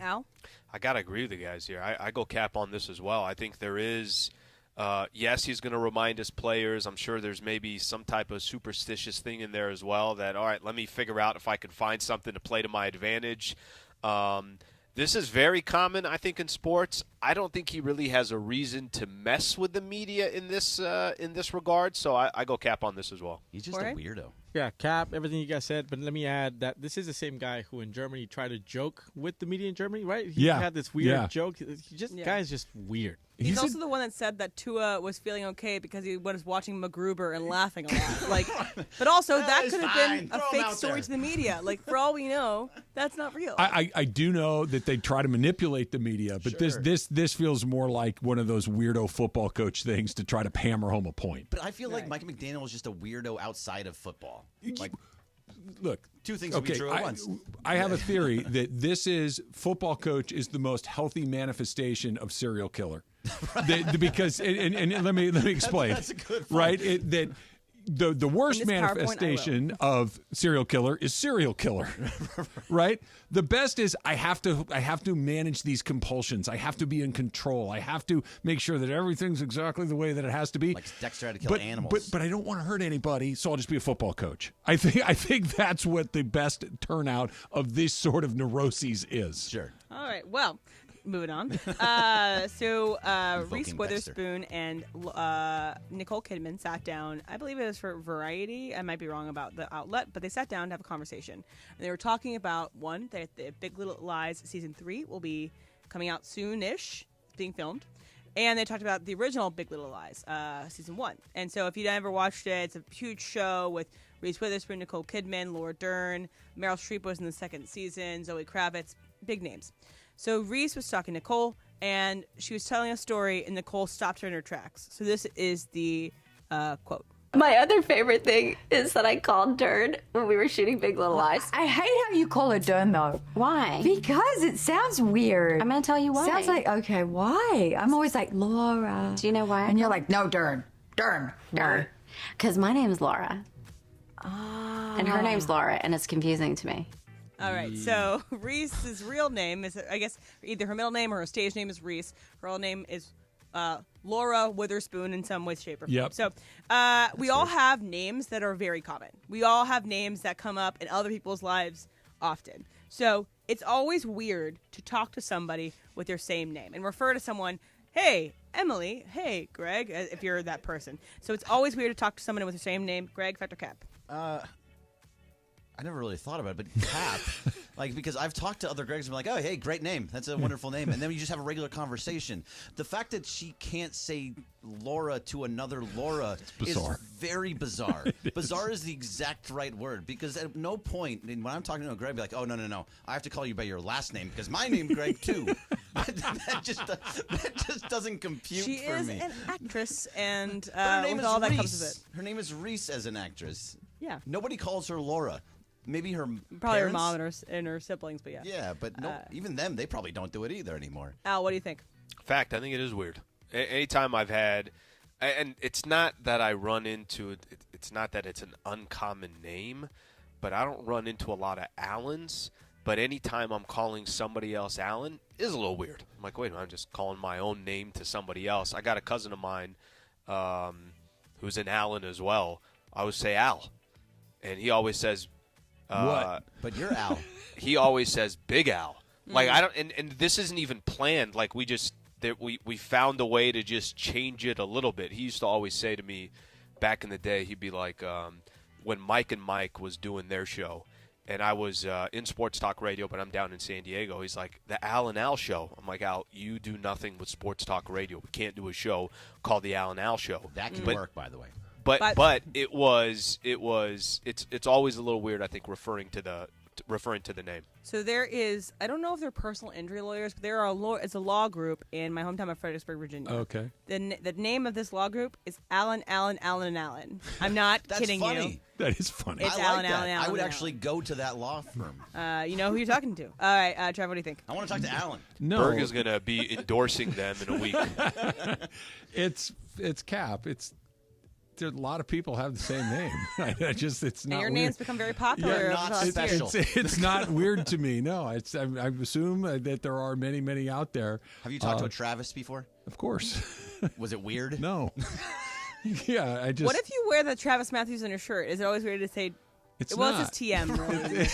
Al? I got to agree with the guys here. I go cap on this as well. I think there is, yes, he's going to remind his players. I'm sure there's maybe some type of superstitious thing in there as well that, all right, let me figure out if I can find something to play to my advantage. This is very common, I think, in sports. I don't think he really has a reason to mess with the media in this regard, so I go cap on this as well. He's just a weirdo. Yeah, cap, everything you guys said, but let me add that this is the same guy who in Germany tried to joke with the media in Germany, right? He had this weird joke. Guy's just weird. He's also the one that said that Tua was feeling okay because he was watching MacGruber and laughing a lot. Like, but also that could have been a fake story to the media. Like, for all we know, that's not real. I do know that they try to manipulate the media, but this feels more like one of those weirdo football coach things to try to hammer home a point. But I feel like Mike McDaniel is just a weirdo outside of football. Like, look, two things can be true at once. I have a theory that this is football coach is the most healthy manifestation of serial killer. Because and let me explain. That's a good point. Right? The worst manifestation of serial killer is serial killer, right? The best is I have to manage these compulsions. I have to be in control. I have to make sure that everything's exactly the way that it has to be. Like Dexter had to kill animals. But I don't want to hurt anybody, so I'll just be a football coach. I think that's what the best turnout of this sort of neuroses is. Sure. All right. Well, moving on. Reese Witherspoon and Nicole Kidman sat down. I believe it was for Variety. I might be wrong about the outlet, but they sat down to have a conversation. And they were talking about, one, that the Big Little Lies Season 3 will be coming out soon-ish, being filmed. And they talked about the original Big Little Lies, Season 1. And so if you never watched it, it's a huge show with Reese Witherspoon, Nicole Kidman, Laura Dern, Meryl Streep was in the second season, Zoe Kravitz, big names. So Reese was talking to Nicole, and she was telling a story, and Nicole stopped her in her tracks. So this is the quote. My other favorite thing is that I called Dern when we were shooting Big Little Lies. I hate how you call her Dern, though. Why? Because it sounds weird. I'm going to tell you why. Sounds like, okay, why? I'm always like, Laura. Do you know why? And you're like, no, Dern. Why? Because my name's Laura. Oh. And her name's Laura, and it's confusing to me. All right, so Reese's real name is, I guess, either her middle name or her stage name is Reese. Her real name is Laura Witherspoon in some way, shape, or form. Yep. So we all have names that are very common. We all have names that come up in other people's lives often. So it's always weird to talk to somebody with their same name and refer to someone, hey, Emily, hey, Greg, if you're that person. So it's always weird to talk to someone with the same name, Greg, fact or cap? I never really thought about it, but Cap, because I've talked to other Gregs and been like, oh, hey, great name. That's a wonderful name. And then you just have a regular conversation. The fact that she can't say Laura to another Laura is very bizarre. Bizarre is the exact right word, because at no point, when I'm talking to a Greg, I'd be like, oh, no, I have to call you by your last name because my name's Greg, too. that just doesn't compute for me. She is an actress, and her name with is all that Reese. comes with it. Her name is Reese as an actress. Yeah. Nobody calls her Laura. Maybe her probably parents? her mom and her siblings, but yeah. Yeah, but even them, they probably don't do it either anymore. Al, what do you think? Fact, I think it is weird. Anytime I've had, and it's not that I run into it, it's not that it's an uncommon name, but I don't run into a lot of Allens. But anytime I'm calling somebody else Allen, it is a little weird. I'm like, wait a minute, I'm just calling my own name to somebody else. I got a cousin of mine who's an Allen as well. I always say Al, and he always says, what? But you're Al. He always says Big Al. Like I don't, and this isn't even planned. Like we found a way to just change it a little bit. He used to always say to me, back in the day, he'd be like, when Mike and Mike was doing their show, and I was in sports talk radio, but I'm down in San Diego. He's like, the Al and Al show. I'm like, Al, you do nothing with sports talk radio. We can't do a show called the Al and Al show. That can work, by the way. But it's always a little weird, I think, referring to the name. So there is, I don't know if they're personal injury lawyers, but there are it's a law group in my hometown of Fredericksburg, Virginia. Okay. The name of this law group is Allen. I'm not kidding funny. you. That is funny. It's I like Allen. I would actually go to that law firm. You know who you're talking to. All right, Trevor, what do you think? I want to talk to Allen. No. Berg is going to be endorsing them in a week. It's Cap. A lot of people have the same name. It's not. And your weird. name's become very popular. You're not special. It's not weird to me. No, I assume that there are many, many out there. Have you talked to a Travis before? Of course. Was it weird? No. Yeah, What if you wear the Travis Matthews on your shirt? Is it always weird to say? It's well, not. it's just TM. Really.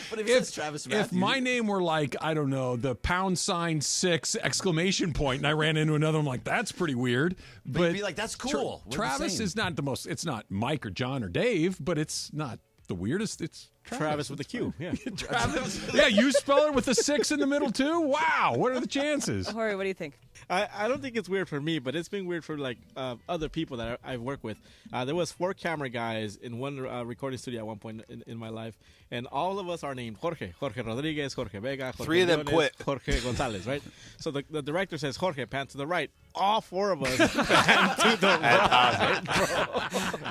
But if it says Travis Matthews, if my name were like, I don't know, the !6! And I ran into another, I'm like, that's pretty weird. But you'd be like, that's cool. Travis is not the most. It's not Mike or John or Dave, but it's not the weirdest. It's Travis with a Q. Yeah. Travis. Yeah, you spell it with a 6 in the middle too. Wow, what are the chances? Jorge, what do you think? I don't think it's weird for me, but it's been weird for other people that I've worked with. There was 4 camera guys in one recording studio at one point in my life, and all of us are named Jorge Rodriguez, Jorge Vega, Jorge 3 of them Leones, quit. Jorge Gonzalez, right? So the director says Jorge, pan to the right. All 4 of us pan to the right, bro.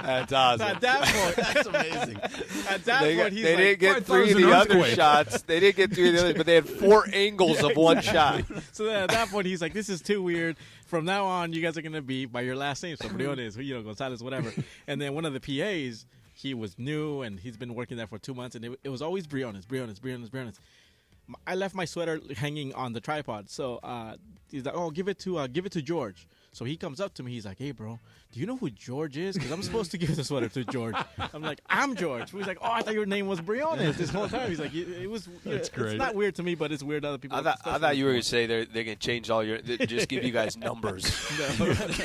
That's awesome. At that point, that's amazing. At that point, he's they like, didn't get 3 of the other shots. They didn't get 3 of the others, but they had 4 angles of one shot. So then at that point, he's like, this is too weird. From now on, you guys are going to be by your last name. So Briones, Gonzalez, whatever. And then one of the PAs, he was new, and he's been working there for 2 months, and it was always Briones. I left my sweater hanging on the tripod. So he's like, oh, give it to George. So he comes up to me. He's like, hey, bro, do you know who George is? Because I'm supposed to give the sweater to George. I'm like, I'm George. He's like, oh, I thought your name was Briones this whole time. He's like, it was. That's great. It's not weird to me, but it's weird to other people. I thought you were going to say they're going to change all just give you guys numbers.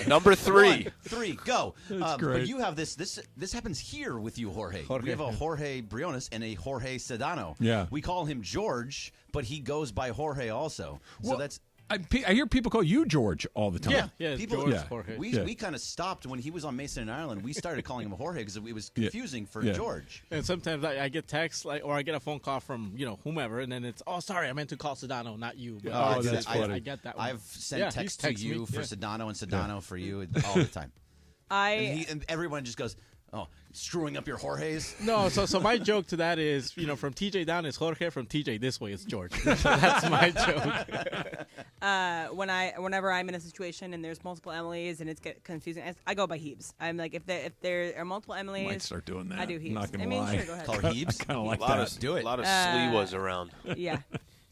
Number 3. 3, go. That's great. But you have this happens here with you, Jorge. We have a Jorge Briones and a Jorge Sedano. Yeah. We call him George, but he goes by Jorge also. So that's. I hear people call you George all the time. Yeah, people, George, Jorge. We kind of stopped when he was on Mason and Ireland. We started calling him Jorge because it was confusing for George. And sometimes I get texts or I get a phone call from whomever, and then it's sorry, I meant to call Sedano, not you. But that's funny. I get that one. I've sent texts to you for Sedano and Sedano for you all the time. And everyone just goes, oh, screwing up your Jorges? No, so my joke to that is, from TJ down is Jorge, from TJ this way it's George. That's my joke. Whenever I'm in a situation and there's multiple Emilys and it's get confusing, I go by Hebes. I'm like, if there are multiple Emilys, Might start doing that. I do Hebes. I'm not gonna lie. Sure, go ahead. Call her Hebes? I kind of like that. Do it. A lot of Slee was around. Yeah.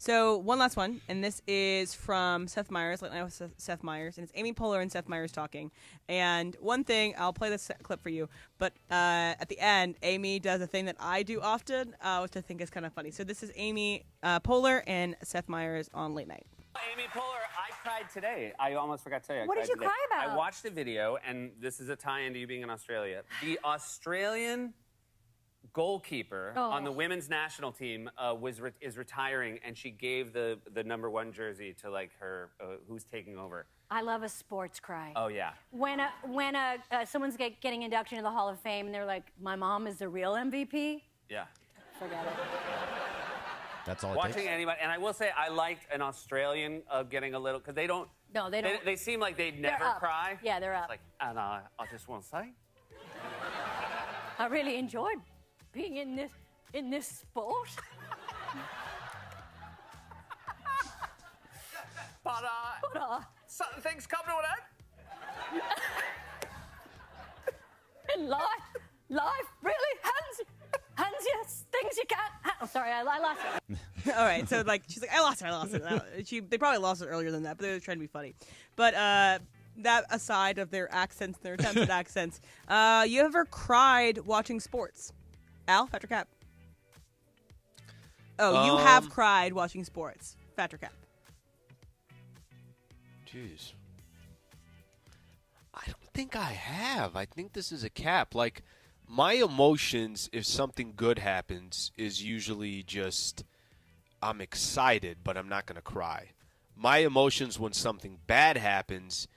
So one last one, and this is from Seth Meyers, Late Night with Seth Meyers, and it's Amy Poehler and Seth Meyers talking. And one thing, I'll play this clip for you, but at the end, Amy does a thing that I do often, which I think is kind of funny. So this is Amy Poehler and Seth Meyers on Late Night. Amy Poehler, I cried today. I almost forgot to tell you. What did you cry about? I watched a video, and this is a tie-in to you being in Australia. The Australian goalkeeper on the women's national team is retiring, and she gave the number 1 jersey to like her who's taking over. I love a sports cry. Oh yeah. When someone's getting induction to the Hall of Fame and they're like, "My mom is the real MVP." Yeah. Forget it. That's all. Watching anybody, and I will say I liked an Australian getting a little because they don't. No, they don't. They seem like they'd never cry. Yeah, they're up. It's like, and I just want to say, I really enjoyed being in this sport. but certain things come to an end. And life really hands you things you can't. Oh, sorry, I lost it. All right, so like she's like, I lost it. They probably lost it earlier than that, but they were trying to be funny. But that aside of their accents, their attempts at accents, you ever cried watching sports? Al, Fat or Cap? Oh, you have cried watching sports. Fat or Cap? Jeez. I don't think I have. I think this is a cap. Like, my emotions, if something good happens, is usually just I'm excited, but I'm not going to cry. My emotions when something bad happens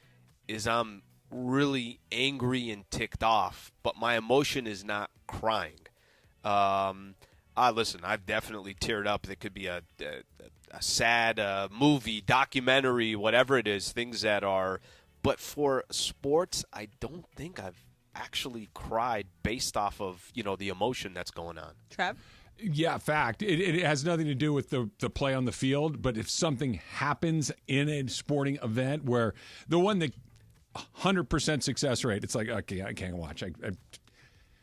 is I'm really angry and ticked off, but my emotion is not crying. Listen, I've definitely teared up. It could be a sad movie, documentary, whatever it is, things that are. But for sports, I don't think I've actually cried based off of, the emotion that's going on. Trev? Yeah, fact. It has nothing to do with the play on the field, but if something happens in a sporting event where the one that 100% success rate, it's like, okay, I can't watch.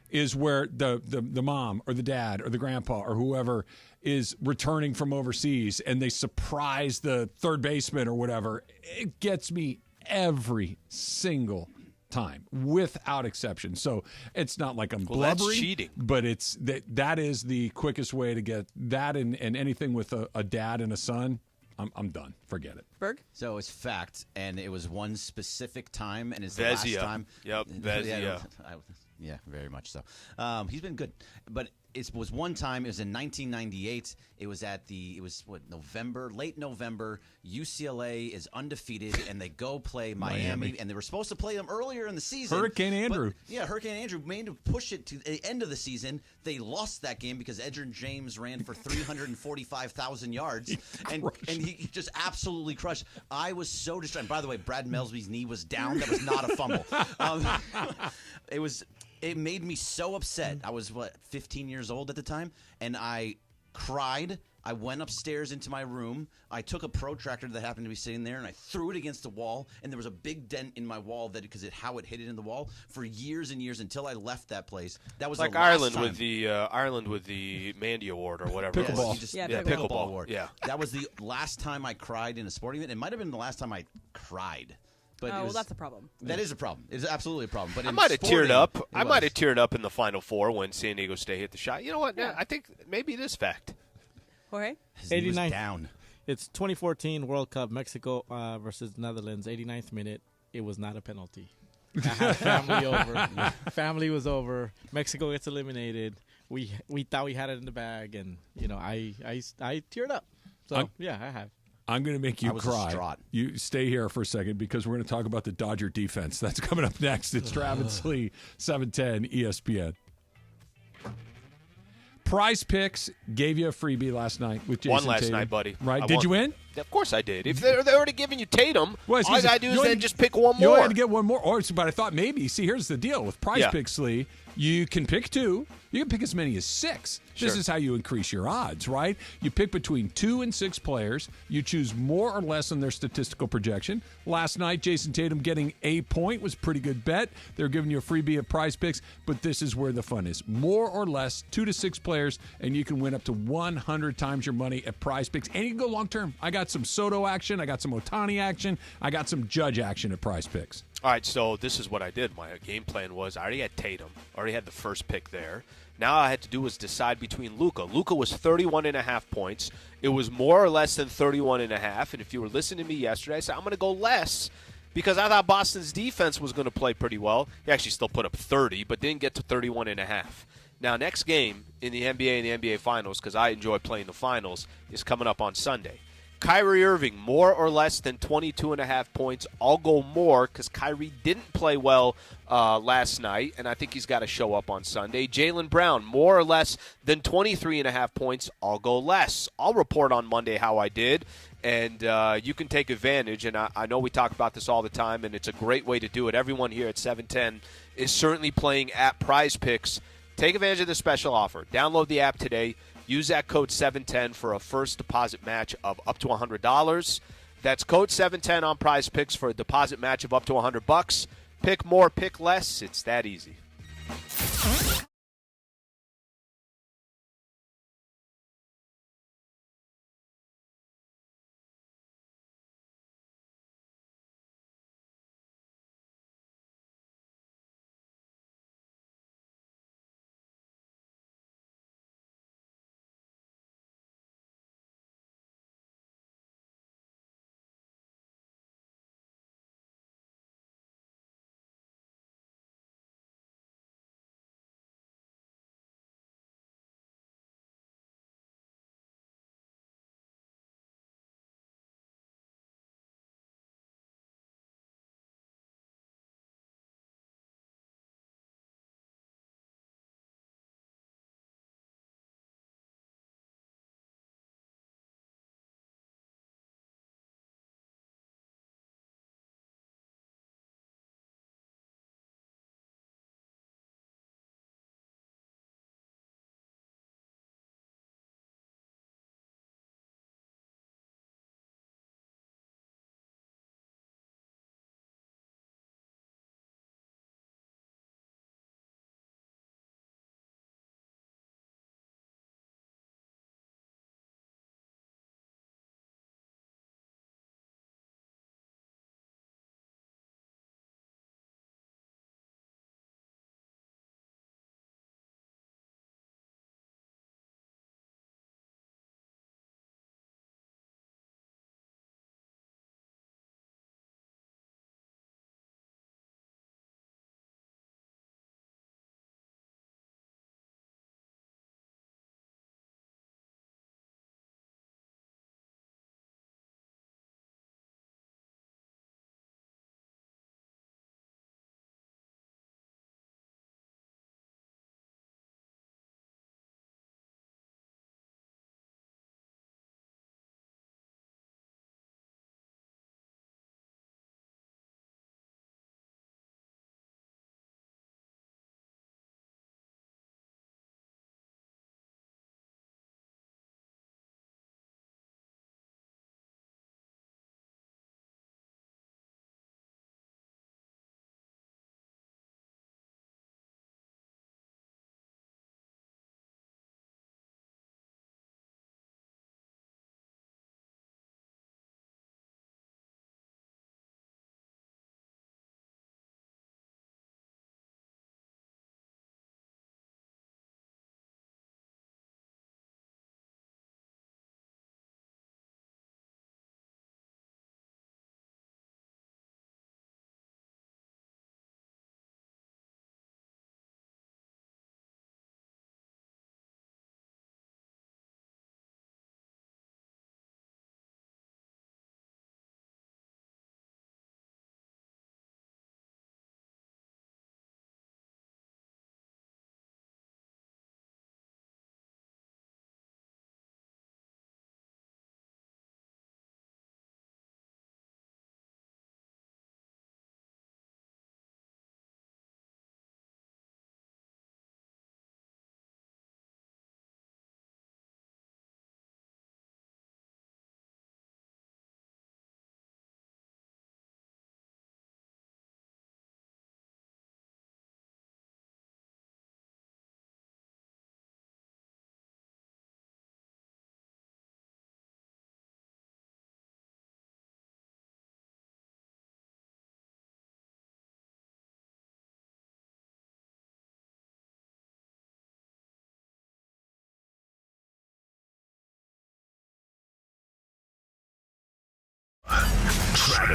Is where the mom or the dad or the grandpa or whoever is returning from overseas and they surprise the third baseman or whatever. It gets me every single time, without exception. So it's not like I'm blubbering, that's cheating. But it's that is the quickest way to get that and anything with a dad and a son. I'm done. Forget it. Berg? So it's fact, and it was one specific time, and it's the last time. Yep, Vezia. Yeah, very much so. He's been good, but it was one time. It was in 1998. It was late November. UCLA is undefeated, and they go play Miami, and they were supposed to play them earlier in the season. Hurricane Andrew. Hurricane Andrew made to push it to the end of the season. They lost that game because Edgerrin James ran for 345,000 yards, and he just absolutely crushed. I was so distracted. By the way, Brad Melsby's knee was down. That was not a fumble. It made me so upset. I was, 15 years old at the time, and I cried. I went upstairs into my room. I took a protractor that happened to be sitting there, and I threw it against the wall, and there was a big dent in my wall how it hit it in the wall for years and years until I left that place. That was like the last Ireland time. Ireland with the Mandy Award or whatever. Pickleball. Pickleball award. Yeah. That was the last time I cried in a sporting event. It might have been the last time I cried. But that's a problem. That is a problem. It's absolutely a problem. But I might have teared up. I might have teared up in the Final Four when San Diego State hit the shot. You know what? Yeah. I think maybe it is fact. Jorge? His knee was down. It's 2014 World Cup, Mexico versus Netherlands, 89th minute. It was not a penalty. I had family over. Family was over. Mexico gets eliminated. We thought we had it in the bag, and I teared up. So I have. I'm going to make you cry. You stay here for a second because we're going to talk about the Dodger defense. That's coming up next. It's Travis Slee, 710 ESPN. Prize Picks gave you a freebie last night with Jason Won last Tatum. night, buddy. Right? Did you win? Of course I did. If they're already giving you Tatum, all I got to do is then just pick one You more. only had to get one more. But I thought maybe, see, here's the deal. With Prize Picks, Slee, you can pick 2. You can pick as many as 6. Sure. This is how you increase your odds, right? You pick between 2 and 6 players. You choose more or less on their statistical projection. Last night, Jason Tatum getting a point was a pretty good bet. They're giving you a freebie at Prize Picks, but this is where the fun is. More or less, 2 to 6 players, and you can win up to 100 times your money at Prize Picks. And you can go long term. I got some Soto action. I got some Otani action. I got some Judge action at Prize Picks. All right, so this is what I did. My game plan was I already had Tatum, already had the first pick there. Now all I had to do was decide between Luka. Luka was 31.5 points. It was more or less than 31.5. And if you were listening to me yesterday, I said I'm going to go less because I thought Boston's defense was going to play pretty well. He actually still put up 30, but didn't get to 31.5. Now, next game in the NBA and the NBA Finals, because I enjoy playing the Finals, is coming up on Sunday. Kyrie Irving, more or less than 22.5 points. I'll go more because Kyrie didn't play well last night, and I think he's got to show up on Sunday. Jaylen Brown, more or less than 23.5 points. I'll go less. I'll report on Monday how I did, and you can take advantage. And I know we talk about this all the time, and it's a great way to do it. Everyone here at 710 is certainly playing at Prize Picks. Take advantage of the special offer. Download the app today. Use that code 710 for a first deposit match of up to $100. That's code 710 on Prize Picks for a deposit match of up to $100. Pick more, pick less. It's that easy.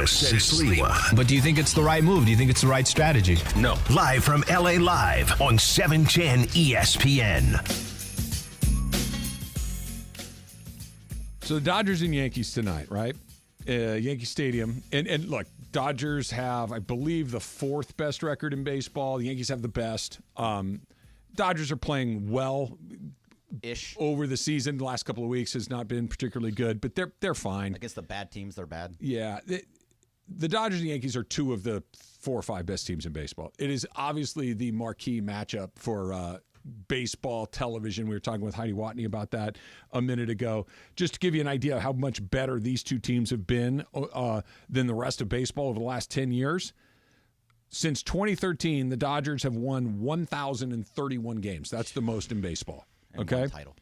Travis and Sliwa. But do you think it's the right move? Do you think it's the right strategy? No. Live from LA Live on 710 ESPN. So the Dodgers and Yankees tonight, right? Yankee Stadium. And look, Dodgers have, I believe, the fourth best record in baseball. The Yankees have the best. Dodgers are playing well-ish over the season. The last couple of weeks has not been particularly good, but they're fine. I guess the bad teams, they're bad. Yeah. The Dodgers and Yankees are two of the 4 or 5 best teams in baseball. It is obviously the marquee matchup for baseball television. We were talking with Heidi Watney about that a minute ago. Just to give you an idea of how much better these two teams have been than the rest of baseball over the last 10 years. Since 2013, the Dodgers have won 1,031 games. That's the most in baseball. And okay. one title.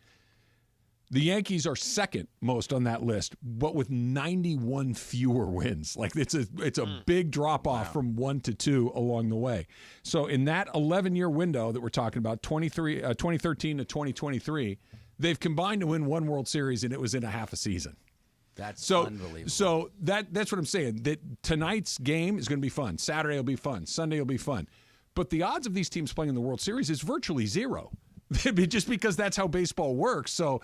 The Yankees are second most on that list, but with 91 fewer wins. Like it's a big drop off from 1 to 2 along the way. So in that 11-year window that we're talking about, 2013 to 2023, they've combined to win 1 World Series, and it was in a half a season. That's So unbelievable. that's what I'm saying. That tonight's game is going to be fun. Saturday will be fun. Sunday will be fun. But the odds of these teams playing in the World Series is virtually zero. Just because that's how baseball works. So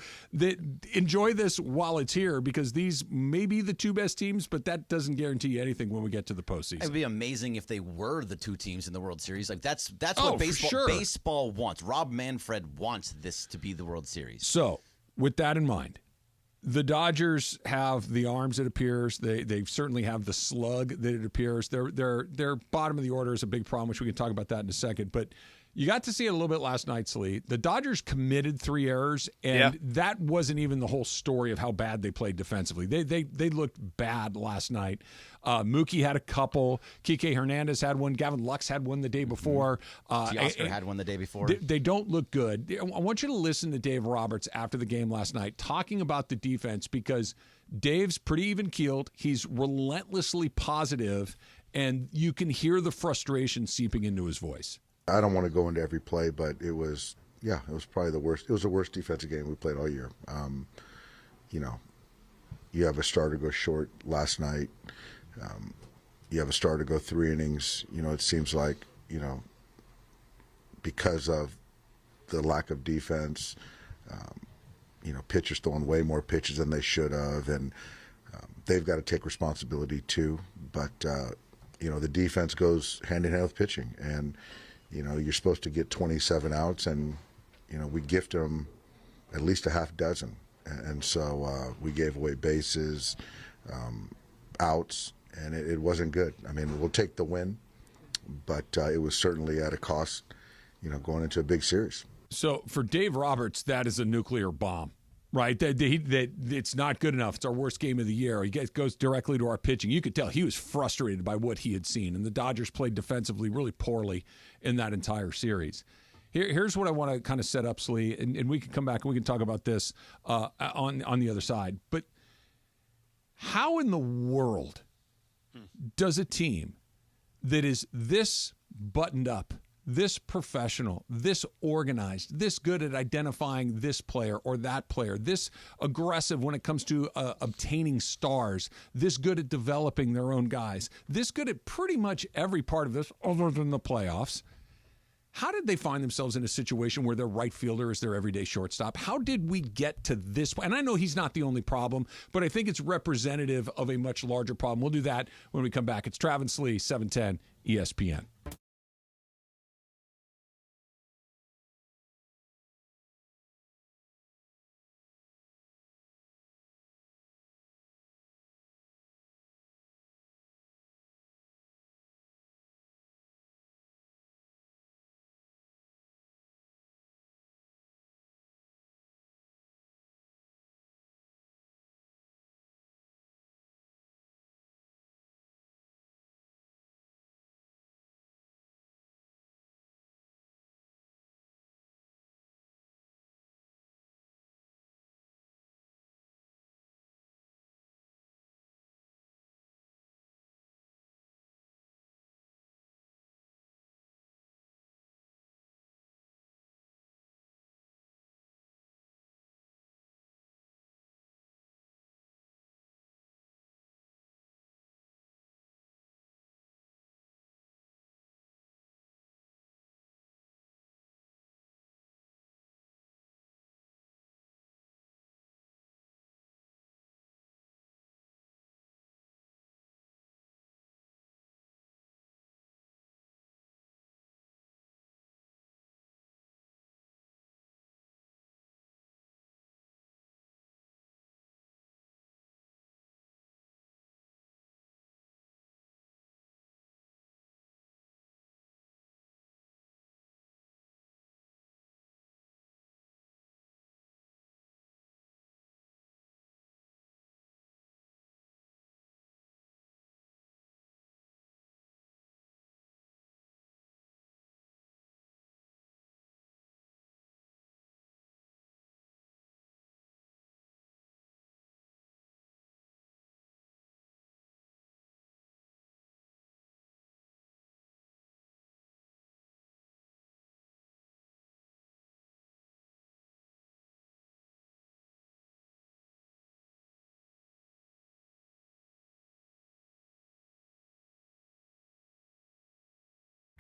enjoy this while it's here, because these may be the 2 best teams, but that doesn't guarantee anything when we get to the postseason. It would be amazing if they were the 2 teams in the World Series. Like that's Oh, what for sure. baseball wants. Rob Manfred wants this to be the World Series. So with that in mind, the Dodgers have the arms, it appears. They certainly have the slug that it appears. Their bottom of the order is a big problem, which we can talk about that in a second. But you got to see it a little bit last night, Slee. The Dodgers committed 3 errors, and that wasn't even the whole story of how bad they played defensively. They looked bad last night. Mookie had a couple. Kike Hernandez had one. Gavin Lux had one the day before. Teoscar had one the day before. They don't look good. I want you to listen to Dave Roberts after the game last night talking about the defense, because Dave's pretty even-keeled. He's relentlessly positive, and you can hear the frustration seeping into his voice. I don't want to go into every play, but it was probably the worst. It was the worst defensive game we played all year. You have a starter go short last night. You have a starter go 3 innings. It seems like, because of the lack of defense, pitchers throwing way more pitches than they should have, and they've got to take responsibility too. But, the defense goes hand in hand with pitching, and you're supposed to get 27 outs, and, we gift them at least a half dozen. And so we gave away bases, outs, and it wasn't good. I mean, we'll take the win, but it was certainly at a cost, going into a big series. So for Dave Roberts, that is a nuclear bomb. Right, that it's not good enough. It's our worst game of the year. He goes directly to our pitching. You could tell he was frustrated by what he had seen, and the Dodgers played defensively really poorly in that entire series. Here's what I want to kind of set up, Slee, and we can come back and we can talk about this on the other side. But how in the world does a team that is this buttoned up, this professional, this organized, this good at identifying this player or that player, this aggressive when it comes to obtaining stars, this good at developing their own guys, this good at pretty much every part of this other than the playoffs? How did they find themselves in a situation where their right fielder is their everyday shortstop? How did we get to this point? And I know he's not the only problem, but I think it's representative of a much larger problem. We'll do that when we come back. It's Travis Slee, 710 ESPN.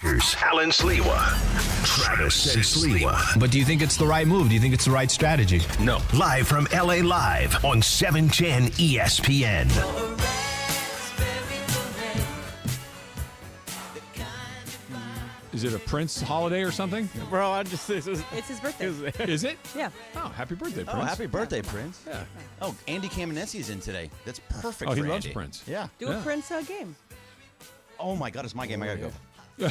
Here's Alan Sliwa, Travis and Sliwa. But do you think it's the right move? Do you think it's the right strategy? No. Live from LA Live on 710 ESPN. Is it a Prince holiday or something? Bro, it's his birthday. Is it? Yeah. Oh, happy birthday, Prince. Oh, happy birthday, Prince. Yeah. Oh, Andy Kamenetsky is in today. That's perfect Oh, for he loves Andy. Prince. Yeah. Do a Prince game. Oh, my God, it's my game. I got to go. See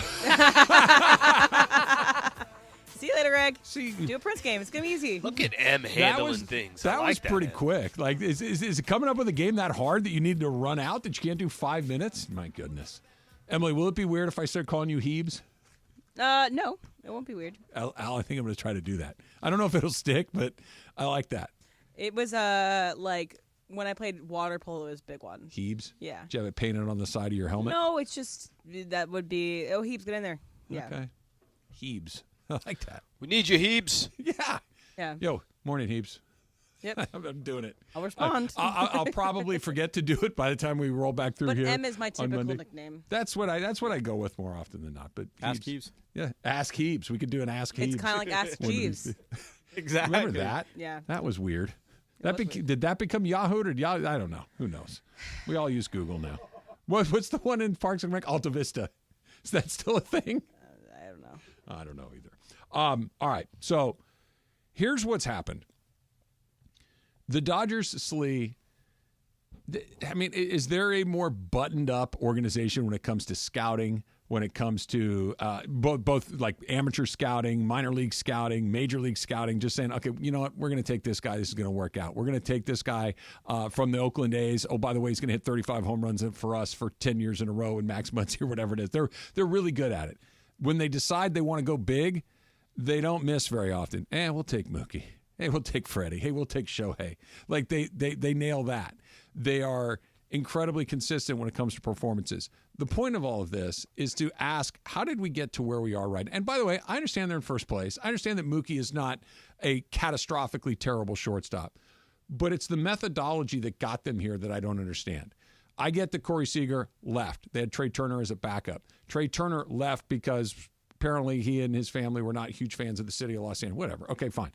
you later, Greg. See, do a Prince game. It's gonna be easy. Look at M handling things. That I was like pretty man. quick. Like, is it coming up with a game that hard that you need to run out that you can't do 5 minutes? My goodness. Emily, will it be weird if I start calling you Heebs? No, it won't be weird. Al, I think I'm going to try to do that. I don't know if it'll stick, but I like that. It was like when I played water polo, it was a big one. Heebs? Yeah. Did you have it painted on the side of your helmet? No, it's just that would be Heebs, get in there. Yeah. Okay. Heebs. I like that. We need you, Heebs. Yeah. Yeah. Yo, morning, Heebs. Yep. I'm doing it. I'll respond. I'll probably forget to do it by the time we roll back through but here. M is my on typical Monday. nickname. That's what I go with more often than not. But Ask Heebs. Yeah, Ask Heebs. We could do an Ask Heebs. It's kind of like Ask Jeeves. Exactly. Remember that? Yeah. That was weird. Did that become Yahoo or Yahoo? I don't know. Who knows? We all use Google now. What's the one in Parks and Rec? Alta Vista. Is that still a thing? I don't know. I don't know either. All right. So here's what's happened. The Dodgers, Slee, I mean, is there a more buttoned up organization when it comes to scouting, when it comes to both like amateur scouting, minor league scouting, major league scouting, just saying, okay, you know what, we're going to take this guy. This is going to work out. We're going to take this guy from the Oakland A's. Oh, by the way, he's going to hit 35 home runs for us for 10 years in a row and Max Muncy or whatever it is. They're really good at it. When they decide they want to go big, they don't miss very often. We'll take Mookie. Hey, we'll take Freddie. Hey, we'll take Shohei. Like they nail that. They are incredibly consistent when it comes to performances. The point of all of this is to ask, how did we get to where we are right now? And by the way, I understand they're in first place. I understand that Mookie is not a catastrophically terrible shortstop, but it's the methodology that got them here that I don't understand. I get that Corey Seager left. They had Trey Turner as a backup. Trey Turner left because apparently he and his family were not huge fans of the city of Los Angeles. Whatever. Okay, fine.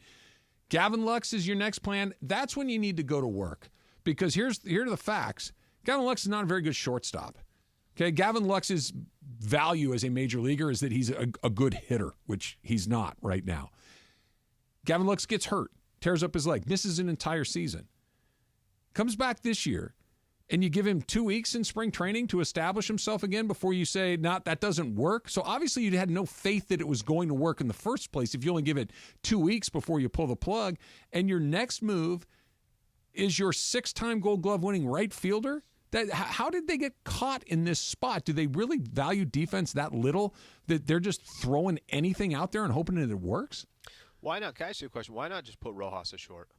Gavin Lux is your next plan. That's when you need to go to work, because here are the facts. Gavin Lux is not a very good shortstop. Okay, Gavin Lux's value as a major leaguer is that he's a good hitter, which he's not right now. Gavin Lux gets hurt, tears up his leg, misses an entire season. Comes back this year, and you give him 2 weeks in spring training to establish himself again before you say, that doesn't work. So obviously you had no faith that it was going to work in the first place if you only give it 2 weeks before you pull the plug. And your next move is your 6-time Gold Glove winning right fielder. How did they get caught in this spot? Do they really value defense that little that they're just throwing anything out there and hoping that it works? Why not? Can I ask you a question? Why not just put Rojas as short?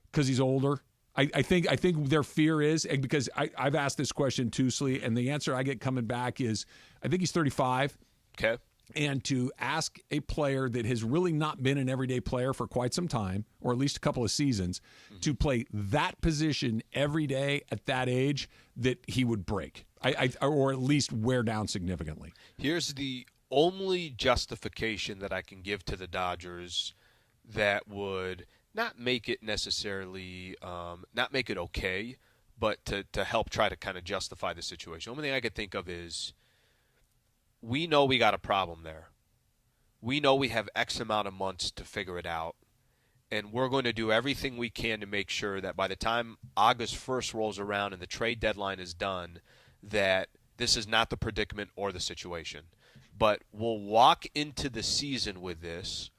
Because he's older. I think their fear is, and because I've asked this question too, Slee, and the answer I get coming back is, I think he's 35. Okay. And to ask a player that has really not been an everyday player for quite some time, or at least a couple of seasons, to play that position every day at that age, that he would break, or at least wear down significantly. Here's the only justification that I can give to the Dodgers that would not make it necessarily, not make it okay, but to help try to kind of justify the situation. The only thing I could think of is, we know we got a problem there. We know we have X amount of months to figure it out, and we're going to do everything we can to make sure that by the time August 1st rolls around and the trade deadline is done, that this is not the predicament or the situation. But we'll walk into the season with this.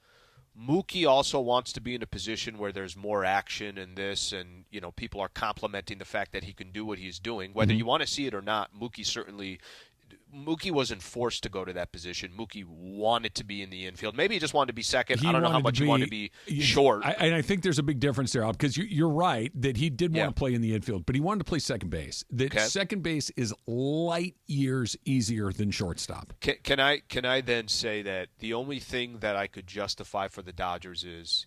Mookie also wants to be in a position where there's more action in this, and people are complimenting the fact that he can do what he's doing. Whether you want to see it or not, Mookie wasn't forced to go to that position. Mookie wanted to be in the infield. Maybe he just wanted to be second. I don't know how much he wanted to be short. And I think there's a big difference there, because you're right that he did want to play in the infield, but he wanted to play second base. Second base is light years easier than shortstop. Can I then say that the only thing that I could justify for the Dodgers is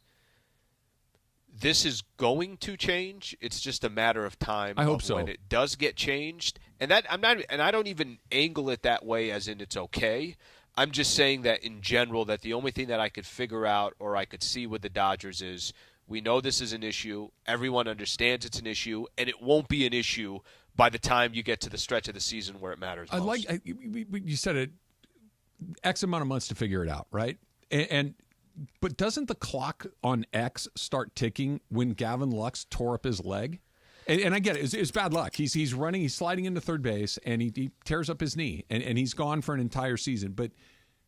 this is going to change. It's just a matter of time. I hope so. When it does get changed, and I don't even angle it that way as in it's okay. I'm just saying that in general, that the only thing that I could figure out or I could see with the Dodgers is we know this is an issue. Everyone understands it's an issue, and it won't be an issue by the time you get to the stretch of the season where it matters most. You said it, X amount of months to figure it out, right? But doesn't the clock on X start ticking when Gavin Lux tore up his leg? And I get it. It's bad luck. He's running. He's sliding into third base, and he tears up his knee, and he's gone for an entire season. But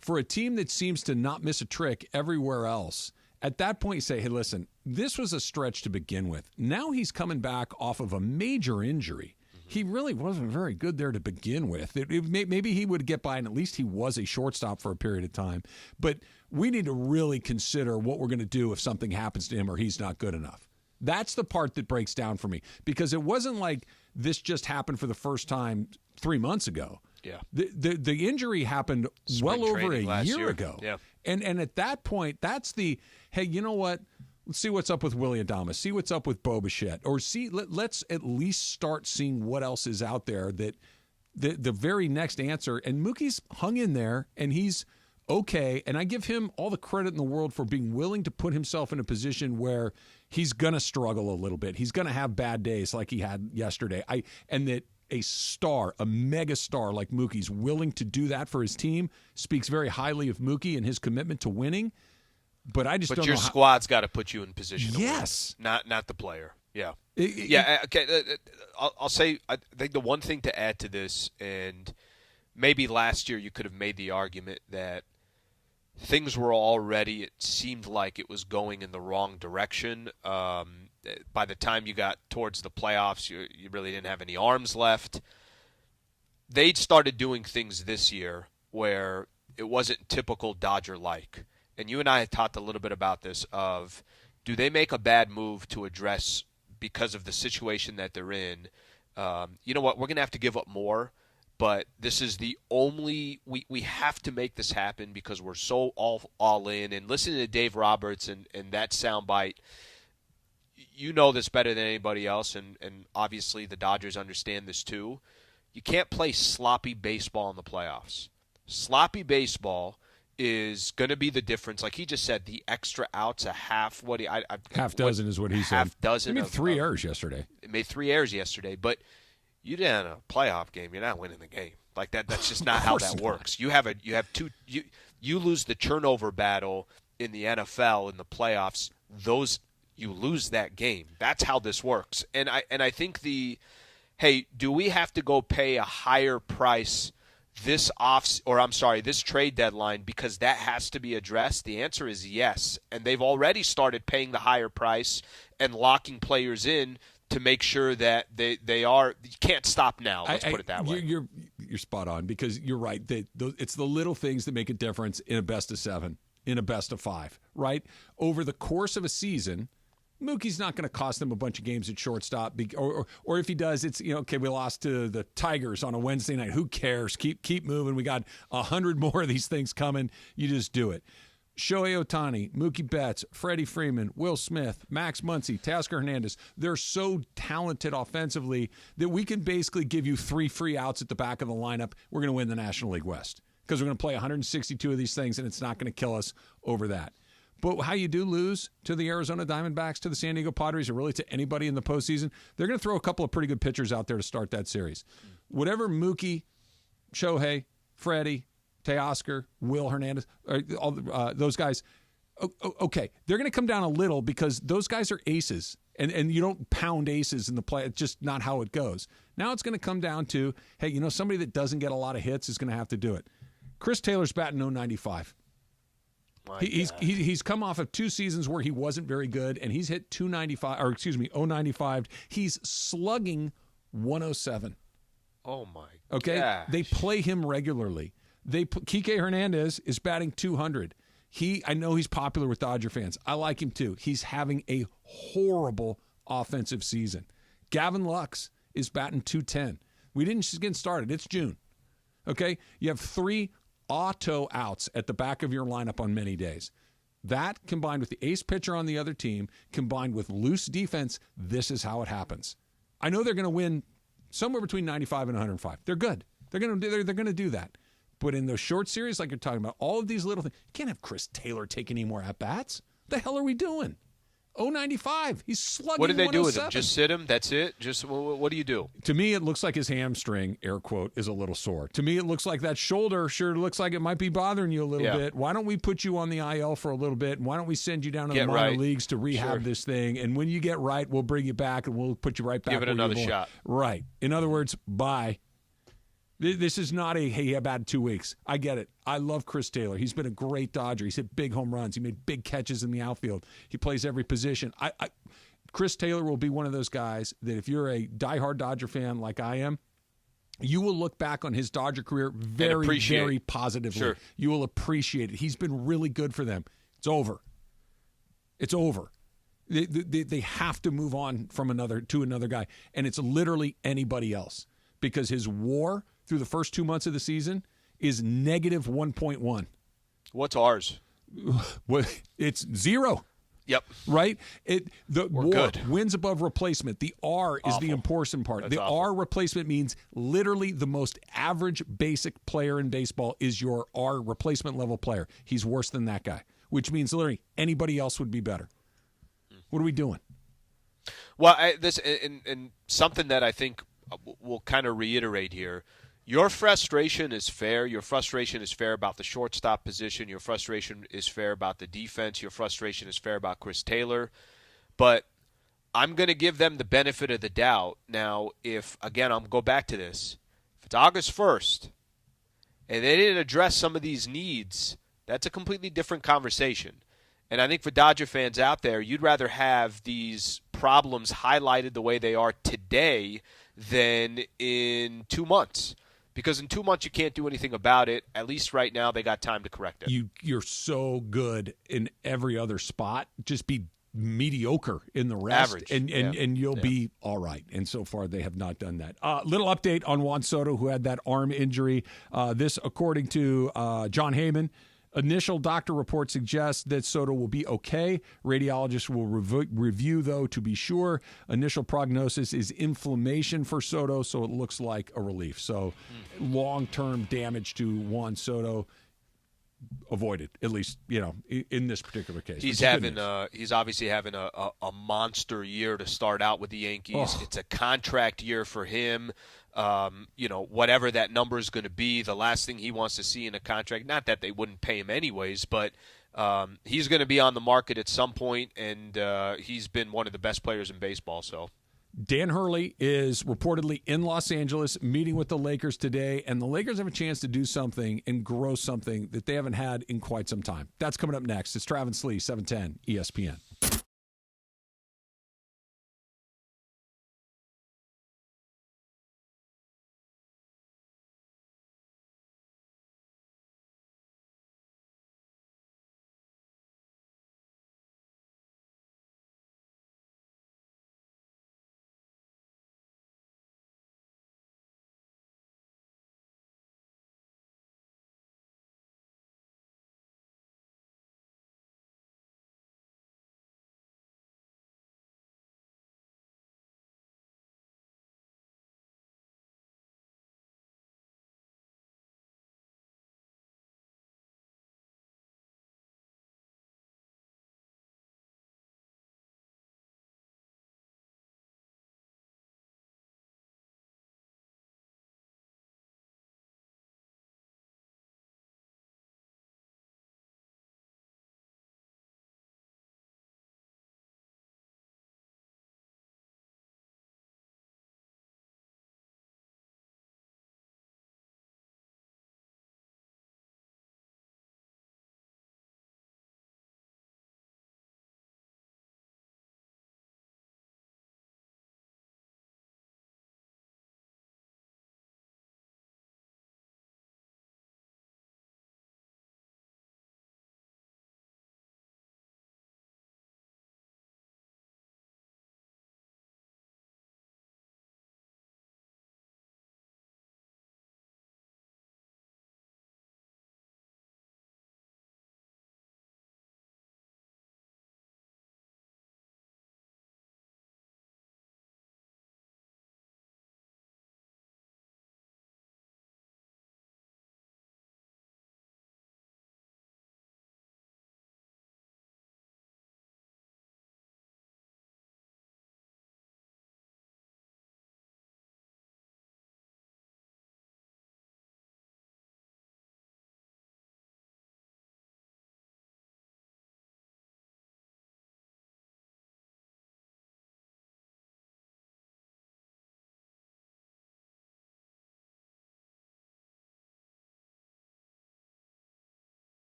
for a team that seems to not miss a trick everywhere else, at that point you say, hey, listen, this was a stretch to begin with. Now he's coming back off of a major injury. He really wasn't very good there to begin with. Maybe he would get by, and at least he was a shortstop for a period of time. But we need to really consider what we're going to do if something happens to him or he's not good enough. That's the part that breaks down for me, because it wasn't like this just happened for the first time 3 months ago. Yeah. The injury happened well over a year ago. Yeah. And at that point, that's the, hey, you know what? Let's see what's up with Willie Adames. See what's up with Bo Bichette. Or let's at least start seeing what else is out there, that the very next answer. And Mookie's hung in there, and he's okay. And I give him all the credit in the world for being willing to put himself in a position where he's going to struggle a little bit. He's going to have bad days like he had yesterday. And that a star, a mega star like Mookie's willing to do that for his team speaks very highly of Mookie and his commitment to winning. But I just don't know. But your squad's got to put you in position. Yes. To win, not the player. Yeah. Okay. I'll say, I think the one thing to add to this, and maybe last year you could have made the argument that things were already, it seemed like it was going in the wrong direction. By the time you got towards the playoffs, you really didn't have any arms left. They'd started doing things this year where it wasn't typical Dodger-like. And you and I had talked a little bit about this of, do they make a bad move to address because of the situation that they're in? You know what? We're going to have to give up more, but this is the only – we have to make this happen because we're so all in. And listening to Dave Roberts and that soundbite, you know this better than anybody else, and obviously the Dodgers understand this too. You can't play sloppy baseball in the playoffs. Sloppy baseball – is going to be the difference. Like he just said, the extra outs, a half. Half dozen is what he said. Half dozen. He made 3 errors yesterday. It made 3 errors yesterday, but you didn't have a playoff game. You're not winning the game like that. That's just not how that works. You lose the turnover battle in the NFL in the playoffs. You lose that game. That's how this works. And I think do we have to go pay a higher price this trade deadline because that has to be addressed? The answer is yes. And they've already started paying the higher price and locking players in to make sure that they are – you can't stop now, let's put it that way. You're spot on, because you're right. It's the little things that make a difference in a best of 7, in a best of 5, right? Over the course of a season – Mookie's not going to cost them a bunch of games at shortstop, or if he does, it's okay. We lost to the Tigers on a Wednesday night. Who cares? Keep moving. We got 100 more of these things coming. You just do it. Shohei Otani, Mookie Betts, Freddie Freeman, Will Smith, Max Muncy, Teoscar Hernandez. They're so talented offensively that we can basically give you 3 free outs at the back of the lineup. We're going to win the National League West because we're going to play 162 of these things, and it's not going to kill us over that. But how you do lose to the Arizona Diamondbacks, to the San Diego Padres, or really to anybody in the postseason, they're going to throw a couple of pretty good pitchers out there to start that series. Whatever Mookie, Shohei, Freddie, Teoscar, Will Hernandez, all those guys, okay, they're going to come down a little because those guys are aces, and you don't pound aces in the play. It's just not how it goes. Now it's going to come down to, hey, somebody that doesn't get a lot of hits is going to have to do it. Chris Taylor's batting .095. He's come off of 2 seasons where he wasn't very good, and he's hit .095. He's slugging 107. Oh my! Okay, gosh. They play him regularly. Kike Hernandez is batting .200. I know he's popular with Dodger fans. I like him too. He's having a horrible offensive season. Gavin Lux is batting .210. We didn't just get started. It's June. Okay, you have 3 auto outs at the back of your lineup on many days. That, combined with the ace pitcher on the other team, combined with loose defense, this is how it happens. I know they're going to win somewhere between 95 and 105. They're good. They're going to do that. But in those short series, like you're talking about, all of these little things, you can't have Chris Taylor take any more at-bats. What the hell are we doing? 095. He's slugging. What do they do with him? 107. Just sit him? That's it? Just what do you do? To me, it looks like his hamstring, air quote, is a little sore. To me, it looks like that shoulder sure looks like it might be bothering you a little bit. Why don't we put you on the IL for a little bit? And why don't we send you down to the minor leagues to rehab this thing? And when you get right, we'll bring you back and we'll put you right back. Give it another shot. Right. In other words, bye. This is not a, hey, how about 2 weeks? I get it. I love Chris Taylor. He's been a great Dodger. He's hit big home runs. He made big catches in the outfield. He plays every position. Chris Taylor will be one of those guys that if you're a diehard Dodger fan like I am, you will look back on his Dodger career very, very positively. Sure. You will appreciate it. He's been really good for them. It's over. It's over. They have to move on from another guy, and it's literally anybody else because his WAR through the first 2 months of the season is negative 1.1. What's ours? It's 0. Yep. Right? The We're WAR, good. wins above replacement. The R is the important part. That's the awful. R replacement means literally the most average basic player in baseball is your R replacement level player. He's worse than that guy, which means literally anybody else would be better. What are we doing? Well, this and something that I think we'll kind of reiterate here. Your frustration is fair. Your frustration is fair about the shortstop position. Your frustration is fair about the defense. Your frustration is fair about Chris Taylor. But I'm going to give them the benefit of the doubt. Now, I'll go back to this. If it's August 1st and they didn't address some of these needs, that's a completely different conversation. And I think for Dodger fans out there, you'd rather have these problems highlighted the way they are today than in 2 months. Because in 2 months you can't do anything about it. At least right now they got time to correct it. You're so good in every other spot. Just be mediocre in the rest. Average. And you'll be all right. And so far they have not done that. Little update on Juan Soto, who had that arm injury. This, according to John Heyman, initial doctor report suggests that Soto will be okay. Radiologists will review, though, to be sure. Initial prognosis is inflammation for Soto, so it looks like a relief. So long-term damage to Juan Soto avoided, at least, in this particular case. He's obviously having a monster year to start out with the Yankees. It's a contract year for him. Whatever that number is going to be, the last thing he wants to see in a contract, not that they wouldn't pay him anyways, but he's going to be on the market at some point, and he's been one of the best players in baseball. So Dan Hurley is reportedly in Los Angeles meeting with the Lakers today, and the Lakers have a chance to do something and grow something that they haven't had in quite some time. That's coming up next. It's Travis Slee, 710 ESPN.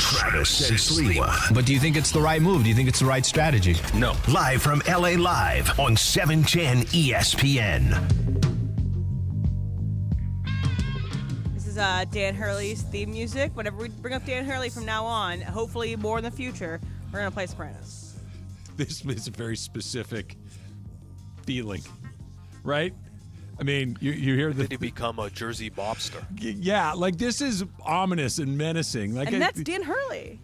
Travis and Sliwa. But do you think it's the right move? Do you think it's the right strategy? No. Live from LA Live on 710 ESPN. This is Dan Hurley's theme music. Whenever we bring up Dan Hurley from now on, hopefully more in the future, we're going to play Sopranos. This is a very specific feeling, right? I mean, you hear the... Did he become a Jersey mobster? Yeah, like this is ominous and menacing. Like, and that's Dan Hurley.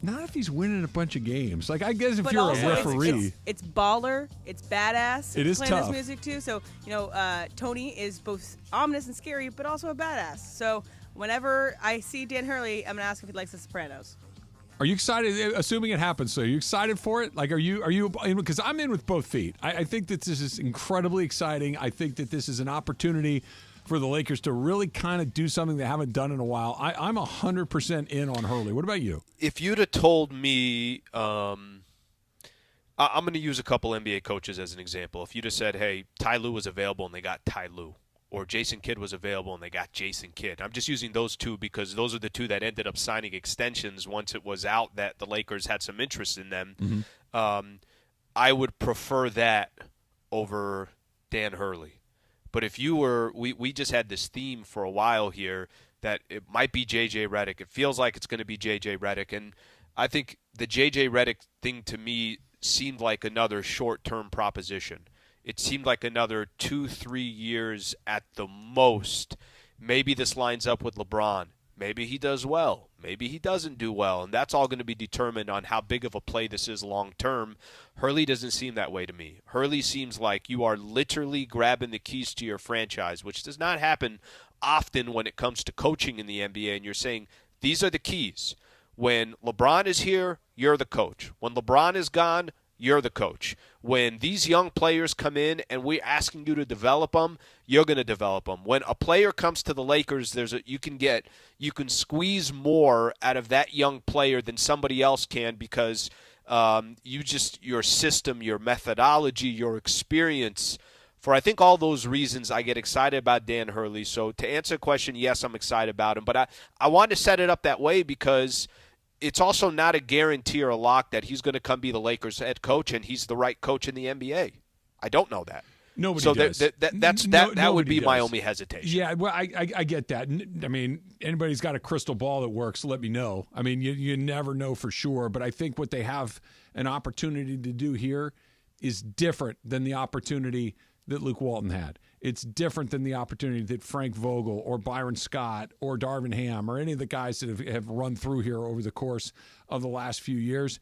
Not if he's winning a bunch of games. Like, I guess if But you're also, a referee. It's baller. It's badass. It is playing tough. this music too. So, Tony is both ominous and scary, but also a badass. So whenever I see Dan Hurley, I'm going to ask if he likes The Sopranos. Are you excited, assuming it happens, so are you excited for it? Like, are you, because I'm in with both feet. I think that this is incredibly exciting. I think that this is an opportunity for the Lakers to really kind of do something they haven't done in a while. I'm 100% in on Hurley. What about you? If you'd have told me, I'm going to use a couple NBA coaches as an example. If you'd have said, hey, Ty Lue was available and they got Ty Lue, or Jason Kidd was available and they got Jason Kidd. I'm just using those two because those are the two that ended up signing extensions once it was out that the Lakers had some interest in them. Mm-hmm. I would prefer that over Dan Hurley. But if you were, we just had this theme for a while here that it might be J.J. Redick. It feels like it's going to be J.J. Redick. And I think the J.J. Redick thing to me seemed like another short-term proposition. It seemed like another 2-3 years at the most. Maybe this lines up with LeBron. Maybe he does well. Maybe he doesn't do well. And that's all going to be determined on how big of a play this is long term. Hurley doesn't seem that way to me. Hurley seems like you are literally grabbing the keys to your franchise, which does not happen often when it comes to coaching in the NBA. And you're saying, these are the keys. When LeBron is here, you're the coach. When LeBron is gone, you're the coach. When these young players come in and we're asking you to develop them, you're going to develop them. When a player comes to the Lakers, you can squeeze more out of that young player than somebody else can because your system, your methodology, your experience. For I think all those reasons, I get excited about Dan Hurley. So to answer the question, yes, I'm excited about him. But I wanted to set it up that way because it's also not a guarantee or a lock that he's going to come be the Lakers head coach and he's the right coach in the NBA. I don't know that. Nobody does. That would be my only hesitation. Yeah, well, I get that. I mean, anybody's got a crystal ball that works, let me know. I mean, you never know for sure, but I think what they have an opportunity to do here is different than the opportunity that Luke Walton had. It's different than the opportunity that Frank Vogel or Byron Scott or Darvin Ham or any of the guys that have run through here over the course of the last few years.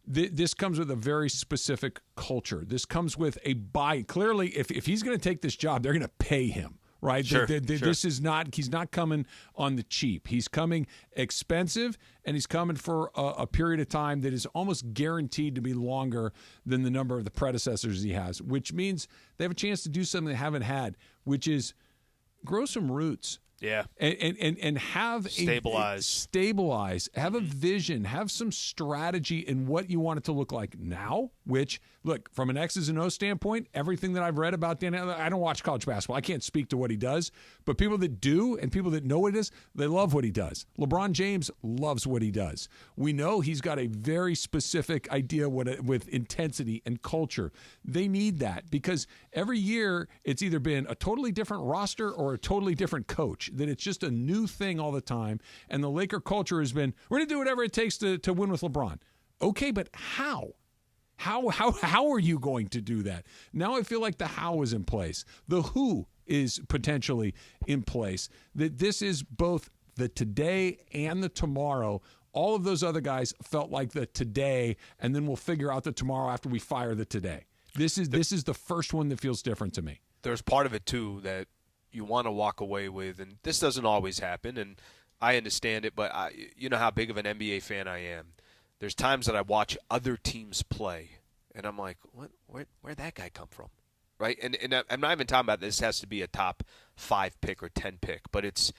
This comes with a very specific culture. This comes with a buy. Clearly, if he's going to take this job, they're going to pay him, right? Sure. This is not. He's not coming on the cheap. He's coming expensive, and he's coming for a period of time that is almost guaranteed to be longer than the number of the predecessors he has, which means they have a chance to do something they haven't had, which is grow some roots. Yeah. And have stabilize, have a vision, have some strategy in what you want it to look like now, which, look, from an X's and O's standpoint, everything that I've read about Dan, I don't watch college basketball. I can't speak to what he does, but people that do and people that know what it is, they love what he does. LeBron James loves what he does. We know he's got a very specific idea with intensity and culture. They need that because every year it's either been a totally different roster or a totally different coach. That it's just a new thing all the time. And the Laker culture has been, we're going to do whatever it takes to win with LeBron. Okay, but how? How are you going to do that? Now I feel like the how is in place. The who is potentially in place. That this is both the today and the tomorrow. All of those other guys felt like the today, and then we'll figure out the tomorrow after we fire the today. This is the first one that feels different to me. There's part of it, too, that you want to walk away with, and this doesn't always happen, and I understand it, but you know how big of an NBA fan I am. There's times that I watch other teams play, and I'm like, where'd that guy come from? Right? And I'm not even talking about this has to be a top 5 pick or 10 pick, but it's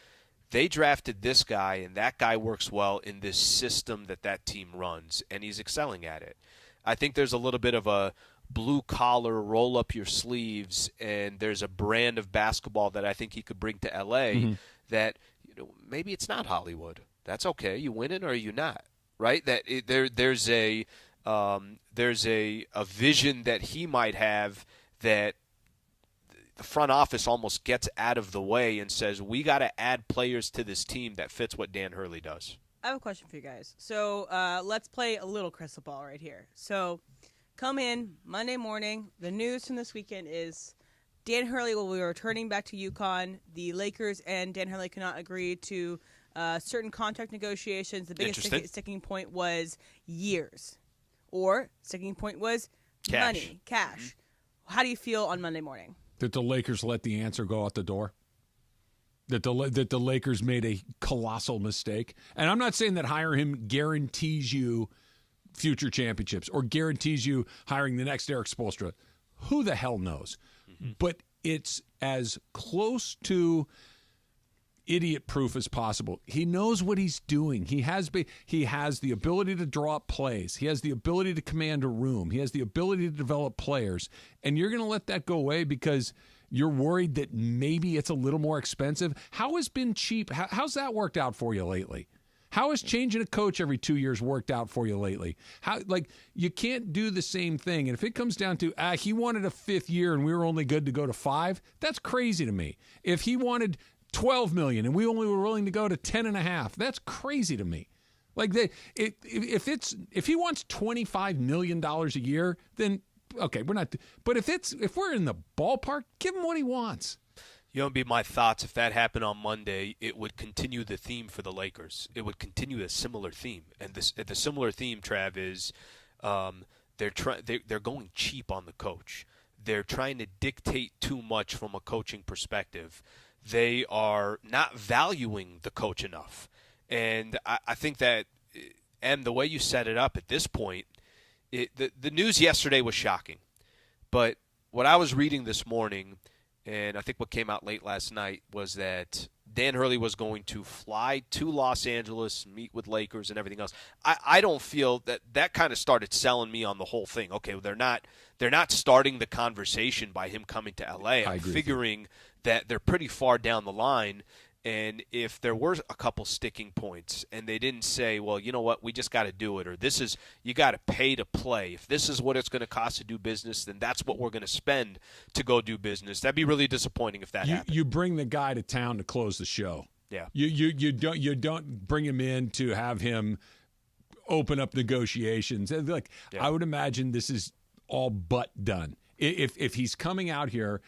they drafted this guy, and that guy works well in this system that team runs, and he's excelling at it. I think there's a little bit of a blue-collar, roll-up-your-sleeves, and there's a brand of basketball that I think he could bring to L.A. that maybe it's not Hollywood. That's okay. You winning or are you not? Right? There's a vision that he might have that the front office almost gets out of the way and says, we got to add players to this team that fits what Dan Hurley does. I have a question for you guys. So let's play a little crystal ball right here. So come in Monday morning. The news from this weekend is Dan Hurley will be returning back to UConn. The Lakers and Dan Hurley cannot agree to certain contract negotiations. The biggest sticking point was years. Or sticking point was money, cash. How do you feel on Monday morning? That the Lakers let the answer go out the door? That the Lakers made a colossal mistake? And I'm not saying that hiring him guarantees you future championships or guarantees you hiring the next Eric Spoelstra. Who the hell knows? Mm-hmm. But it's as close to idiot-proof as possible. He knows what he's doing. He has the ability to draw up plays. He has the ability to command a room. He has the ability to develop players. And you're going to let that go away because you're worried that maybe it's a little more expensive? How has been cheap? How's that worked out for you lately? How has changing a coach every 2 years worked out for you lately? You can't do the same thing. And if it comes down to, he wanted a 5th year and we were only good to go to 5, that's crazy to me. If he wanted $12 million and we only were willing to go to 10.5, that's crazy to me. If he wants $25 million a year, then okay, we're not. But if we're in the ballpark, give him what he wants. You know, be my thoughts if that happened on Monday, it would continue the theme for the Lakers. It would continue a similar theme, and the similar theme, Trav, is they're going cheap on the coach. They're trying to dictate too much from a coaching perspective. They are not valuing the coach enough, and I think that, and the way you set it up at this point, the news yesterday was shocking, but what I was reading this morning, and I think what came out late last night, was that Dan Hurley was going to fly to Los Angeles, meet with Lakers and everything else. I don't feel that kind of started selling me on the whole thing. Okay, well, they're not starting the conversation by him coming to L.A. I'm figuring that they're pretty far down the line. And if there were a couple sticking points and they didn't say, well, you know what, we just got to do it, or this is, you got to pay to play. If this is what it's going to cost to do business, then that's what we're going to spend to go do business. That'd be really disappointing if that happened. You bring the guy to town to close the show. Yeah. You don't bring him in to have him open up negotiations. I would imagine this is all but done. If he's coming out here,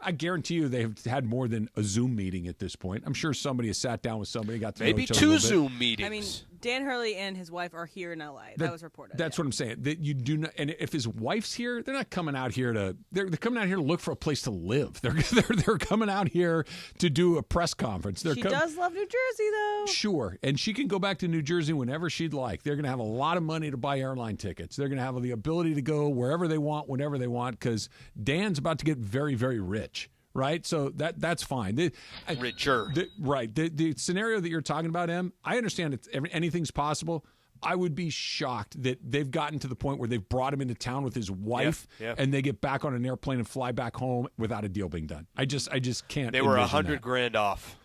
I guarantee you they've had more than a Zoom meeting at this point. I'm sure somebody has sat down with somebody, got to know each other a little bit. Maybe 2 Zoom meetings. I mean, Dan Hurley and his wife are here in L.A. That was reported. That's what I'm saying. That you do not, and if his wife's here, they're not coming out here to. They're coming out here to look for a place to live. They're coming out here to do a press conference. She does love New Jersey, though. Sure, and she can go back to New Jersey whenever she'd like. They're going to have a lot of money to buy airline tickets. They're going to have the ability to go wherever they want, whenever they want, because Dan's about to get very, very rich. Right, so that's fine. Richer, right? The scenario that you're talking about, Em, I understand anything's possible. I would be shocked that they've gotten to the point where they've brought him into town with his wife, and they get back on an airplane and fly back home without a deal being done. I just can't. They were $100,000 off.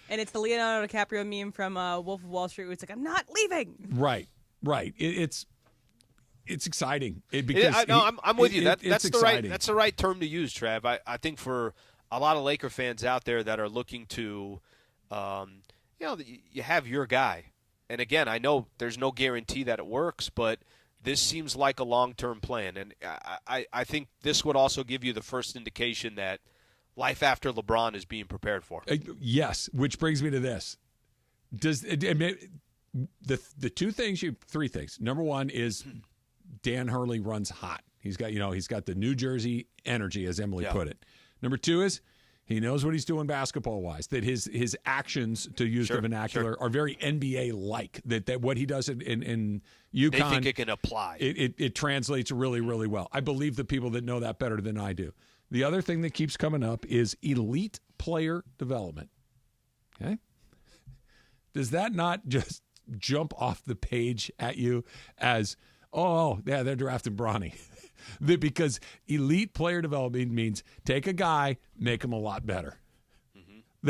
And it's the Leonardo DiCaprio meme from Wolf of Wall Street, where it's like, "I'm not leaving." Right. It's exciting. I'm with you. That's exciting. That's the right term to use, Trav. I think for a lot of Laker fans out there that are looking to, you have your guy. And again, I know there's no guarantee that it works, but this seems like a long-term plan. And I think this would also give you the first indication that life after LeBron is being prepared for. Yes, which brings me to this. The 3 things. Number one is Dan Hurley runs hot. He's got the New Jersey energy, as Emily put it. Number 2 is he knows what he's doing basketball-wise, that his actions, to use the vernacular, are very NBA-like, that what he does in UConn. They think it can apply. It translates really, really well. I believe the people that know that better than I do. The other thing that keeps coming up is elite player development. Okay? Does that not just jump off the page at you as, they're drafting Bronny? Because elite player development means take a guy, make him a lot better. Mm-hmm.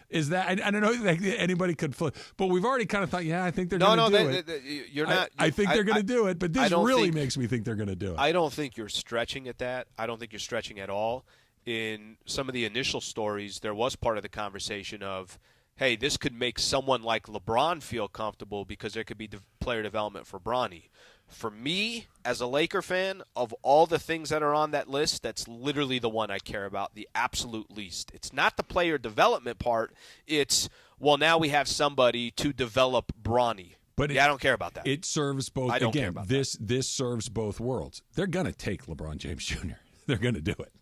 Is that? I don't know if anybody could flip, but we've already kind of thought, yeah, I think they're going to do it. You're not. I think they're going to do it, but this really makes me think they're going to do it. I don't think you're stretching at that. I don't think you're stretching at all. In some of the initial stories, there was part of the conversation of, hey, this could make someone like LeBron feel comfortable because there could be player development for Bronny. For me, as a Laker fan, of all the things that are on that list, that's literally the one I care about the absolute least. It's not the player development part. It's, well, now we have somebody to develop Bronny. But I don't care about that. It serves both. I don't care about this serves both worlds. They're going to take LeBron James Jr. They're going to do it.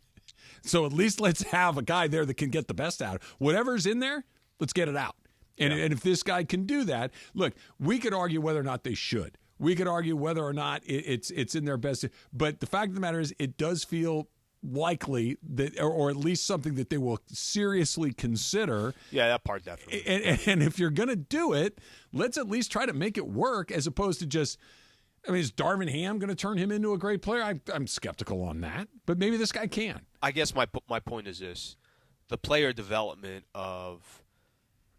So at least let's have a guy there that can get the best out. Whatever's in there, let's get it out. And if this guy can do that, look, we could argue whether or not they should. We could argue whether or not it's in their best. But the fact of the matter is, it does feel likely that, or at least something that they will seriously consider. Yeah, that part definitely. And if you're going to do it, let's at least try to make it work, as opposed to just. I mean, is Darvin Ham going to turn him into a great player? I'm skeptical on that, but maybe this guy can. I guess my point is this: the player development of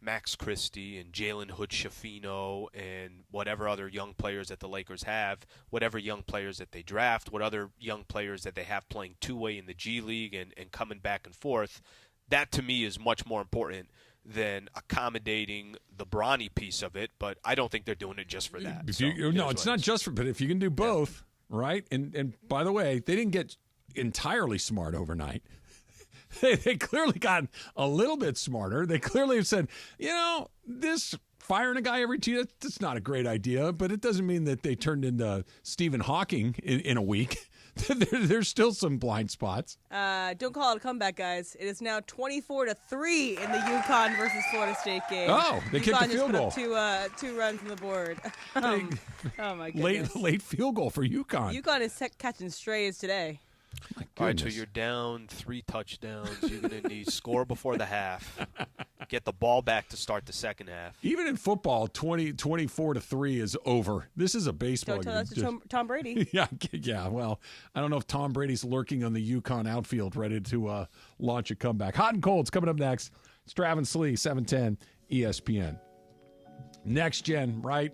Max Christie and Jalen Hood-Schifino and whatever other young players that the Lakers have, whatever young players that they draft, what other young players that they have playing two-way in the G League and coming back and forth, that to me is much more important than accommodating the Bronny piece of it. But I don't think they're doing it just for that. It's not just for, but if you can do both, right? And by the way, they didn't get entirely smart overnight. They clearly got a little bit smarter. They clearly have said, this firing a guy every 2 years, that's not a great idea, but it doesn't mean that they turned into Stephen Hawking in a week. There's still some blind spots. Don't call it a comeback, guys. It is now 24-3 in the UConn versus Florida State game. Oh, they kicked a field goal. Two runs on the board. Oh my goodness! Late field goal for UConn. UConn is catching strays today. All right, so you're down 3 touchdowns. You're going to need score before the half. Get the ball back to start the second half. Even in football, 24-3 is over. This is a baseball Don't game. tell that to Tom Brady. Yeah. Well, I don't know if Tom Brady's lurking on the UConn outfield ready to launch a comeback. Hot and Cold's coming up next. It's Travis Slee, 710 ESPN. Next gen, right?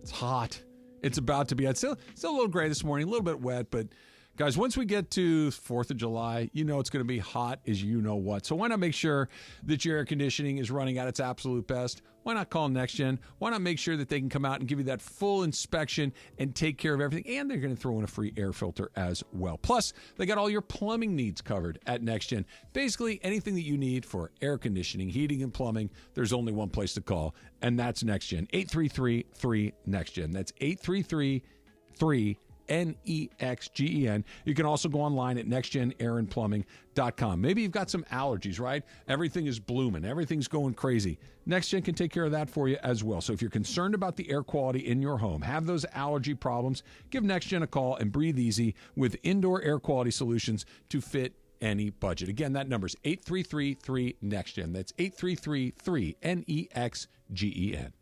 It's hot. It's about to be. It's still a little gray this morning, a little bit wet, but guys, once we get to 4th of July, it's going to be hot as you know what. So why not make sure that your air conditioning is running at its absolute best? Why not call NextGen? Why not make sure that they can come out and give you that full inspection and take care of everything? And they're going to throw in a free air filter as well. Plus, they got all your plumbing needs covered at NextGen. Basically, anything that you need for air conditioning, heating, and plumbing, there's only one place to call, and that's NextGen. 833-3NEXTGen. That's 833-3NEXGEN. NEXGEN. You can also go online at nextgenairandplumbing.com. Maybe you've got some allergies, right? Everything is blooming. Everything's going crazy. NextGen can take care of that for you as well. So if you're concerned about the air quality in your home, have those allergy problems, give NextGen a call and breathe easy with indoor air quality solutions to fit any budget. Again, that number is 833-3NEXTGEN. That's 833-3NEXGEN.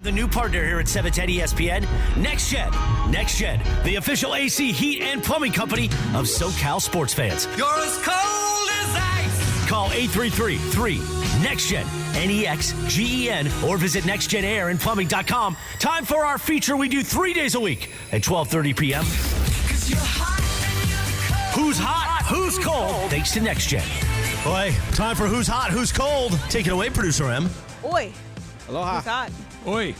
The new partner here at 710 ESPN, NextGen. NextGen, the official AC, heat, and plumbing company of SoCal sports fans. You're as cold as ice. Call 833-3-NEXTGEN, NEXGEN, or visit nextgenairandplumbing.com. Time for our feature we do 3 days a week at 12:30 p.m. Who's hot? Who's cold? Thanks to NextGen. Boy, time for Who's Hot? Who's Cold? Take it away, Producer M. Oi. Aloha. Who's hot? Oi.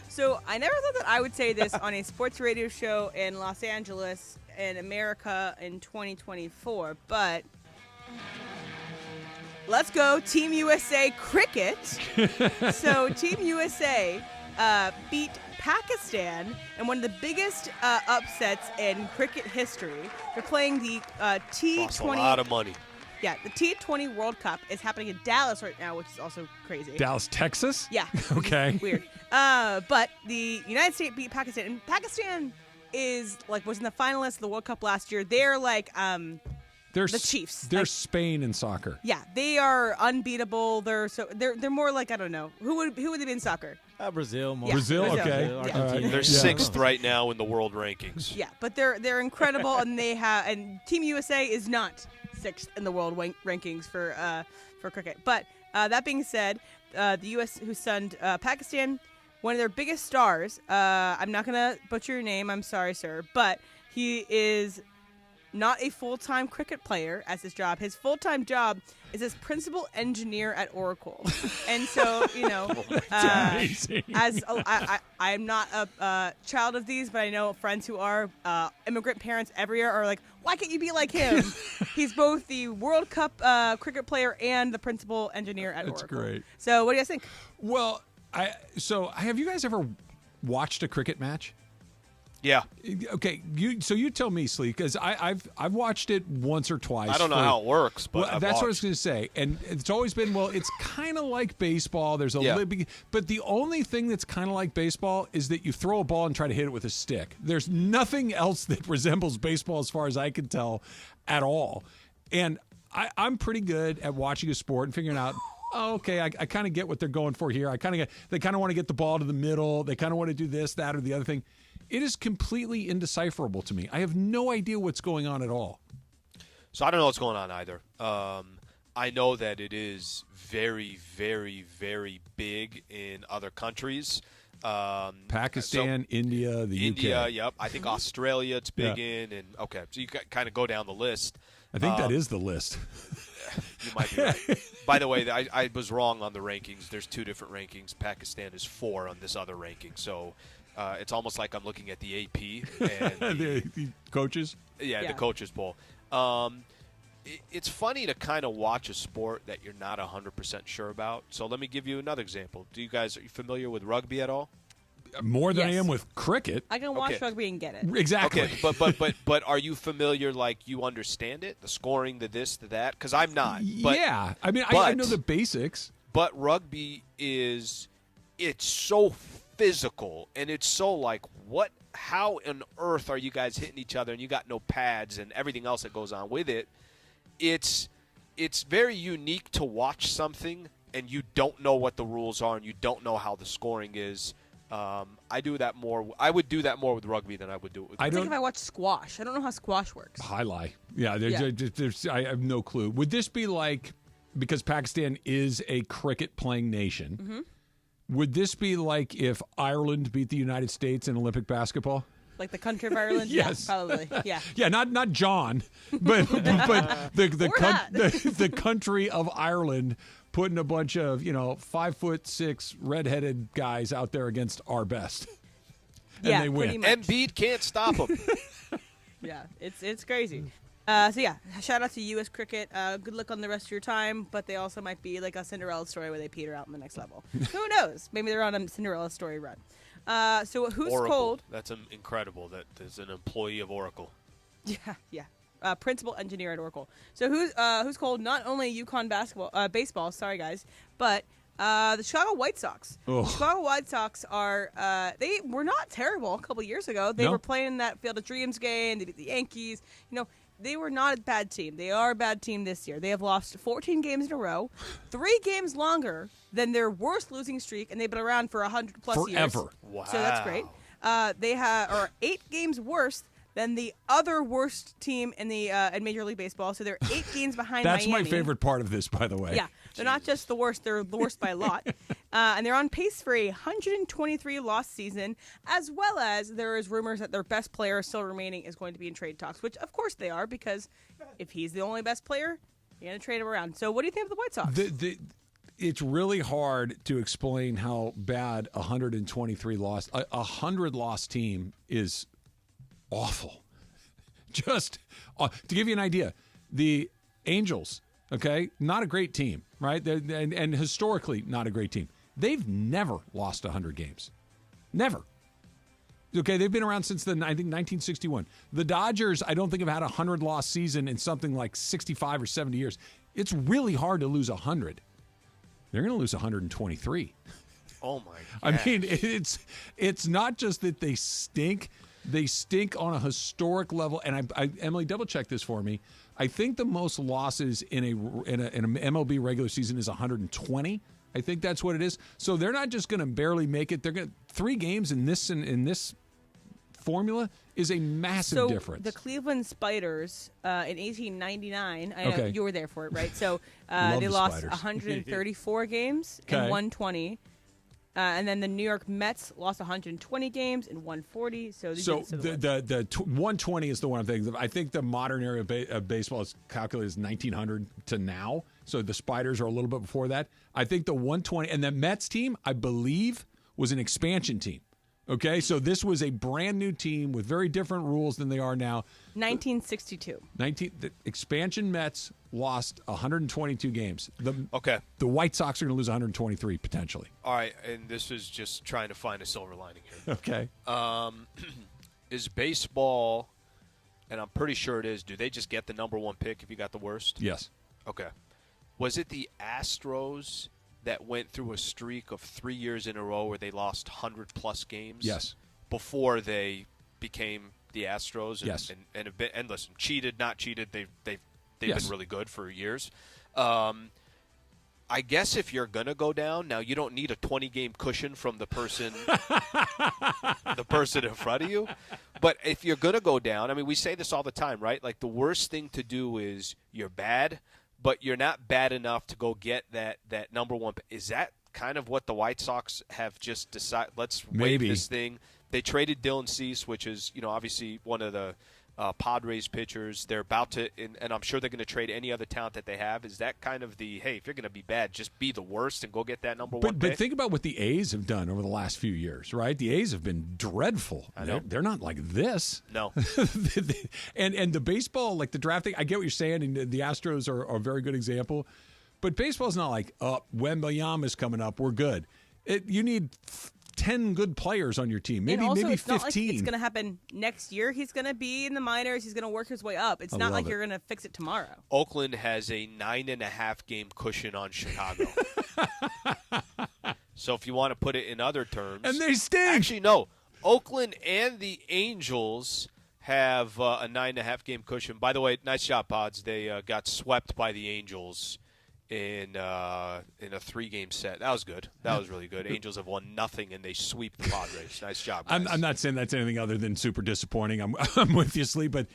So I never thought that I would say this on a sports radio show in Los Angeles in America in 2024, but let's go Team USA cricket. So Team USA beat Pakistan in one of the biggest upsets in cricket history. They're playing the T20. Lost a lot of money. Yeah, the T20 World Cup is happening in Dallas right now, which is also crazy. Dallas, Texas? Yeah. Okay. Weird. But the United States beat Pakistan, and Pakistan was in the finalists of the World Cup last year. They're like They're the Chiefs. They're Spain in soccer. Yeah, they are unbeatable. They're more like, I don't know, who would they be in soccer? Brazil. Yeah, Brazil, okay. Argentina. They're sixth right now in the world rankings. Yeah, but they're incredible, and Team USA is not sixth in the world rankings for cricket. But that being said, the U.S. who stunned Pakistan, one of their biggest stars. I'm not gonna butcher your name. I'm sorry, sir, but he is not a full-time cricket player as his job. His full-time job is as principal engineer at Oracle. And so, I'm not a child of these, but I know friends who are immigrant parents everywhere are like, why can't you be like him? He's both the World Cup cricket player and the principal engineer at Oracle. That's great. So what do you guys think? Well, have you guys ever watched a cricket match? Yeah. Okay. You tell me, Slee, because I've watched it once or twice. I don't know how it works, but that's what I was going to say. And it's always been, it's kind of like baseball. There's but the only thing that's kind of like baseball is that you throw a ball and try to hit it with a stick. There's nothing else that resembles baseball as far as I can tell at all. And I'm pretty good at watching a sport and figuring out, okay, I kind of get what they're going for here. They kind of want to get the ball to the middle. They kind of want to do this, that, or the other thing. It is completely indecipherable to me. I have no idea what's going on at all. So I don't know what's going on either. I know that it is very, very, very big in other countries. Pakistan, India, the India, UK. Yep. I think Australia it's big in. And okay, so you kind of go down the list. I think that is the list. You might be right. By the way, I was wrong on the rankings. There's two different rankings. Pakistan is 4 on this other ranking. So it's almost like I'm looking at the AP and the coaches. Yeah, the coaches poll. It's funny to kind of watch a sport that you're not 100% sure about. So let me give you another example. Are you familiar with rugby at all? More than I am with cricket. I can watch rugby and get it. Exactly. Okay, but are you familiar? Like you understand it, the scoring, the this, the that? Because I'm not. But, yeah, I mean, I know the basics. But rugby it's so physical, and it's so like what? How on earth are you guys hitting each other? And you got no pads and everything else that goes on with it. It's very unique to watch something and you don't know what the rules are and you don't know how the scoring is. I do that more. I would do that more with rugby than I would do it with. I think if I watch squash, I don't know how squash works. I lie. Yeah, I have no clue. Would this be like, because Pakistan is a cricket-playing nation, Mm-hmm. would this be like if Ireland beat the United States in Olympic basketball? Like the country of Ireland? Yes. Yeah, probably. Yeah. Yeah, not John, but the country of Ireland putting a bunch of 5'6" redheaded guys out there against our best, and they win. Embiid can't stop them. Yeah, it's crazy. Shout out to U.S. Cricket. Good luck on the rest of your time, but they also might be like a Cinderella story where they peter out in the next level. Who knows? Maybe they're on a Cinderella story run. So who's Oracle. cold? That's incredible. That there's an employee of Oracle. Yeah. Principal engineer at Oracle. So who's cold? Not only UConn baseball. Sorry guys, but the Chicago White Sox. Oh. The Chicago White Sox are they were not terrible a couple years ago. They were playing in that Field of Dreams game. They beat the Yankees. they were not a bad team. They are a bad team this year. They have lost 14 games in a row, 3 games longer than their worst losing streak, and they've been around for 100+ years. Forever. Wow. So that's great. They are 8 games worse than the other worst team in the in Major League Baseball. So they're 8 games behind That's Miami. my favorite part of this, by the way. Yeah, they're not just the worst; they're the worst by a lot. And they're on pace for a 123 loss season, as well as there is rumors that their best player still remaining is going to be in trade talks, which of course they are, because if he's the only best player, you're going to trade him around. So what do you think of the White Sox? It's really hard to explain how bad 123 loss, a 100-loss team is awful. Just to give you an idea, the Angels, okay, not a great team, right? And historically not a great team. They've never lost 100 games. Never. Okay, they've been around since I think 1961. The Dodgers, I don't think have had a 100-loss season in something like 65 or 70 years. It's really hard to lose 100. They're going to lose 123. Oh, my God. I mean, it's not just that they stink. They stink on a historic level. And Emily, double-check this for me. I think the most losses in an MLB regular season is 120. I think that's what it is. So they're not just going to barely make it. They're going 3 games in this formula is a massive difference. The Cleveland Spiders in 1899, I know Okay. you were there for it, right? So Love they the lost Spiders. 134 games Okay. and 120. And then the New York Mets lost 120 games and 140. So the 120 is the one I'm thinking of. I think the modern era of baseball is calculated as 1900 to now. So the Spiders are a little bit before that. I think the 120 and the Mets team, I believe, was an expansion team. Okay, so this was a brand new team with very different rules than they are now. 1962. The expansion Mets lost 122 games. Okay. The White Sox are going to lose 123 potentially. All right, and this is just trying to find a silver lining here. Okay. Is baseball, and I'm pretty sure it is, do they just get the number 1 pick if you got the worst? Yes. Okay. Was it the Astros that went through a streak of 3 years in a row where they lost 100+ games? Yes. Before they became the Astros? And, Yes. And listen, cheated, not cheated, they've Yes. been really good for years. I guess if you're going to go down, now you don't need a 20-game cushion from the person in front of you. But if you're going to go down, I mean, we say this all the time, right? Like the worst thing to do is you're bad, but you're not bad enough to go get that number 1. Is that kind of what the White Sox have just decided? Let's wave this thing. They traded Dylan Cease, which is, obviously one of the Padres pitchers. They're about to, and I'm sure they're going to trade any other talent that they have. Is that kind of the, hey, if you're going to be bad, just be the worst and go get that number 1 pick? But think about what the A's have done over the last few years, right? The A's have been dreadful. I know. They're not like this. No. and the baseball, like the drafting, I get what you're saying, and the Astros are a very good example. But baseball's not like, Wembanyama's coming up, we're good. You need 10 good players on your team, maybe it's 15. Not like it's going to happen next year. He's going to be in the minors. He's going to work his way up. It's not like you're going to fix it tomorrow. Oakland has a 9.5-game cushion on Chicago. So if you want to put it in other terms. And they stink. Actually, no. Oakland and the Angels have a 9.5-game cushion. By the way, nice job, Pods. They got swept by the Angels in a 3-game set. That was good. That was really good. Angels have won nothing, and they sweep the Padres. Nice job, guys. I'm not saying that's anything other than super disappointing. I'm with you, Slee, but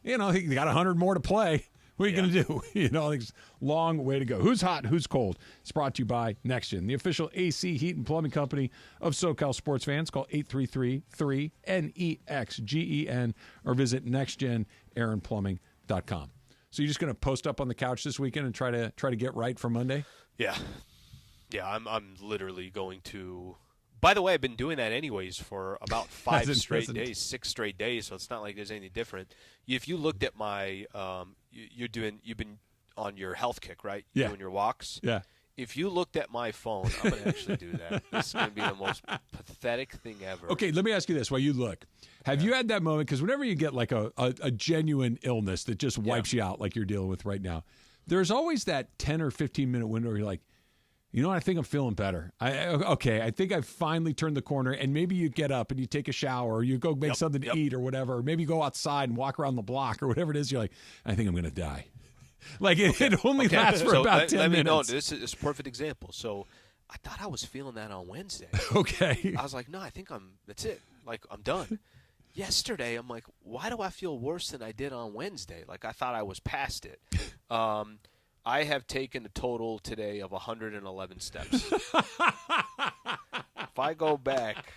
he got 100 more to play. What are you going to do? It's a long way to go. Who's hot? Who's cold? It's brought to you by NextGen, the official AC heat and plumbing company of SoCal sports fans. Call 833-3-NEXGEN or visit nextgenaaronplumbing.com. So you're just going to post up on the couch this weekend and try to get right for Monday? Yeah. I'm literally going to. By the way, I've been doing that anyways for about 5 straight days, 6 straight days. So it's not like there's anything different. If you looked at my, you've been on your health kick, right? Yeah. Doing your walks. Yeah. If you looked at my phone, I'm going to actually do that. This is going to be the most pathetic thing ever. Okay, let me ask you this while you look. Have you had that moment? Because whenever you get like a genuine illness that just wipes you out like you're dealing with right now, there's always that 10 or 15-minute window where you're like, You know what? I think I'm feeling better. I think I've finally turned the corner, and maybe you get up and you take a shower, or you go make something to eat or whatever, or maybe you go outside and walk around the block or whatever it is. You're like, I think I'm going to die. Like, it only lasts for about 10 minutes. No, this is a perfect example. So I thought I was feeling that on Wednesday. Okay. I was like, no, I think that's it. Like, I'm done. Yesterday, I'm like, why do I feel worse than I did on Wednesday? Like, I thought I was past it. I have taken a total today of 111 steps. If I go back.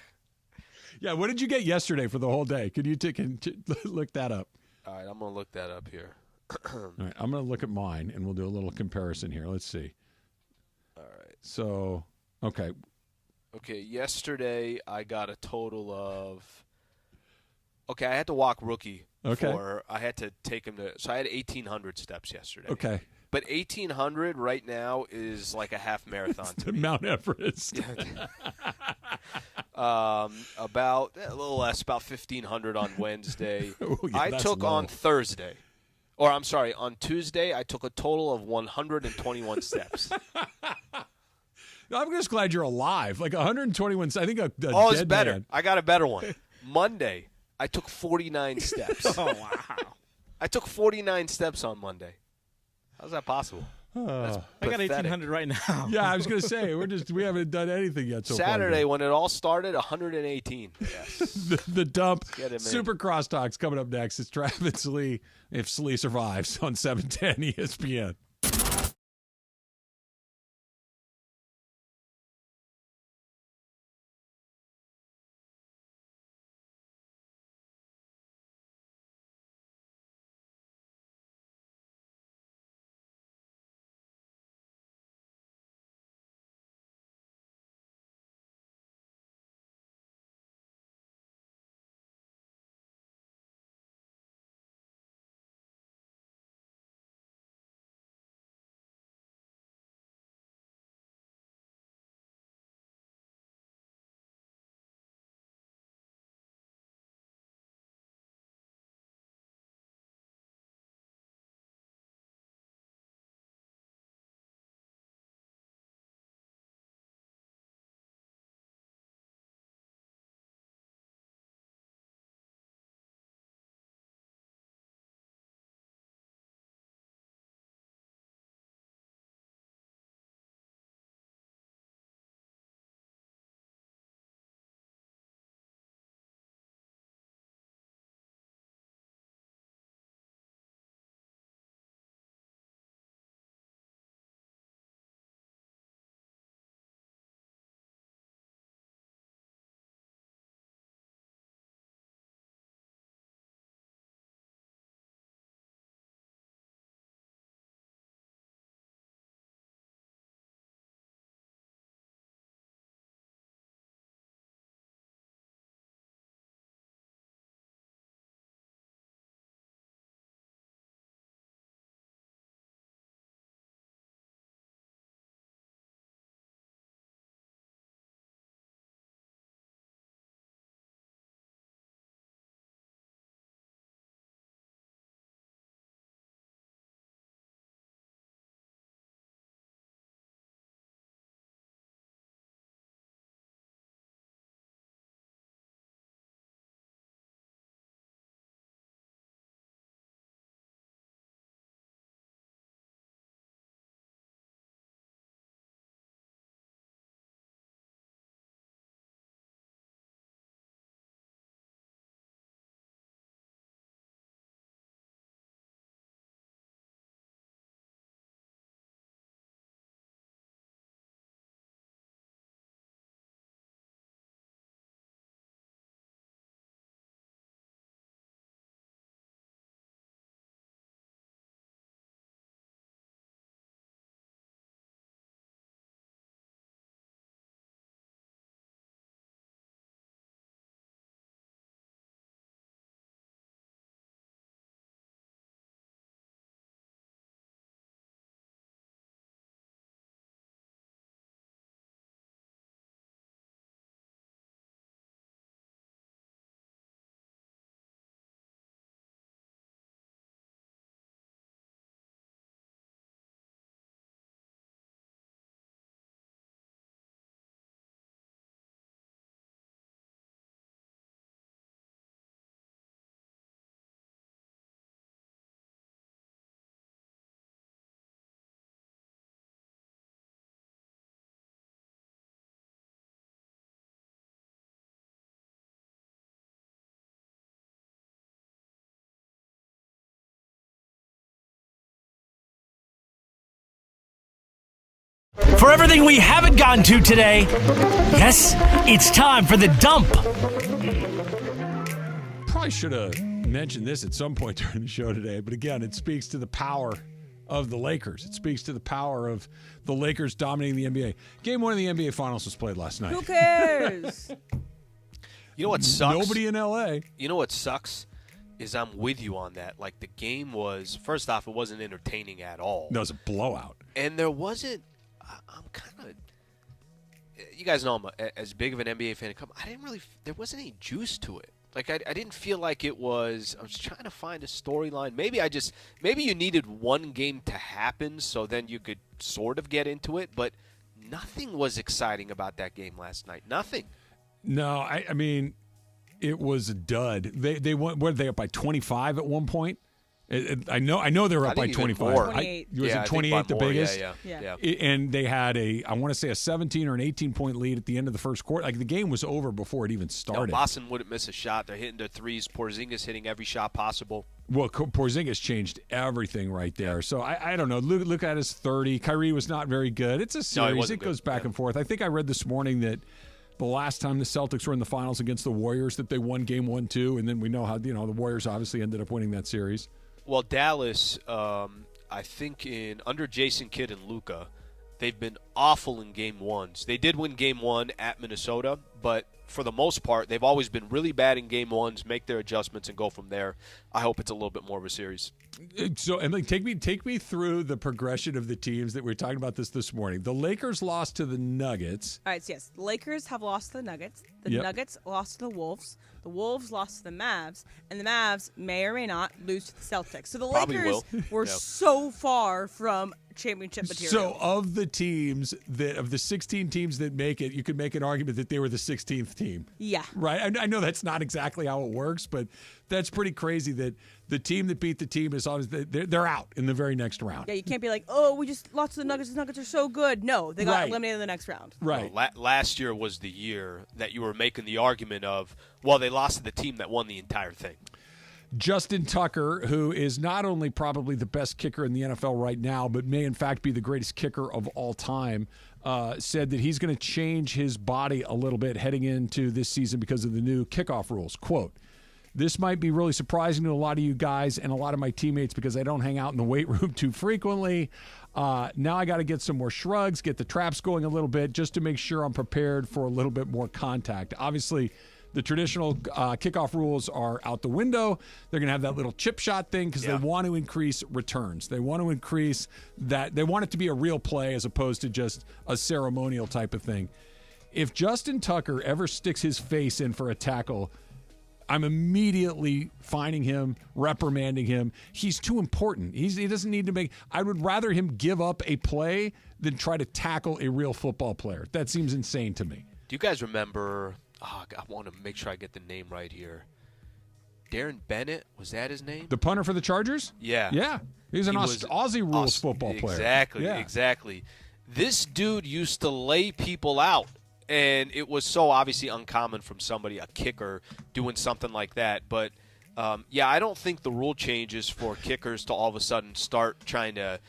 Yeah, what did you get yesterday for the whole day? Could you look that up? All right, I'm going to look that up here. All right, I'm going to look at mine, and we'll do a little comparison here. Let's see. All right. So, okay. Okay, yesterday I got a total of. Okay, I had to walk Rookie. Okay. I had to take him to. So I had 1,800 steps yesterday. Okay. But 1,800 right now is like a half marathon to me. Mount Everest. About a little less, about 1,500 on Wednesday. I took low. on Thursday. Or I'm sorry, on Tuesday I took a total of 121 steps. I'm just glad you're alive. Like 121. I think it's dead better. man. I got a better one. Monday, I took 49 steps. Oh, wow. I took 49 steps on Monday. How's that possible? That's I got pathetic. 1,800 right now. Yeah, I was going to say we haven't done anything yet so Saturday far. when it all started, 118. Yes. the dump. Get him in. Super Crosstalks coming up next. It's Travis Slee, if Slee survives, on 710 ESPN. For everything we haven't gotten to today, yes, it's time for the dump. Probably should have mentioned this at some point during the show today, but again, it speaks to the power of the Lakers. It speaks to the power of the Lakers dominating the NBA. Game 1 of the NBA Finals was played last night. Who cares? You know what sucks? Nobody in LA. You know what sucks? Is I'm with you on that. Like, the game was, first off, it wasn't entertaining at all. No, it was a blowout. And there wasn't, I'm kind of, you guys know I'm as big of an NBA fan. There wasn't any juice to it. Like, I didn't feel like it was, I was trying to find a storyline. Maybe you needed one game to happen so then you could sort of get into it. But nothing was exciting about that game last night. Nothing. No, I mean, it was a dud. They went, were they up by 25 at one point? I know they were up by 25. 28. Was it 28 the biggest? Yeah. And they had I want to say a 17 or an 18-point lead at the end of the first quarter. Like, the game was over before it even started. No, Boston wouldn't miss a shot. They're hitting their threes. Porzingis hitting every shot possible. Well, Porzingis changed everything right there. So I don't know. Look at his 30. Kyrie was not very good. It's a series. It goes back and forth. I think I read this morning that the last time the Celtics were in the finals against the Warriors that they won game 1-2, and then we know how the Warriors obviously ended up winning that series. Well, Dallas, I think under Jason Kidd and Luka, they've been awful in game ones. They did win game 1 at Minnesota, but for the most part, they've always been really bad in game ones, make their adjustments, and go from there. I hope it's a little bit more of a series. So, Emily, take me through the progression of the teams that we were talking about this morning. The Lakers lost to the Nuggets. All right, so yes, the Lakers have lost to the Nuggets. The Nuggets lost to the Wolves. The Wolves lost to the Mavs. And the Mavs may or may not lose to the Celtics. So the Lakers were so far from championship material. So of the 16 teams that make it, you could make an argument that they were the 16th team. Yeah. Right? I know that's not exactly how it works, but that's pretty crazy that the team that beat the team is always they're out in the very next round. Yeah, you can't be like, oh, we just lost to the Nuggets. The Nuggets are so good. No, they got eliminated in the next round. Right. Well, last year was the year that you were making the argument of, well, they lost to the team that won the entire thing. Justin Tucker, who is not only probably the best kicker in the NFL right now, but may in fact be the greatest kicker of all time, said that he's going to change his body a little bit heading into this season because of the new kickoff rules. Quote, "This might be really surprising to a lot of you guys and a lot of my teammates because I don't hang out in the weight room too frequently. Now I got to get some more shrugs, get the traps going a little bit just to make sure I'm prepared for a little bit more contact." Obviously, the traditional kickoff rules are out the window. They're going to have that little chip shot thing because they want to increase returns. They want to increase that. They want it to be a real play as opposed to just a ceremonial type of thing. If Justin Tucker ever sticks his face in for a tackle, I'm immediately fining him, reprimanding him. He's too important. He doesn't need to make – I would rather him give up a play than try to tackle a real football player. That seems insane to me. Do you guys remember I want to make sure I get the name right here. Darren Bennett, was that his name? The punter for the Chargers? Yeah. Yeah. He's an Aussie rules football player. Exactly. This dude used to lay people out. And it was so obviously uncommon from somebody, a kicker, doing something like that. But, I don't think the rule changes for kickers to all of a sudden start trying to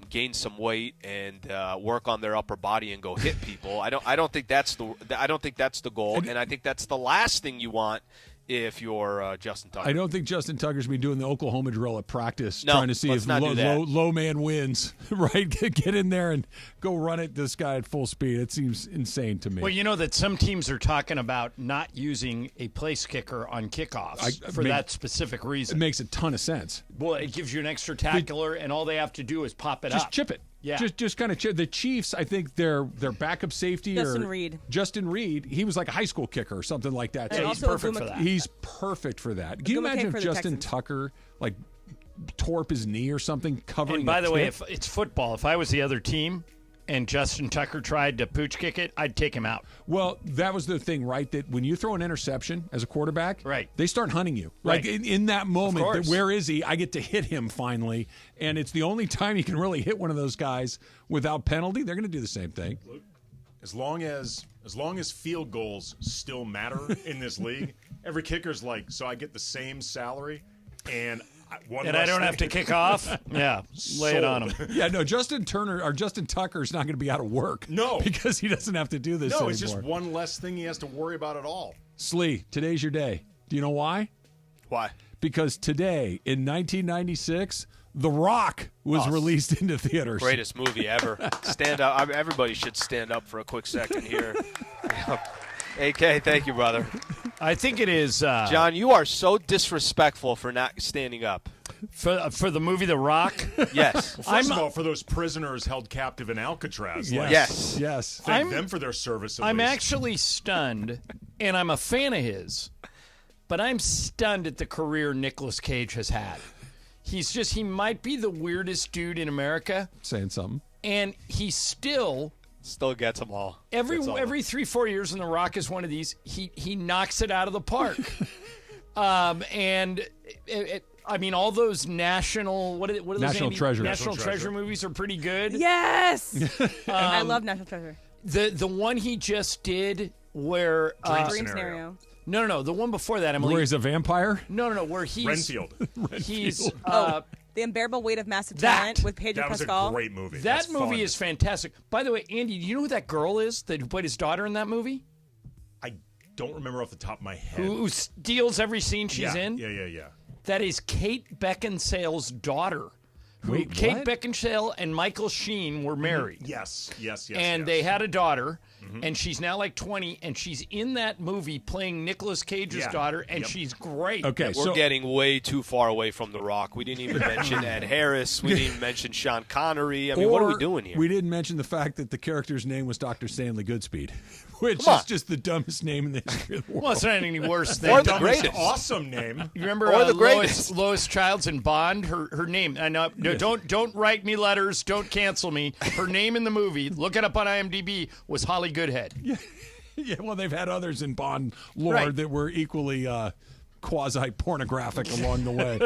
gain some weight and work on their upper body and go hit people. I don't think that's the goal, and I think that's the last thing you want if you're Justin Tucker. I don't think Justin Tucker's been doing the Oklahoma drill at practice, no, trying to see if low man wins. Right, get in there and go run at this guy at full speed. It seems insane to me. Well, you know that some teams are talking about not using a place kicker on kickoffs for that specific reason. It makes a ton of sense. Well, it gives you an extra tackler, and all they have to do is pop it up. Just chip it. Yeah. Just kind of chip. The Chiefs, I think their backup safety Justin Reed, he was like a high school kicker or something like that. So he's perfect for that. He's perfect for that. Can you imagine if Justin Tucker tore up his knee or something covering? And by the way, if it's football, if I was the other team and Justin Tucker tried to pooch kick it, I'd take him out. Well, that was the thing, right? That when you throw an interception as a quarterback, they start hunting you. Right. Like in that moment, where is he? I get to hit him finally. And it's the only time you can really hit one of those guys without penalty. They're going to do the same thing. As long as field goals still matter in this league, every kicker's like, so I get the same salary, and And I don't have to kick off? Yeah, lay it on him. Yeah, no, Justin Tucker's not going to be out of work. No. Because he doesn't have to do this anymore. No, it's just one less thing he has to worry about at all. Slee, today's your day. Do you know why? Why? Because today, in 1996, The Rock was released into theaters. Greatest movie ever. Stand up. Everybody should stand up for a quick second here. AK, thank you, brother. I think it is. John, you are so disrespectful for not standing up. For the movie The Rock? Yes. Well, first of all, for those prisoners held captive in Alcatraz. Yes. Thank them for their service. I'm actually stunned, and I'm a fan of his, but I'm stunned at the career Nicolas Cage has had. He might be the weirdest dude in America. Saying something. And he still gets them all. Every 3-4 years, and The Rock is one of these. He knocks it out of the park. I mean, all those national National Treasure movies are pretty good. Yes, I love National Treasure. The one he just did where Dream Scenario. No, the one before that, Emily. Where he's a vampire? No, where he's Renfield. He's The Unbearable Weight of Massive Talent with Pedro Pascal. That was a great movie. That movie is fantastic. By the way, Andy, do you know who that girl is who played his daughter in that movie? I don't remember off the top of my head. Who steals every scene she's in? Yeah. That is Kate Beckinsale's daughter. Wait, Kate Beckinsale and Michael Sheen were married. Yes. And they had a daughter, and she's now like 20, and she's in that movie playing Nicolas Cage's daughter, and she's great. Okay, we're getting way too far away from The Rock. We didn't even mention Ed Harris. We didn't even mention Sean Connery. I mean, what are we doing here? We didn't mention the fact that the character's name was Dr. Stanley Goodspeed, which is just the dumbest name in the history of the world. Well, it's not any worse than or the greatest. Awesome name. You remember or the greatest. Lois Childs in Bond? Her name. I know. Don't write me letters. Don't cancel me. Her name in the movie, look it up on IMDb, was Holly Goodhead. Yeah, well, they've had others in Bond lore that were equally quasi-pornographic along the way.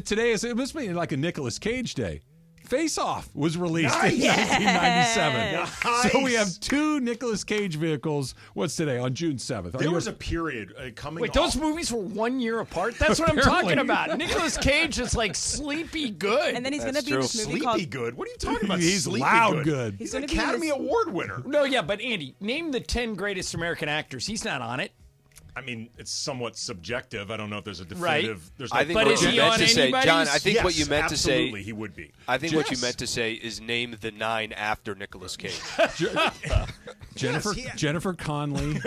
Today it must be like a Nicolas Cage day. Face Off was released in 1997. Nice. So we have two Nicolas Cage vehicles. What's today? On June 7th. There was a period coming Wait, those movies were 1 year apart? That's what I'm talking about. Nicolas Cage is like sleepy good. And then he's going to be in this movie Sleepy called... Good? What are you talking about? He's Sleepy loud good. He's an Academy Award winner. No, yeah, but Andy, name the 10 greatest American actors. He's not on it. I mean, it's somewhat subjective. I don't know if there's a definitive. Right. There's no I think what you meant to say, John. I think what you meant to say. Absolutely, he would be. I think what you meant to say is name the 9 after Nicolas Cage. Jennifer Connelly,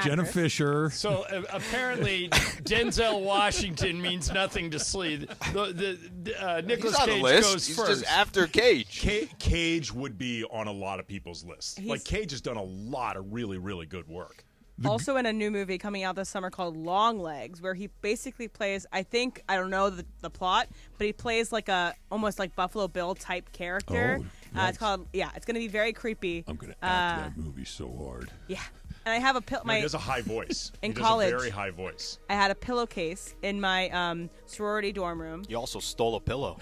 Jenna Fisher. So apparently, Denzel Washington means nothing to Slee. Nicolas Cage goes He's first. just after Cage. Cage would be on a lot of people's lists. Like Cage has done a lot of really, really good work. Also in a new movie coming out this summer called Long Legs, where he basically plays, I don't know the plot, but he plays like almost like Buffalo Bill type character. Nice. It's called, it's going to be very creepy. I'm going to act that movie so hard. Yeah. And I have a he has a high voice. In he college, does a very high voice. I had a pillowcase in my sorority dorm room. You also stole a pillow.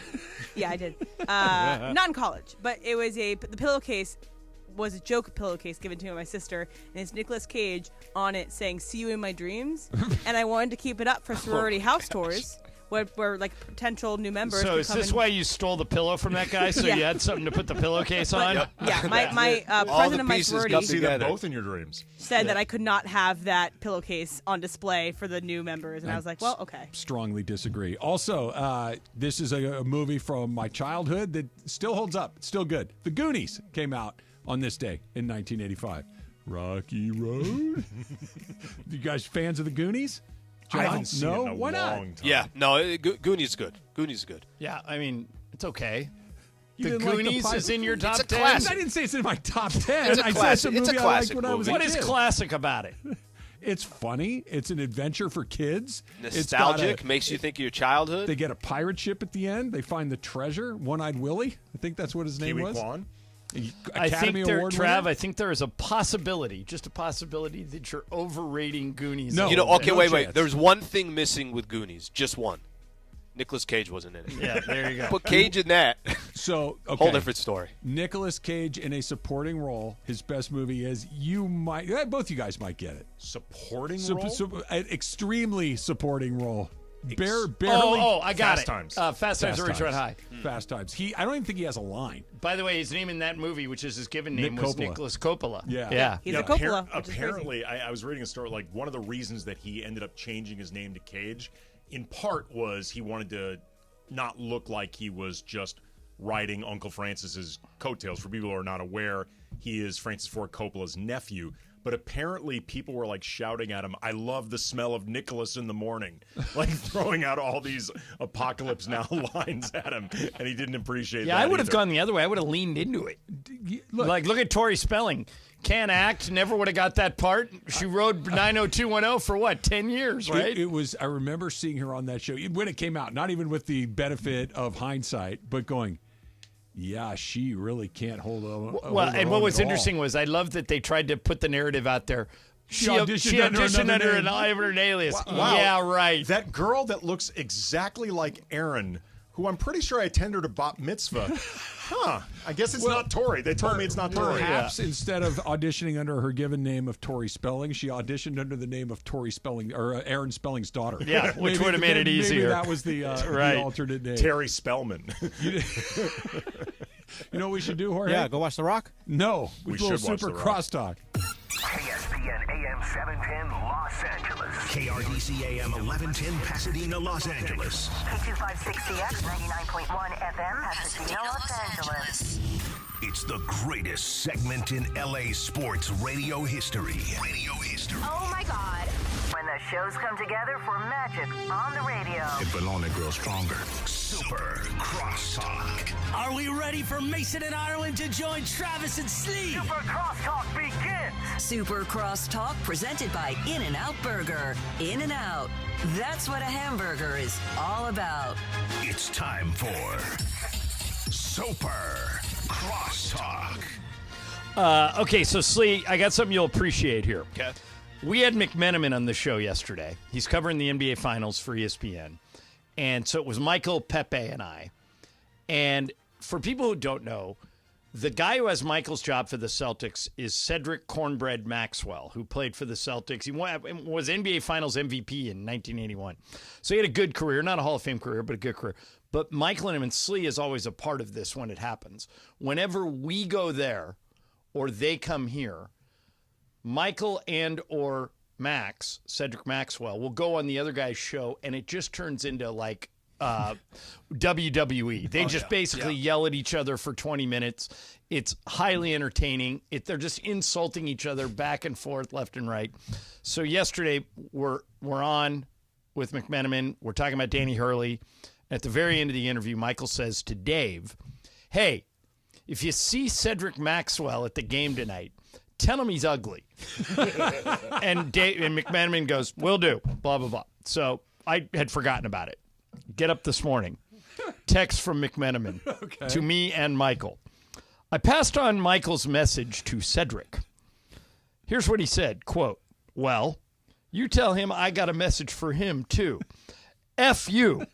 Yeah, I did. Not in college, but it was the pillowcase was a joke pillowcase given to me by my sister, and it's Nicolas Cage on it saying "See you in my dreams," and I wanted to keep it up for sorority house tours. Where like potential new members. So is this why you stole the pillow from that guy? So you had something to put the pillowcase on? Yeah, my president of my sorority see them both in your dreams. Said that I could not have that pillowcase on display for the new members, and I was like, well, okay. Strongly disagree. Also, this is a movie from my childhood that still holds up. It's still good. The Goonies came out on this day in 1985. Rocky Road. You guys fans of the Goonies? I haven't seen it in a Why not? long time. Yeah, no, Goonies is good. Goonies is good. Yeah, I mean, it's okay. You The didn't like Goonies is in your top 10? I didn't say it's in my top 10. It's a classic. I It's a movie classic I liked when I was movie. a What is kid. classic about it? It's funny. It's an adventure for kids. Nostalgic, makes you think of your childhood. They get a pirate ship at the end. They find the treasure. One-Eyed Willie. I think that's what his name was. Kwan? Academy Award winner? I think there is a possibility, just a possibility, that you're overrating Goonies. No. Okay, no wait. chance. There's one thing missing with Goonies. Just one. Nicolas Cage wasn't in it. Yeah, there you go. Put Cage in that. So, okay. Whole different story. Nicolas Cage in a supporting role. His best movie is both you guys might get it. Supporting role? An extremely supporting role. barely. I got Fast it. Times. Fast Times at Ridgemont High. Fast Times. I don't even think he has a line. By the way, his name in that movie, which is his given name, Nick was Coppola. Nicholas Coppola. Yeah. He's a Coppola. which is crazy. Apparently, I was reading a story, like one of the reasons that he ended up changing his name to Cage, in part was he wanted to not look like he was just riding Uncle Francis's coattails. For people who are not aware, he is Francis Ford Coppola's nephew. But apparently people were like shouting at him, "I love the smell of Nicholas in the morning," like throwing out all these Apocalypse Now lines at him, and he didn't appreciate that. Yeah, I would have either. gone the other way. I would have leaned into it. Look at Tori Spelling. Can't act, never would have got that part. She rode 90210 for what, 10 years, right? It was. I remember seeing her on that show when it came out, not even with the benefit of hindsight, but going, yeah, she really can't hold on. Well, and what was interesting was I love that they tried to put the narrative out there. She auditioned under an alias. Wow. Yeah, right. That girl that looks exactly like Aaron, who I'm pretty sure I attended a bat mitzvah. I guess it's not Tori. They told me it's not Tori. Perhaps instead of auditioning under her given name of Tori Spelling, she auditioned under the name of Tori Spelling or Aaron Spelling's daughter. Yeah, which would have made it easier. Maybe that was the alternate name. Terry Spellman. You know what we should do, Jorge? Yeah, go watch The Rock. No, we do a should watch super The Rock. crosstalk. ESPN AM 710 Los Angeles. KRDC AM 1110 Pasadena, Los Angeles. K256CX 99.1 FM, Pasadena, Los Angeles. It's the greatest segment in LA sports radio history. Oh my God. When the shows come together for magic on the radio. It will only grow stronger. Super Crosstalk. Are we ready for Mason and Ireland to join Travis and Slee? Super Crosstalk begins. Super Crosstalk presented by In-N-Out Burger. In-N-Out. That's what a hamburger is all about. It's time for Super Crosstalk. Okay, so Slee, I got something you'll appreciate here. Okay. We had McMenamin on the show yesterday. He's covering the NBA Finals for ESPN. And so it was Michael, Pepe, and I. And for people who don't know, the guy who has Michael's job for the Celtics is Cedric Cornbread Maxwell, who played for the Celtics. He was NBA Finals MVP in 1981. So he had a good career, not a Hall of Fame career, but a good career. But Michael and him and Slee is always a part of this when it happens. Whenever we go there or they come here, Michael and or Max, Cedric Maxwell, will go on the other guy's show, and it just turns into like WWE. They basically yell at each other for 20 minutes. It's highly entertaining. They're just insulting each other back and forth, left and right. So yesterday, we're on with McMenamin. We're talking about Danny Hurley. At the very end of the interview, Michael says to Dave, "Hey, if you see Maxwell at the game tonight, tell him he's ugly." and McMenamin goes, "Will do," blah, blah, blah. So I had forgotten about it. Get up this morning. Text from McMenamin to me and Michael. I passed on Michael's message to Cedric. Here's what he said, quote, "Well, you tell him I got a message for him, too. F you.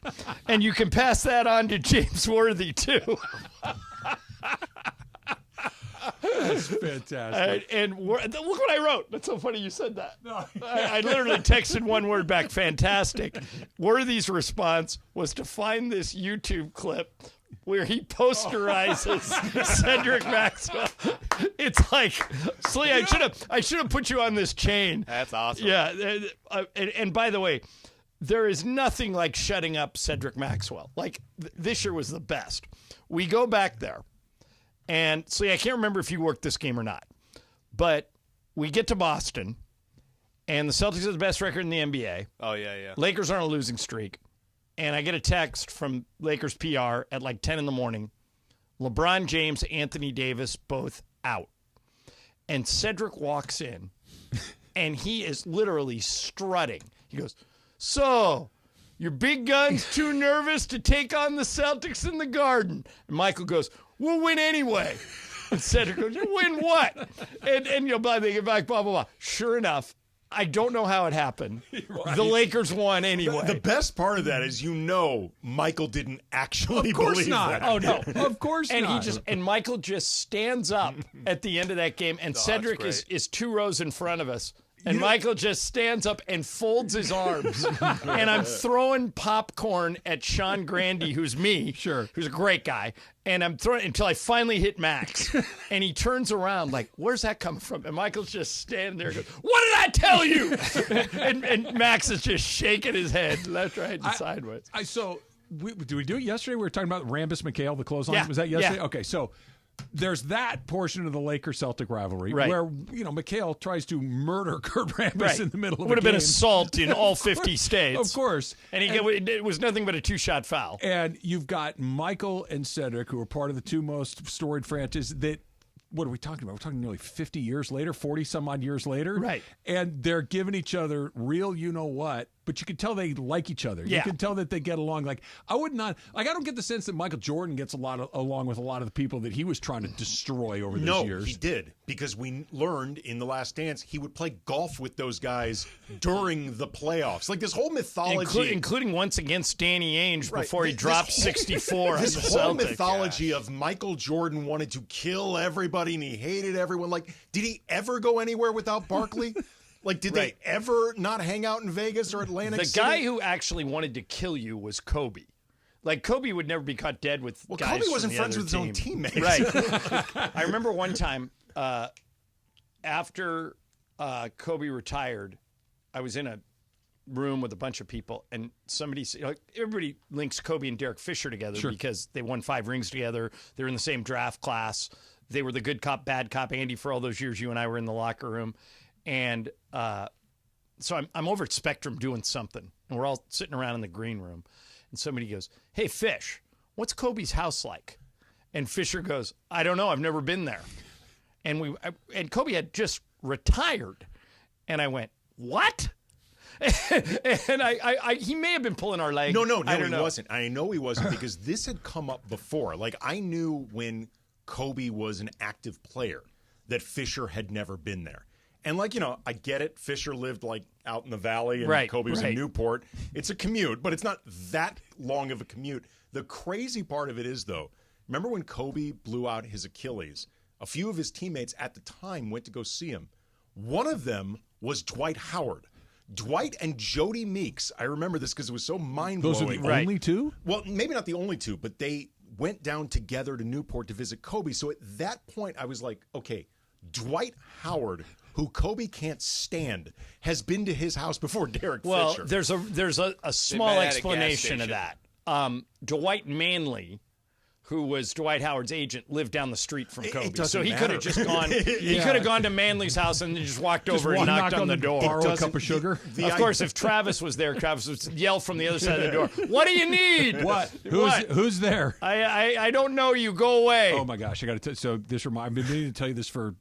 And you can pass that on to James Worthy, too." That's fantastic. And look what I wrote. That's so funny you said that. No. I literally texted one word back, fantastic. Worthy's response was to find this YouTube clip where he posterizes Cedric Maxwell. It's like, Slee, I should have put you on this chain. That's awesome. Yeah. And by the way, there is nothing like shutting up Cedric Maxwell. Like, this year was the best. We go back there. And Slee, I can't remember if you worked this game or not, but we get to Boston, and the Celtics have the best record in the NBA. Oh, yeah. Lakers are on a losing streak, and I get a text from Lakers PR at like 10 in the morning. LeBron James, Anthony Davis, both out. And Cedric walks in, and he is literally strutting. He goes, "So, your big gun's too nervous to take on the Celtics in the Garden." And Michael goes, "We'll win anyway." And Cedric goes, "You win what?" And you'll they get back, blah, blah, blah. Sure enough, I don't know how it happened. Right. The Lakers won anyway. The best part of that is Michael didn't actually believe that. Oh, no. Of course and not. And Michael just stands up at the end of that game, and Cedric is 2 rows in front of us. And Michael just stands up and folds his arms. And I'm throwing popcorn at Sean Grandy, who's me. Sure. Who's a great guy. And I'm throwing until I finally hit Max. And he turns around like, where's that coming from? And Michael's just standing there and goes, what did I tell you? and Max is just shaking his head left, right, and sideways. Did we do it yesterday? We were talking about Rambus McHale, the clothesline. Yeah, Was that yesterday? yeah. Okay, so there's that portion of the Lakers-Celtic rivalry where, McHale tries to murder Kurt Rambus in the middle of Would have been game. assault in all 50 states. Of course. And it was nothing but a 2-shot foul. And you've got Michael and Cedric, who are part of the two most storied franchises that, what are we talking about? We're talking nearly 50 years later, 40-some-odd years later. Right. And they're giving each other real you-know-what, but you can tell they like each other. Yeah. You can tell that they get along. I don't get the sense that Michael Jordan gets along with a lot of the people that he was trying to destroy over those years. No, he did, because we learned in The Last Dance he would play golf with those guys during the playoffs. Like this whole mythology. Including once against Danny Ainge before he dropped 64 on the This whole Celtics. mythology of Michael Jordan wanted to kill everybody and he hated everyone. Like, did he ever go anywhere without Barkley? Like, did they ever not hang out in Vegas or Atlantic The City? guy who actually wanted to kill you was Kobe. Like, Kobe would never be caught dead with guys Kobe from wasn't the friends other with his own team. teammates. Right. I remember one time after Kobe retired, I was in a room with a bunch of people, and somebody said, everybody links Kobe and Derek Fisher together because they won 5 rings together. They're in the same draft class. They were the good cop, bad cop. Andy, for all those years, you and I were in the locker room. And so I'm over at Spectrum doing something, and we're all sitting around in the green room. And somebody goes, hey, Fish, what's Kobe's house like? And Fisher goes, I don't know. I've never been there. And Kobe had just retired. And I went, what? And he may have been pulling our leg. No, he wasn't. I know he wasn't because this had come up before. Like, I knew when Kobe was an active player that Fisher had never been there. And, I get it. Fisher lived, out in the valley, and Kobe was in Newport. It's a commute, but it's not that long of a commute. The crazy part of it is, though, remember when Kobe blew out his Achilles? A few of his teammates at the time went to go see him. One of them was Dwight Howard. Dwight and Jody Meeks. I remember this because it was so mind-blowing. Those are the only two? Well, maybe not the only two, but they went down together to Newport to visit Kobe. So at that point, I was like, okay, Dwight Howard, who Kobe can't stand, has been to his house before Derek Fisher. Well, there's a small explanation of that. Dwight Manley, who was Dwight Howard's agent, lived down the street from Kobe. So he could have just gone. He could have gone to Manley's house and then just walked over and knocked on the door. Borrow a cup of sugar. Of course, if Travis was there, Travis would yell from the other side of the door, "What do you need? What? Who's there? I don't know you. Go away." Oh my gosh! I got to. So this I've been meaning to tell you this for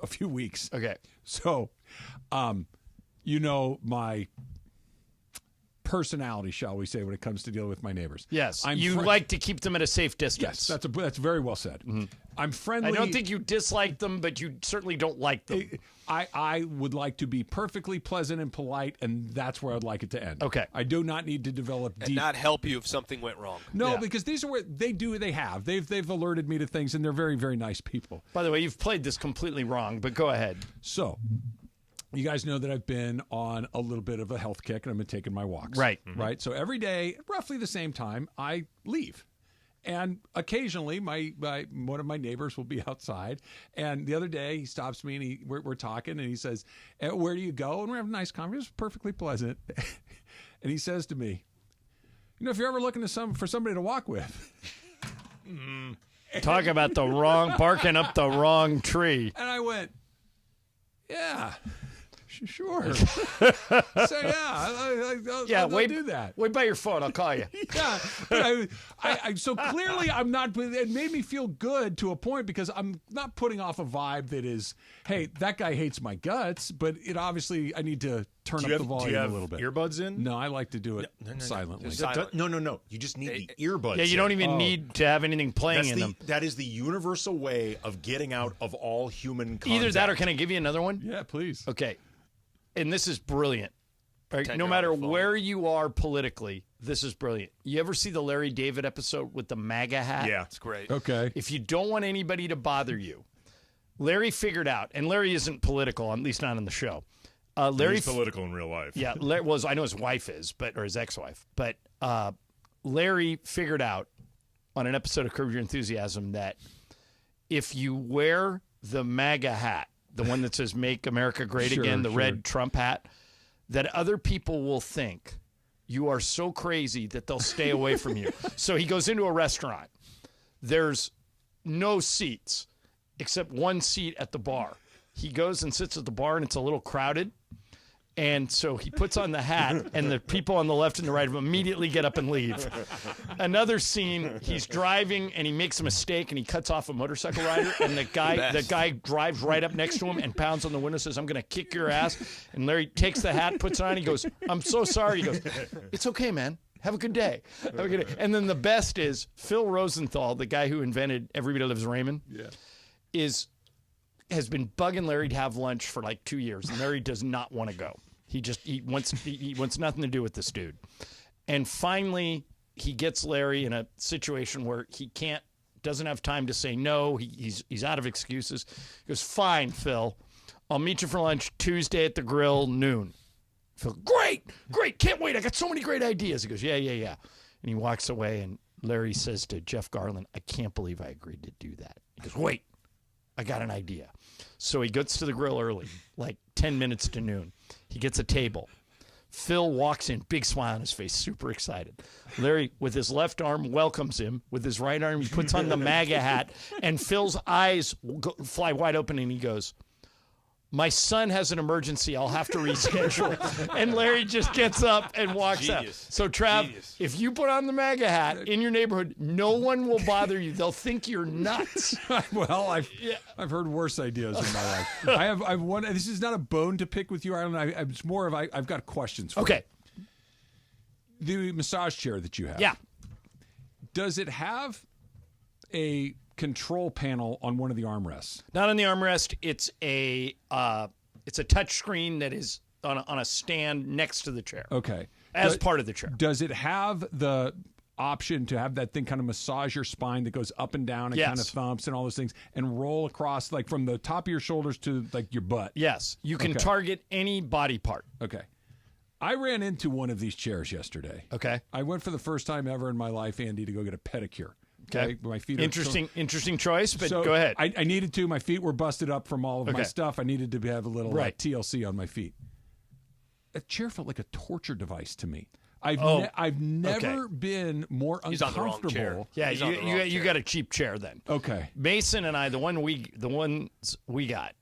a few weeks. Okay. So, my personality, shall we say, when it comes to dealing with my neighbors. Yes, you like to keep them at a safe distance. Yes, that's very well said. Mm-hmm. I'm friendly. I don't think you dislike them, but you certainly don't like them. I would like to be perfectly pleasant and polite, and that's where I'd like it to end. Okay. I do not need to develop and not help you if something went wrong. No, because these are where they've alerted me to things, and they're very, very nice people. By the way, you've played this completely wrong, but go ahead. So, you guys know that I've been on a little bit of a health kick, and I've been taking my walks. Right. Mm-hmm. Right. So every day, roughly the same time, I leave. And occasionally, one of my neighbors will be outside. And the other day, he stops me, and we're talking, and he says, "Where do you go?" And we're having a nice conversation. It's perfectly pleasant. And he says to me, if you're ever looking for somebody to walk with. Talk about barking up the wrong tree. And I went, yeah. Sure. So I'll do that. Wait by your phone. I'll call you. Yeah, but so clearly I'm not. It made me feel good to a point because I'm not putting off a vibe that is, hey, that guy hates my guts. But it obviously I need to turn up the volume a little bit. Earbuds in? No, I like to do it silently. No. You just need the earbuds. Yeah, you don't even need to have anything playing in them. That is the universal way of getting out of all human contact. Either that, or can I give you another one? Yeah, please. Okay. And this is brilliant. Right? No matter where you are politically, this is brilliant. You ever see the Larry David episode with the MAGA hat? Yeah, it's great. Okay. If you don't want anybody to bother you, Larry figured out, and Larry isn't political, at least not on the show. Larry He's political in real life. Yeah, I know his wife is, or his ex-wife. But Larry figured out on an episode of Curb Your Enthusiasm that if you wear the MAGA hat, the one that says "Make America Great Again," the red Trump hat, that other people will think you are so crazy that they'll stay away from you. So he goes into a restaurant. There's no seats except one seat at the bar. He goes and sits at the bar, and it's a little crowded. And so he puts on the hat, and the people on the left and the right of him immediately get up and leave. Another scene, he's driving, and he makes a mistake, and he cuts off a motorcycle rider, and the guy drives right up next to him and pounds on the window, says, "I'm going to kick your ass." And Larry takes the hat, puts it on, he goes, "I'm so sorry." He goes, "It's okay, man. Have a good day." Have a good day. And then the best is Phil Rosenthal, the guy who invented Everybody Loves Raymond, has been bugging Larry to have lunch for like 2 years, and Larry does not want to go. He wants nothing to do with this dude. And finally, he gets Larry in a situation where he doesn't have time to say no. He's out of excuses. He goes, "Fine, Phil. I'll meet you for lunch Tuesday at the grill, noon." Phil, great, can't wait. I got so many great ideas. He goes, yeah. And he walks away, and Larry says to Jeff Garland, "I can't believe I agreed to do that." He goes, "Wait, I got an idea." So he gets to the grill early, like 10 minutes to noon. He gets a table. Phil walks in, big smile on his face, super excited. Larry, with his left arm, welcomes him. With his right arm, he puts on the MAGA hat, and Phil's eyes fly wide open, and he goes, "My son has an emergency. I'll have to reschedule." And Larry just gets up and walks out. So, Trav, if you put on the MAGA hat in your neighborhood, no one will bother you. They'll think you're nuts. Well, I've heard worse ideas in my life. I've one. This is not a bone to pick with you, Ireland. It's more of I've got questions for you. The massage chair that you have. Yeah. Does it have a control panel on one of the armrests? Not on the armrest. It's a touch screen that is on a stand next to the chair. Okay. As part of the chair. Does it have the option to have that thing kind of massage your spine that goes up and down and kind of thumps and all those things and roll across like from the top of your shoulders to like your butt? Yes. You can target any body part. Okay. I ran into one of these chairs yesterday. Okay. I went for the first time ever in my life, Andy, to go get a pedicure. Okay. My feet interesting choice, but so go ahead. I needed to. My feet were busted up from all of my stuff. I needed to have a little TLC on my feet. That chair felt like a torture device to me. I've never been more uncomfortable. Yeah, you got a cheap chair then. Okay. Mason and I, the ones we got,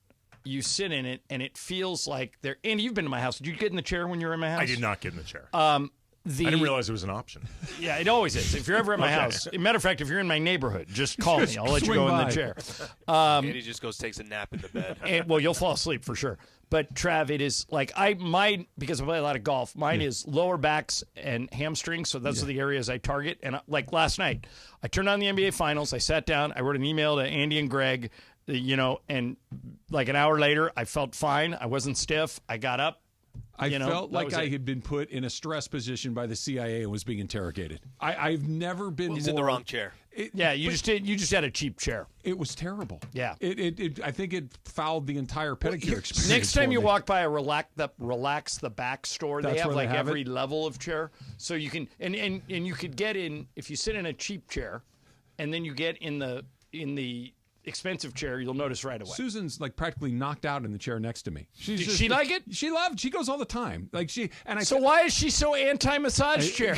you sit in it and it feels like they're. Andy, you've been to my house. Did you get in the chair when you were in my house? I did not get in the chair. I didn't realize it was an option. Yeah, it always is. If you're ever at my house, matter of fact, if you're in my neighborhood, just call me. I'll let you go in the chair. Andy just takes a nap in the bed. Well, you'll fall asleep for sure. But Trav, it is like because I play a lot of golf. Mine is lower backs and hamstrings, so those are the areas I target. And like last night, I turned on the NBA Finals. I sat down. I wrote an email to Andy and Greg, and like an hour later, I felt fine. I wasn't stiff. I got up. I felt like I had been put in a stress position by the CIA and was being interrogated. I've never been. He's in the wrong chair. You just had a cheap chair. It was terrible. Yeah. I think it fouled the entire pedicure experience. Next time you walk by a relax the back store, they have like every level of chair, so you can and you could get in if you sit in a cheap chair, and then you get in the expensive chair, you'll notice right away. Susan's like practically knocked out in the chair next to me. Did she like it? She loved. She goes all the time. So why is she so anti-massage chair?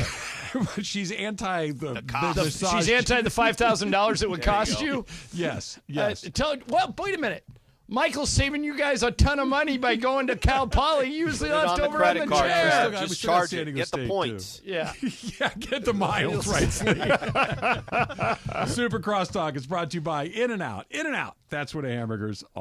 She's anti the massage. She's anti the $5,000 it would cost you. Yes. Well, wait a minute. Michael's saving you guys a ton of money by going to Cal Poly. Usually left over on the chair. Just charge it. Get the points. Yeah. Get the miles right. Super Crosstalk is brought to you by In-N-Out. In-N-Out. That's what a hamburger's all